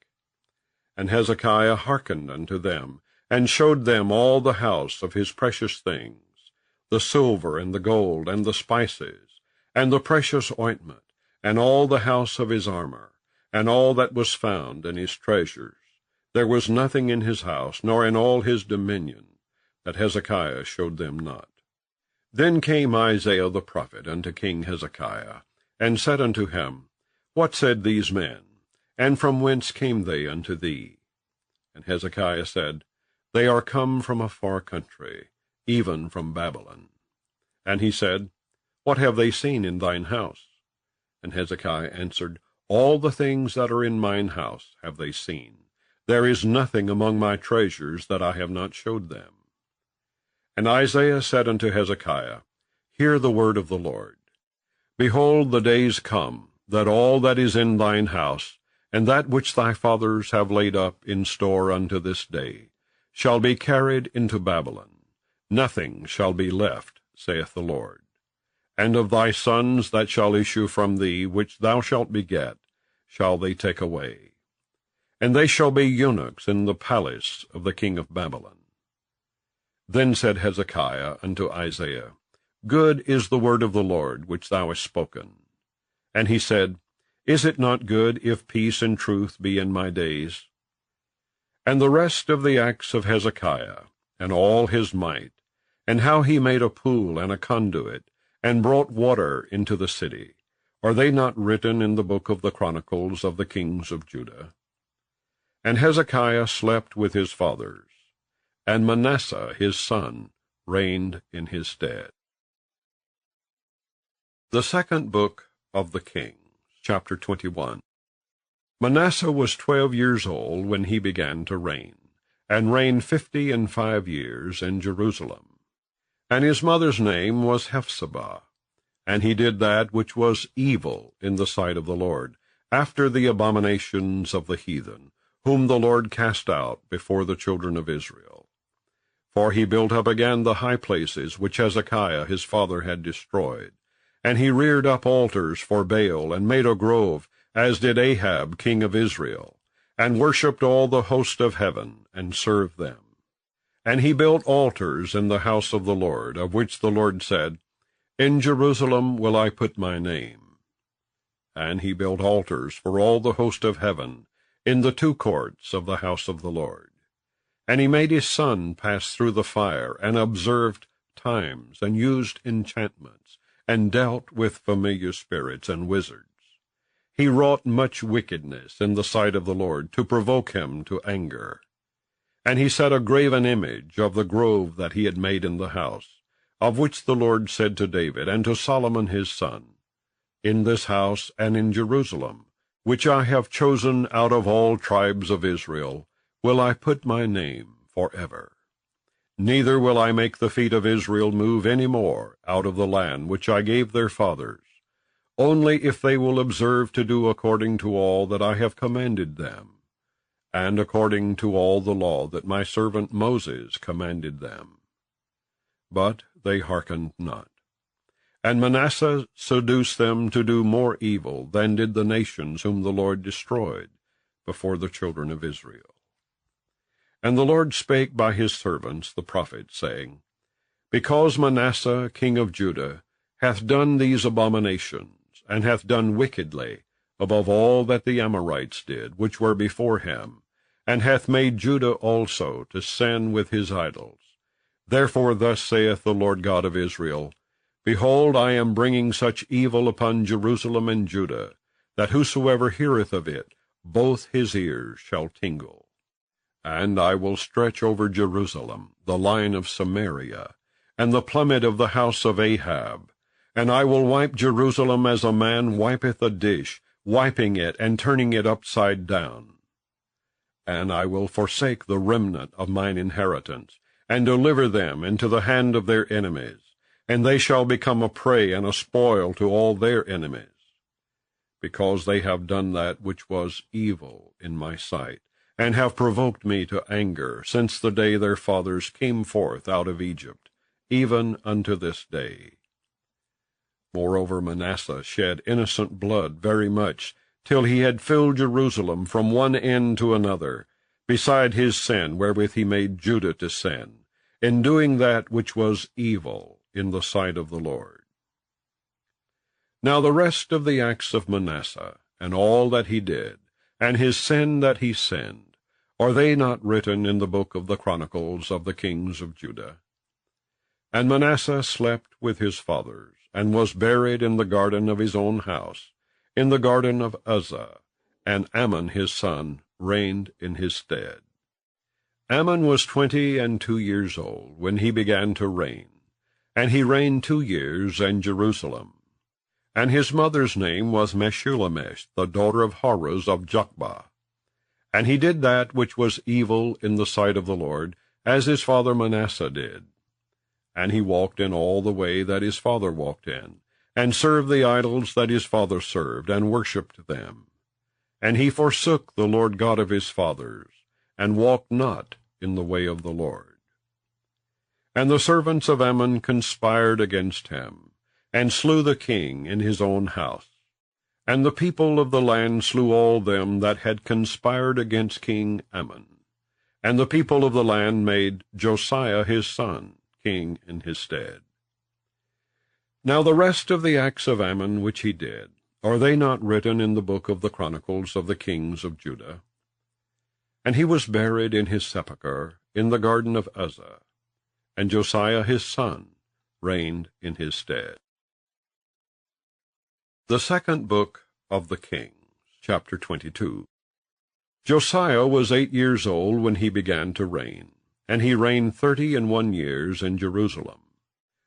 And Hezekiah hearkened unto them, and showed them all the house of his precious things, the silver and the gold and the spices, and the precious ointment, and all the house of his armor, and all that was found in his treasures. There was nothing in his house, nor in all his dominion, that Hezekiah showed them not. Then came Isaiah the prophet unto King Hezekiah, and said unto him, What said these men? And from whence came they unto thee? And Hezekiah said, They are come from a far country, even from Babylon. And he said, What have they seen in thine house? And Hezekiah answered, All the things that are in mine house have they seen. There is nothing among my treasures that I have not showed them. And Isaiah said unto Hezekiah, Hear the word of the Lord. Behold, the days come, that all that is in thine house, and that which thy fathers have laid up in store unto this day, shall be carried into Babylon. Nothing shall be left, saith the Lord. And of thy sons that shall issue from thee, which thou shalt beget, shall they take away. And they shall be eunuchs in the palace of the king of Babylon. Then said Hezekiah unto Isaiah, Good is the word of the Lord which thou hast spoken. And he said, Is it not good if peace and truth be in my days? And the rest of the acts of Hezekiah, and all his might, and how he made a pool and a conduit, and brought water into the city, are they not written in the book of the Chronicles of the kings of Judah? And Hezekiah slept with his fathers, and Manasseh his son reigned in his stead. The second book of the Kings, chapter 21. Manasseh was 12 years old when he began to reign, and reigned 55 years in Jerusalem. And his mother's name was Hephzibah. And he did that which was evil in the sight of the Lord, after the abominations of the heathen, whom the Lord cast out before the children of Israel. For he built up again the high places which Hezekiah his father had destroyed, and he reared up altars for Baal, and made a grove, as did Ahab king of Israel, and worshipped all the host of heaven, and served them. And he built altars in the house of the Lord, of which the Lord said, In Jerusalem will I put my name. And he built altars for all the host of heaven, in the 2 courts of the house of the Lord. And he made his son pass through the fire, and observed times, and used enchantments, and dealt with familiar spirits and wizards. He wrought much wickedness in the sight of the Lord, to provoke him to anger. And he set a graven image of the grove that he had made in the house, of which the Lord said to David and to Solomon his son, in this house and in Jerusalem, which I have chosen out of all tribes of Israel, will I put my name forever. Neither will I make the feet of Israel move any more out of the land which I gave their fathers, only if they will observe to do according to all that I have commanded them, and according to all the law that my servant Moses commanded them. But they hearkened not. And Manasseh seduced them to do more evil than did the nations whom the Lord destroyed before the children of Israel. And the Lord spake by his servants the prophets, saying, Because Manasseh king of Judah hath done these abominations, and hath done wickedly, above all that the Amorites did, which were before him, and hath made Judah also to sin with his idols. Therefore thus saith the Lord God of Israel, Behold, I am bringing such evil upon Jerusalem and Judah, that whosoever heareth of it, both his ears shall tingle. And I will stretch over Jerusalem the line of Samaria, and the plummet of the house of Ahab, and I will wipe Jerusalem as a man wipeth a dish, wiping it and turning it upside down. And I will forsake the remnant of mine inheritance, and deliver them into the hand of their enemies, and they shall become a prey and a spoil to all their enemies, because they have done that which was evil in my sight, and have provoked me to anger, since the day their fathers came forth out of Egypt, even unto this day. Moreover, Manasseh shed innocent blood very much, till he had filled Jerusalem from one end to another, beside his sin wherewith he made Judah to sin, in doing that which was evil in the sight of the Lord. Now the rest of the acts of Manasseh, and all that he did, and his sin that he sinned, are they not written in the book of the Chronicles of the kings of Judah? And Manasseh slept with his fathers, and was buried in the garden of his own house, in the garden of Uzzah, and Amon his son reigned in his stead. Amon was 22 years old when he began to reign, and he reigned 2 years in Jerusalem. And his mother's name was Meshullemeth, the daughter of Haruz of Jokbah. And he did that which was evil in the sight of the Lord, as his father Manasseh did. And he walked in all the way that his father walked in, and served the idols that his father served, and worshipped them. And he forsook the Lord God of his fathers, and walked not in the way of the Lord. And the servants of Ammon conspired against him, and slew the king in his own house. And the people of the land slew all them that had conspired against King Ammon. And the people of the land made Josiah his son king in his stead. Now the rest of the acts of Ammon which he did, are they not written in the book of the Chronicles of the kings of Judah? And he was buried in his sepulchre in the garden of Uzzah, and Josiah his son reigned in his stead. The second book of the Kings, chapter 22. Josiah was 8 years old when he began to reign, and he reigned 31 years in Jerusalem.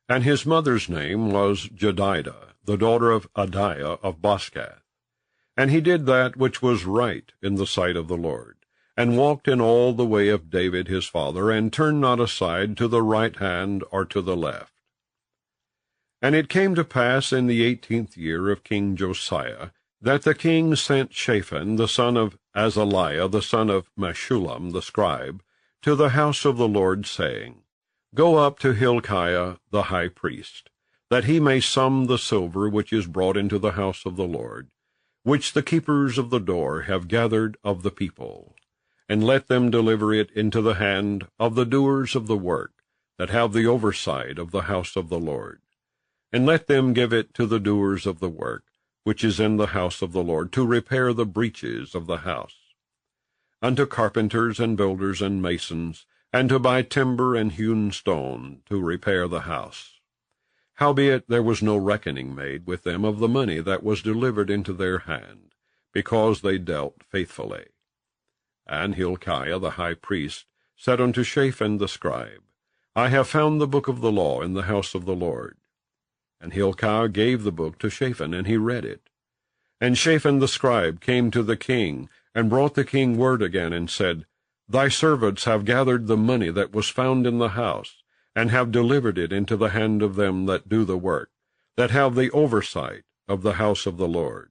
And his mother's name was Jedidah, the daughter of Adiah of Boskath. And he did that which was right in the sight of the Lord, and walked in all the way of David his father, and turned not aside to the right hand or to the left. And it came to pass in the 18th year of King Josiah, that the king sent Shaphan the son of Azaliah, the son of Meshullam the scribe, to the house of the Lord, saying, Go up to Hilkiah the high priest, that he may sum the silver which is brought into the house of the Lord, which the keepers of the door have gathered of the people, and let them deliver it into the hand of the doers of the work, that have the oversight of the house of the Lord. And let them give it to the doers of the work, which is in the house of the Lord, to repair the breaches of the house, unto carpenters and builders and masons, and to buy timber and hewn stone, to repair the house. Howbeit there was no reckoning made with them of the money that was delivered into their hand, because they dealt faithfully. And Hilkiah the high priest said unto Shaphan the scribe, I have found the book of the law in the house of the Lord. And Hilkiah gave the book to Shaphan, and he read it. And Shaphan the scribe came to the king, and brought the king word again, and said, Thy servants have gathered the money that was found in the house, and have delivered it into the hand of them that do the work, that have the oversight of the house of the Lord.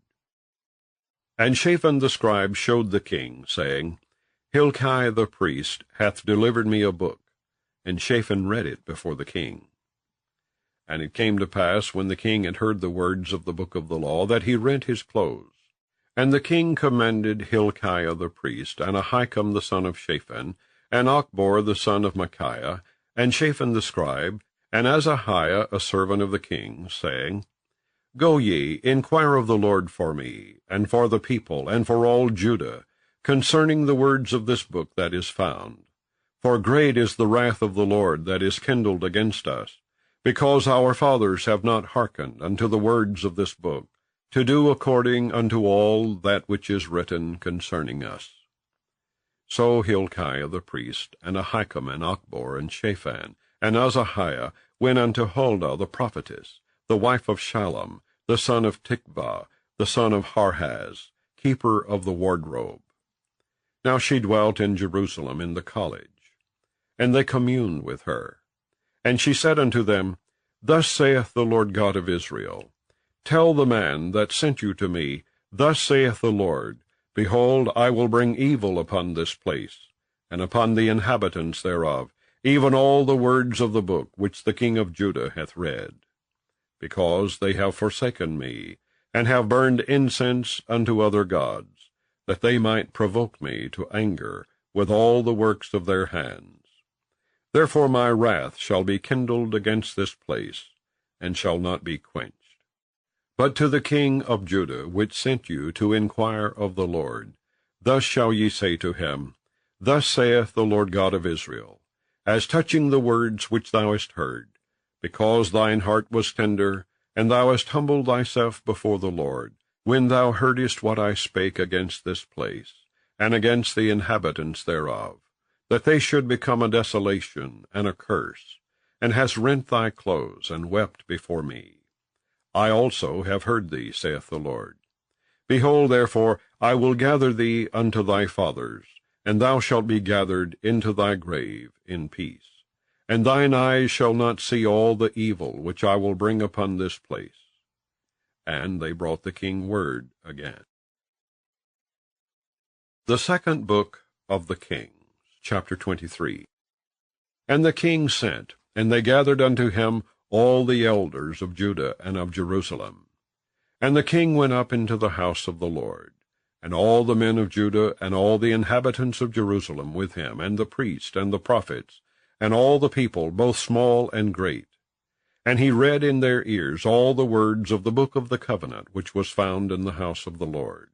And Shaphan the scribe showed the king, saying, Hilkiah the priest hath delivered me a book. And Shaphan read it before the king. And it came to pass, when the king had heard the words of the book of the law, that he rent his clothes. And the king commanded Hilkiah the priest, and Ahikam the son of Shaphan, and Achbor the son of Micaiah, and Shaphan the scribe, and Azahiah a servant of the king, saying, Go ye, inquire of the Lord for me, and for the people, and for all Judah, concerning the words of this book that is found. For great is the wrath of the Lord that is kindled against us, because our fathers have not hearkened unto the words of this book, to do according unto all that which is written concerning us. So Hilkiah the priest, and Ahikam, and Achbor, and Shaphan, and Azahiah went unto Huldah the prophetess, the wife of Shallum, the son of Tikvah, the son of Harhaz, keeper of the wardrobe. Now she dwelt in Jerusalem in the college. And they communed with her. And she said unto them, Thus saith the Lord God of Israel, Tell the man that sent you to me, Thus saith the Lord, Behold, I will bring evil upon this place, and upon the inhabitants thereof, even all the words of the book which the king of Judah hath read, because they have forsaken me, and have burned incense unto other gods, that they might provoke me to anger with all the works of their hands. Therefore my wrath shall be kindled against this place, and shall not be quenched. But to the king of Judah, which sent you to inquire of the Lord, thus shall ye say to him, Thus saith the Lord God of Israel, As touching the words which thou hast heard, because thine heart was tender, and thou hast humbled thyself before the Lord, when thou heardest what I spake against this place, and against the inhabitants thereof, that they should become a desolation and a curse, and hast rent thy clothes, and wept before me. I also have heard thee, saith the Lord. Behold, therefore, I will gather thee unto thy fathers, and thou shalt be gathered into thy grave in peace. And thine eyes shall not see all the evil which I will bring upon this place. And they brought the king word again. The second book of the Kings. Chapter 23. And the king sent, and they gathered unto him all the elders of Judah and of Jerusalem. And the king went up into the house of the Lord, and all the men of Judah and all the inhabitants of Jerusalem with him, and the priests and the prophets, and all the people, both small and great. And he read in their ears all the words of the book of the covenant which was found in the house of the Lord.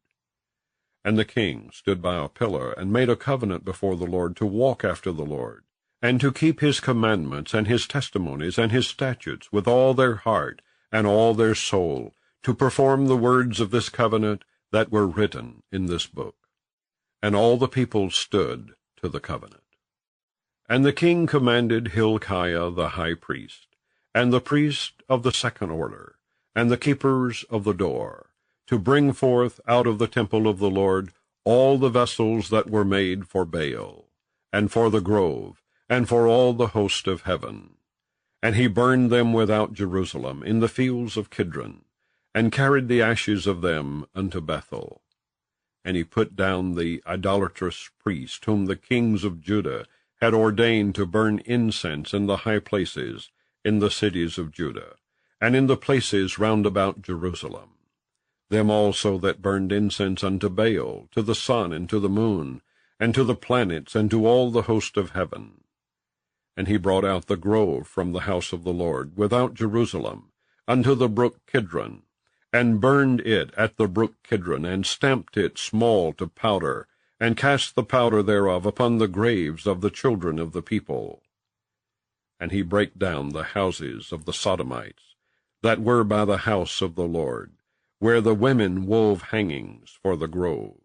And the king stood by a pillar, and made a covenant before the Lord to walk after the Lord, and to keep his commandments and his testimonies and his statutes with all their heart and all their soul, to perform the words of this covenant that were written in this book. And all the people stood to the covenant. And the king commanded Hilkiah the high priest, and the priests of the second order, and the keepers of the door, to bring forth out of the temple of the Lord all the vessels that were made for Baal, and for the grove, and for all the host of heaven. And he burned them without Jerusalem, in the fields of Kidron, and carried the ashes of them unto Bethel. And he put down the idolatrous priest, whom the kings of Judah had ordained to burn incense in the high places in the cities of Judah, and in the places round about Jerusalem. Them also that burned incense unto Baal, to the sun, and to the moon, and to the planets, and to all the host of heaven. And he brought out the grove from the house of the Lord, without Jerusalem, unto the brook Kidron, and burned it at the brook Kidron, and stamped it small to powder, and cast the powder thereof upon the graves of the children of the people. And he brake down the houses of the Sodomites, that were by the house of the Lord, where the women wove hangings for the grove.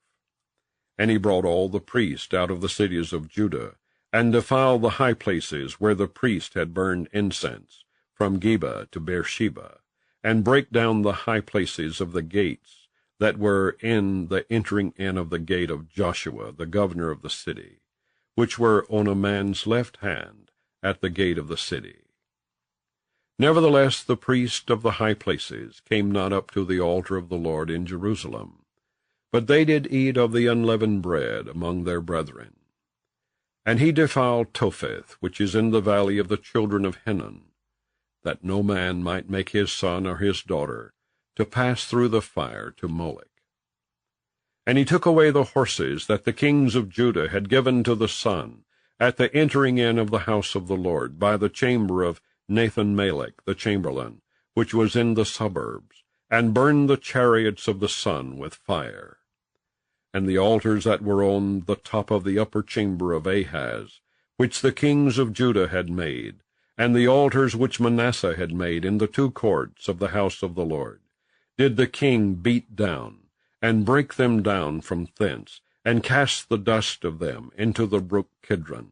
And he brought all the priests out of the cities of Judah, and defiled the high places where the priest had burned incense, from Geba to Beersheba, and brake down the high places of the gates that were in the entering in of the gate of Joshua, the governor of the city, which were on a man's left hand at the gate of the city. Nevertheless the priests of the high places came not up to the altar of the Lord in Jerusalem, but they did eat of the unleavened bread among their brethren. And he defiled Topheth, which is in the valley of the children of Hinnom, that no man might make his son or his daughter to pass through the fire to Molech. And he took away the horses that the kings of Judah had given to the sun at the entering in of the house of the Lord by the chamber of Nathan-Melech the chamberlain, which was in the suburbs, and burned the chariots of the sun with fire. And the altars that were on the top of the upper chamber of Ahaz, which the kings of Judah had made, and the altars which Manasseh had made in the two courts of the house of the Lord, did the king beat down, and break them down from thence, and cast the dust of them into the brook Kidron.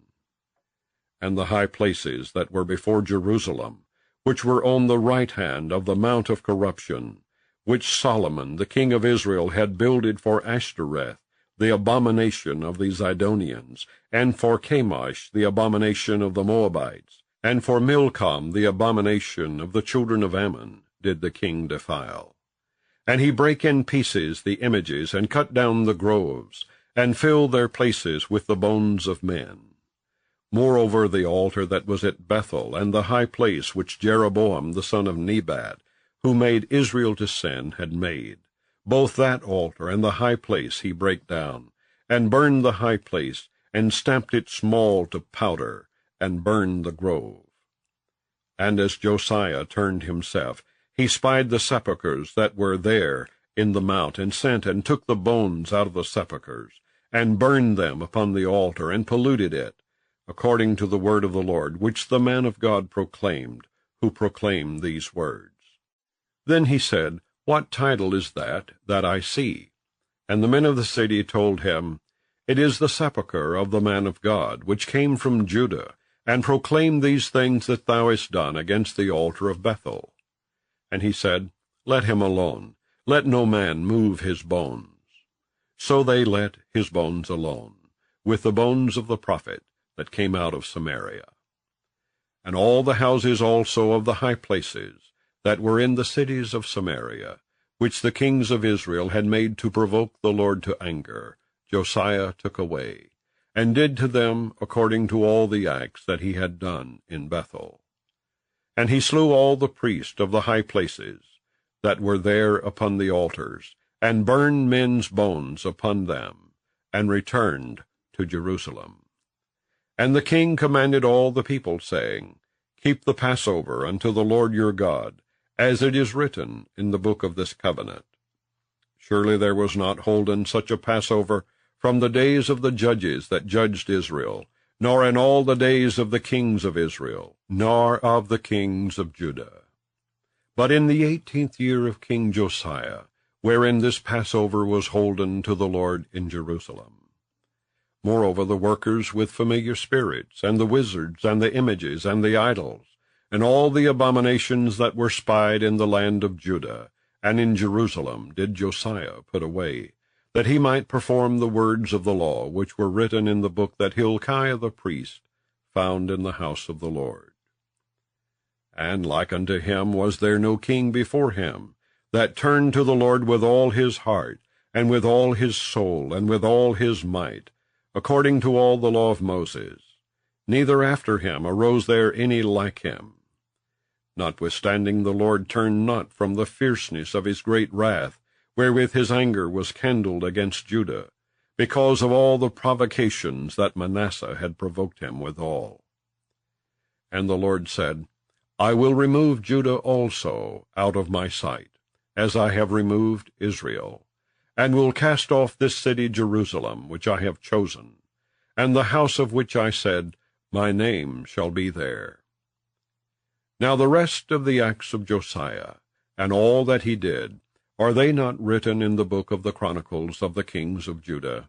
And the high places that were before Jerusalem, which were on the right hand of the mount of corruption, which Solomon the king of Israel had builded for Ashtoreth, the abomination of the Zidonians, and for Chemosh, the abomination of the Moabites, and for Milcom, the abomination of the children of Ammon, did the king defile. And he brake in pieces the images, and cut down the groves, and filled their places with the bones of men. Moreover, the altar that was at Bethel, and the high place which Jeroboam the son of Nebat, who made Israel to sin, had made, both that altar and the high place he brake down, and burned the high place, and stamped it small to powder, and burned the grove. And as Josiah turned himself, he spied the sepulchres that were there in the mount, and sent and took the bones out of the sepulchres, and burned them upon the altar, and polluted it, according to the word of the Lord, which the man of God proclaimed, who proclaimed these words. Then he said, What title is that I see? And the men of the city told him, It is the sepulchre of the man of God, which came from Judah, and proclaimed these things that thou hast done against the altar of Bethel. And he said, Let him alone, let no man move his bones. So they let his bones alone, with the bones of the prophet that came out of Samaria. And all the houses also of the high places that were in the cities of Samaria, which the kings of Israel had made to provoke the Lord to anger, Josiah took away, and did to them according to all the acts that he had done in Bethel. And he slew all the priests of the high places that were there upon the altars, and burned men's bones upon them, and returned to Jerusalem. And the king commanded all the people, saying, Keep the Passover unto the Lord your God, as it is written in the book of this covenant. Surely there was not holden such a Passover from the days of the judges that judged Israel, nor in all the days of the kings of Israel, nor of the kings of Judah. But in the 18th year of King Josiah, wherein this Passover was holden to the Lord in Jerusalem. Moreover, the workers with familiar spirits, and the wizards, and the images, and the idols, and all the abominations that were spied in the land of Judah, and in Jerusalem, did Josiah put away, that he might perform the words of the law which were written in the book that Hilkiah the priest found in the house of the Lord. And like unto him was there no king before him, that turned to the Lord with all his heart, and with all his soul, and with all his might, according to all the law of Moses. Neither after him arose there any like him. Notwithstanding the Lord turned not from the fierceness of his great wrath, wherewith his anger was kindled against Judah, because of all the provocations that Manasseh had provoked him withal. And the Lord said, I will remove Judah also out of my sight, as I have removed Israel, and will cast off this city Jerusalem, which I have chosen, and the house of which I said, My name shall be there. Now the rest of the acts of Josiah, and all that he did, are they not written in the book of the Chronicles of the kings of Judah?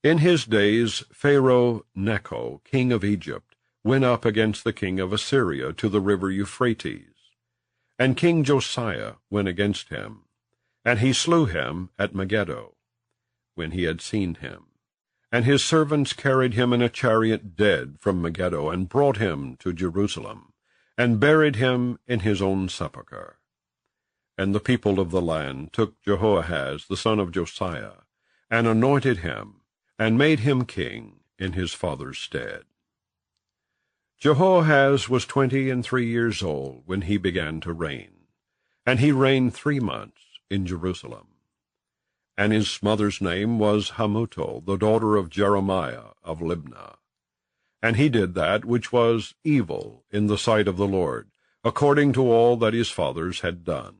In his days Pharaoh Necho, king of Egypt, went up against the king of Assyria to the river Euphrates. And King Josiah went against him, and he slew him at Megiddo, when he had seen him. And his servants carried him in a chariot dead from Megiddo, and brought him to Jerusalem, and buried him in his own sepulchre. And the people of the land took Jehoahaz the son of Josiah, and anointed him, and made him king in his father's stead. Jehoahaz was 23 years old when he began to reign, and he reigned 3 months in Jerusalem. And his mother's name was Hamutal, the daughter of Jeremiah of Libnah. And he did that which was evil in the sight of the Lord, according to all that his fathers had done.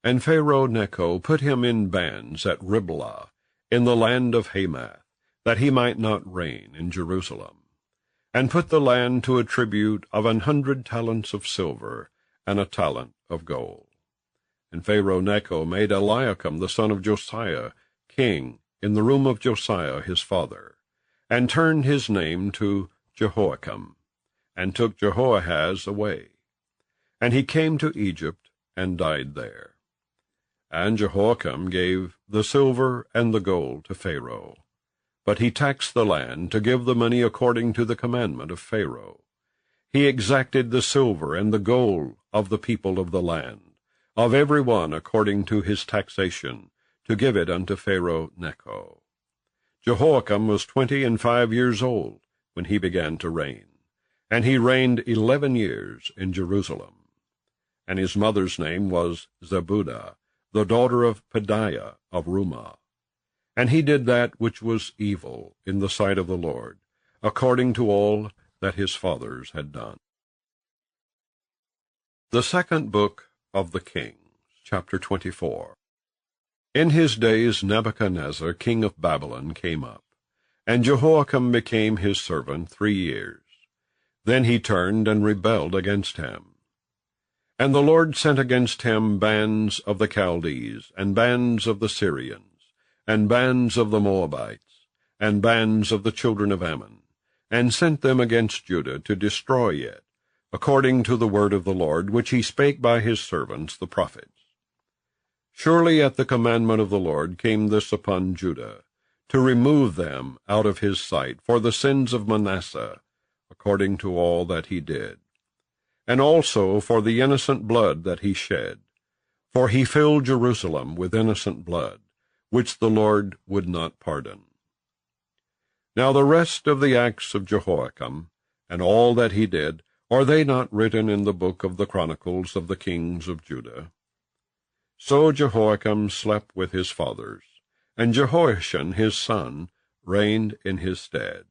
And Pharaoh Necho put him in bands at Riblah, in the land of Hamath, that he might not reign in Jerusalem, and put the land to a tribute of 100 talents of silver, and a talent of gold. And Pharaoh Necho made Eliakim the son of Josiah king in the room of Josiah his father, and turned his name to Jehoiakim, and took Jehoahaz away. And he came to Egypt, and died there. And Jehoiakim gave the silver and the gold to Pharaoh, but he taxed the land to give the money according to the commandment of Pharaoh. He exacted the silver and the gold of the people of the land, of every one according to his taxation, to give it unto Pharaoh Necho. Jehoiakim was 25 years old when he began to reign, and he reigned 11 years in Jerusalem. And his mother's name was Zebudah, the daughter of Pedaiah of Rumah. And he did that which was evil in the sight of the Lord, according to all that his fathers had done. The second book of the Kings, chapter 24. In his days Nebuchadnezzar king of Babylon came up, and Jehoiakim became his servant 3 years. Then he turned and rebelled against him. And the Lord sent against him bands of the Chaldees, and bands of the Syrians, and bands of the Moabites, and bands of the children of Ammon, and sent them against Judah to destroy it, according to the word of the Lord, which he spake by his servants the prophets. Surely at the commandment of the Lord came this upon Judah, to remove them out of his sight for the sins of Manasseh, according to all that he did, and also for the innocent blood that he shed. For he filled Jerusalem with innocent blood, which the Lord would not pardon. Now the rest of the acts of Jehoiakim, and all that he did, are they not written in the book of the Chronicles of the kings of Judah? So Jehoiakim slept with his fathers, and Jehoiachin his son reigned in his stead.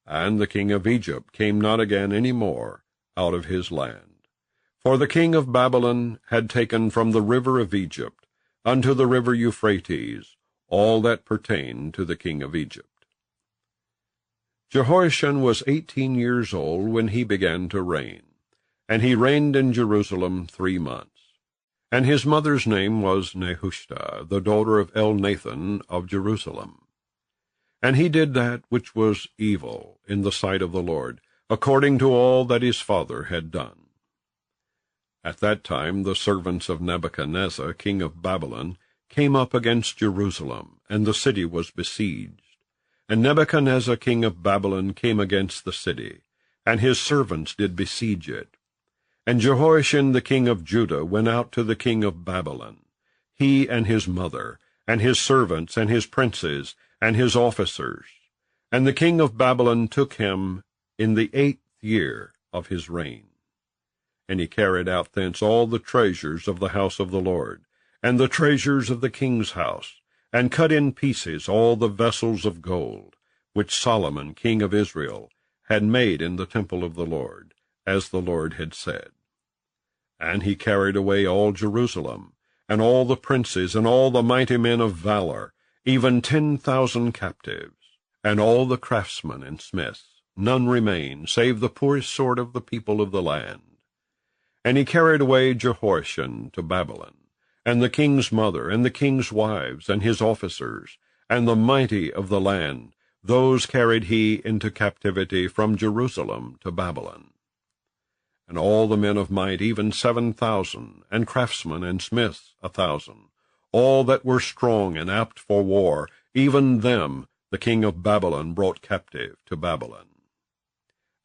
And the king of Egypt came not again any more out of his land. For the king of Babylon had taken from the river of Egypt unto the river Euphrates all that pertained to the king of Egypt. Jehoiachin was 18 years old when he began to reign, and he reigned in Jerusalem 3 months. And his mother's name was Nehushta, the daughter of Elnathan of Jerusalem. And he did that which was evil in the sight of the Lord, according to all that his father had done. At that time the servants of Nebuchadnezzar king of Babylon came up against Jerusalem, and the city was besieged. And Nebuchadnezzar king of Babylon came against the city, and his servants did besiege it. And Jehoiachin the king of Judah went out to the king of Babylon, he and his mother, and his servants, and his princes, and his officers. And the king of Babylon took him in the 8th year of his reign. And he carried out thence all the treasures of the house of the Lord, and the treasures of the king's house, and cut in pieces all the vessels of gold, which Solomon king of Israel had made in the temple of the Lord, as the Lord had said. And he carried away all Jerusalem, and all the princes, and all the mighty men of valor, even 10,000 captives, and all the craftsmen and smiths. None remained, save the poorest sort of the people of the land. And he carried away Jehoiachin to Babylon, and the king's mother, and the king's wives, and his officers, and the mighty of the land, those carried he into captivity from Jerusalem to Babylon. and all the men of might, even 7,000, and craftsmen and smiths 1,000, all that were strong and apt for war, even them the king of Babylon brought captive to Babylon.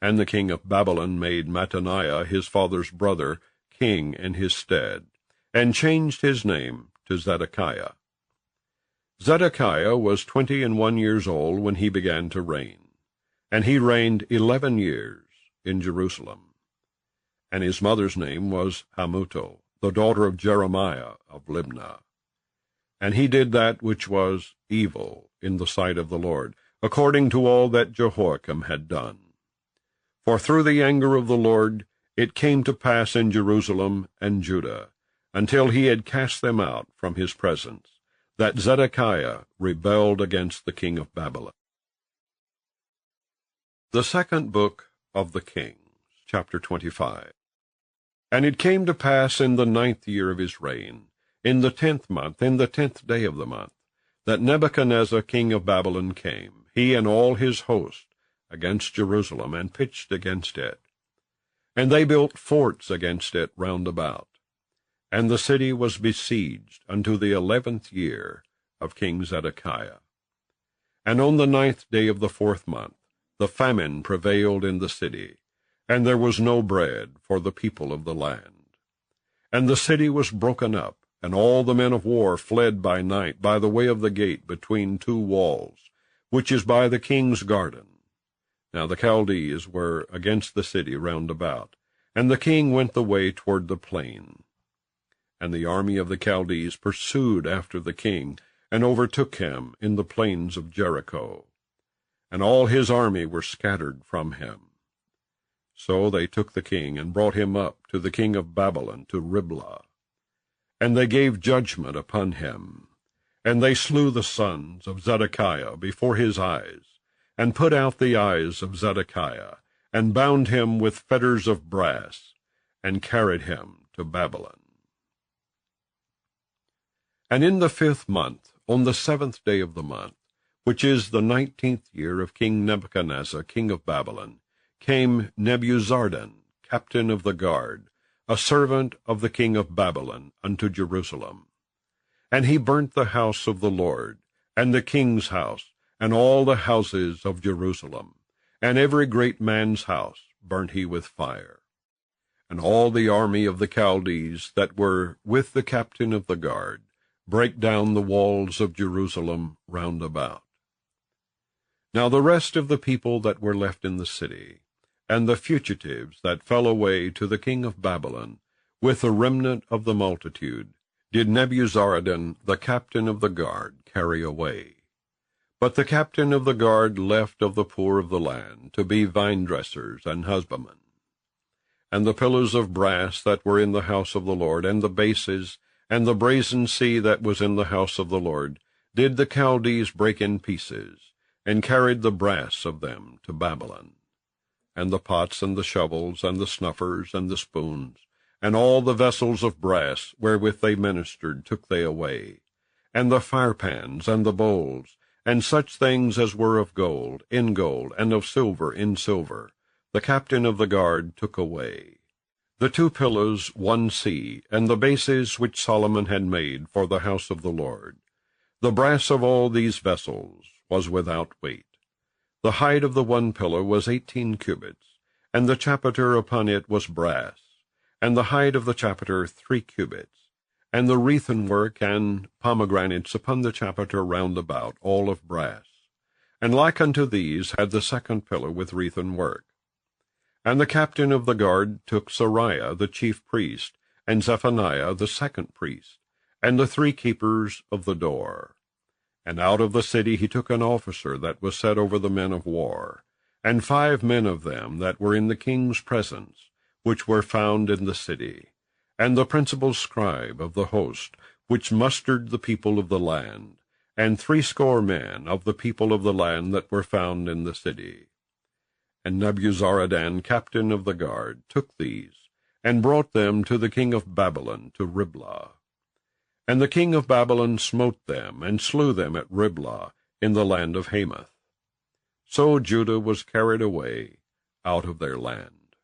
And the king of Babylon made Mattaniah his father's brother king in his stead, and changed his name to Zedekiah. Zedekiah was 21 years old when he began to reign, and he reigned 11 years in Jerusalem. And his mother's name was Hamutal, the daughter of Jeremiah of Libnah. And he did that which was evil in the sight of the Lord, according to all that Jehoiakim had done. For through the anger of the Lord it came to pass in Jerusalem and Judah, until he had cast them out from his presence, that Zedekiah rebelled against the king of Babylon. The second book of the Kings, chapter 25. And it came to pass in the 9th year of his reign, in the 10th month, in the 10th day of the month, that Nebuchadnezzar king of Babylon came, he and all his host, against Jerusalem, and pitched against it. And they built forts against it round about. And the city was besieged unto the 11th year of King Zedekiah. And on the 9th day of the 4th month the famine prevailed in the city, and there was no bread for the people of the land. And the city was broken up, and all the men of war fled by night by the way of the gate between two walls, which is by the king's garden. Now the Chaldees were against the city round about, and the king went the way toward the plain. And the army of the Chaldees pursued after the king, and overtook him in the plains of Jericho. And all his army were scattered from him. So they took the king, and brought him up to the king of Babylon to Riblah. And they gave judgment upon him. And they slew the sons of Zedekiah before his eyes, and put out the eyes of Zedekiah, and bound him with fetters of brass, and carried him to Babylon. And in the 5th month, on the 7th day of the month, which is the 19th year of King Nebuchadnezzar king of Babylon, came Nebuzaradan, captain of the guard, a servant of the king of Babylon, unto Jerusalem. And he burnt the house of the Lord, and the king's house, and all the houses of Jerusalem, and every great man's house burnt he with fire. And all the army of the Chaldees that were with the captain of the guard brake down the walls of Jerusalem round about. Now the rest of the people that were left in the city, and the fugitives that fell away to the king of Babylon, with the remnant of the multitude, did Nebuzaradan the captain of the guard carry away. But the captain of the guard left of the poor of the land to be vine-dressers and husbandmen. And the pillars of brass that were in the house of the Lord, and the bases, and the brazen sea that was in the house of the Lord, did the Chaldees break in pieces, and carried the brass of them to Babylon. And the pots, and the shovels, and the snuffers, and the spoons, and all the vessels of brass wherewith they ministered took they away, and the firepans, and the bowls, and such things as were of gold, in gold, and of silver, in silver, the captain of the guard took away. The 2 pillars, 1 sea, and the bases which Solomon had made for the house of the Lord. The brass of all these vessels was without weight. The height of the 1 pillar was 18 cubits, and the chapiter upon it was brass, and the height of the chapiter 3 cubits, and the wreathen work and pomegranates upon the chapiter round about, all of brass. And like unto these had the 2nd pillar with wreathen work. And the captain of the guard took Sariah the chief priest, and Zephaniah the 2nd priest, and the 3 keepers of the door. And out of the city he took an officer that was set over the men of war, and 5 men of them that were in the king's presence, which were found in the city, and the principal scribe of the host, which mustered the people of the land, and 60 men of the people of the land that were found in the city. And Nebuzaradan, captain of the guard, took these, and brought them to the king of Babylon to Riblah. And the king of Babylon smote them, and slew them at Riblah, in the land of Hamath. So Judah was carried away out of their land.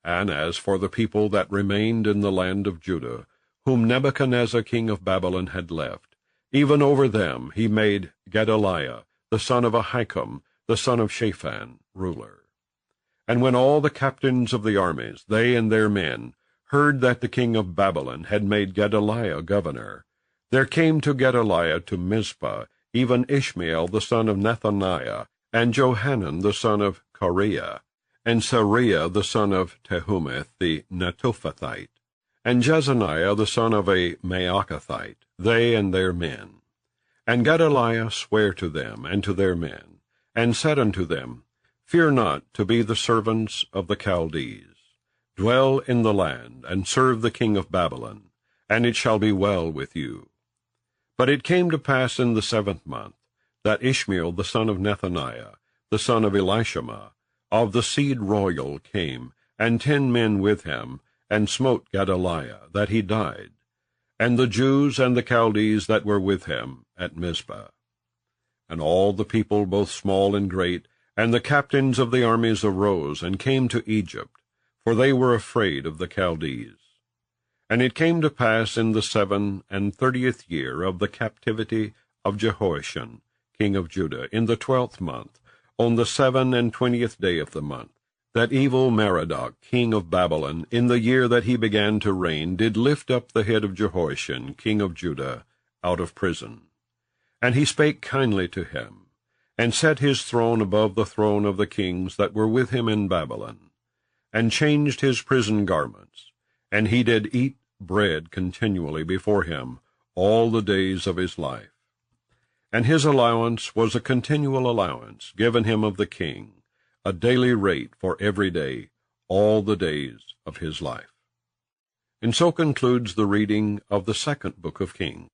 And as for the people that remained in the land of Judah, whom Nebuchadnezzar king of Babylon had left, even over them he made Gedaliah, the son of Ahikam, the son of Shaphan, ruler. And when all the captains of the armies, they and their men, heard that the king of Babylon had made Gedaliah governor, there came to Gedaliah to Mizpah even Ishmael the son of Nethaniah, and Johanan the son of Kareah, and Sariah the son of Tehumeth the Netophathite, and Jezaniah the son of a Maacathite, they and their men. And Gedaliah sware to them and to their men, and said unto them, Fear not to be the servants of the Chaldees. Dwell in the land, and serve the king of Babylon, and it shall be well with you. But it came to pass in the 7th month, that Ishmael the son of Nethaniah, the son of Elishama, of the seed royal, came, and 10 men with him, and smote Gedaliah, that he died, and the Jews and the Chaldees that were with him at Mizpah. And all the people, both small and great, and the captains of the armies arose, and came to Egypt, for they were afraid of the Chaldees. And it came to pass in the 37th year of the captivity of Jehoiachin, king of Judah, in the 12th month, on the 27th day of the month, that evil Merodach, king of Babylon, in the year that he began to reign, did lift up the head of Jehoiachin, king of Judah, out of prison. And he spake kindly to him, and set his throne above the throne of the kings that were with him in Babylon, and changed his prison garments, and he did eat bread continually before him all the days of his life. And his allowance was a continual allowance given him of the king, a daily rate for every day, all the days of his life. And so concludes the reading of the 2nd book of Kings.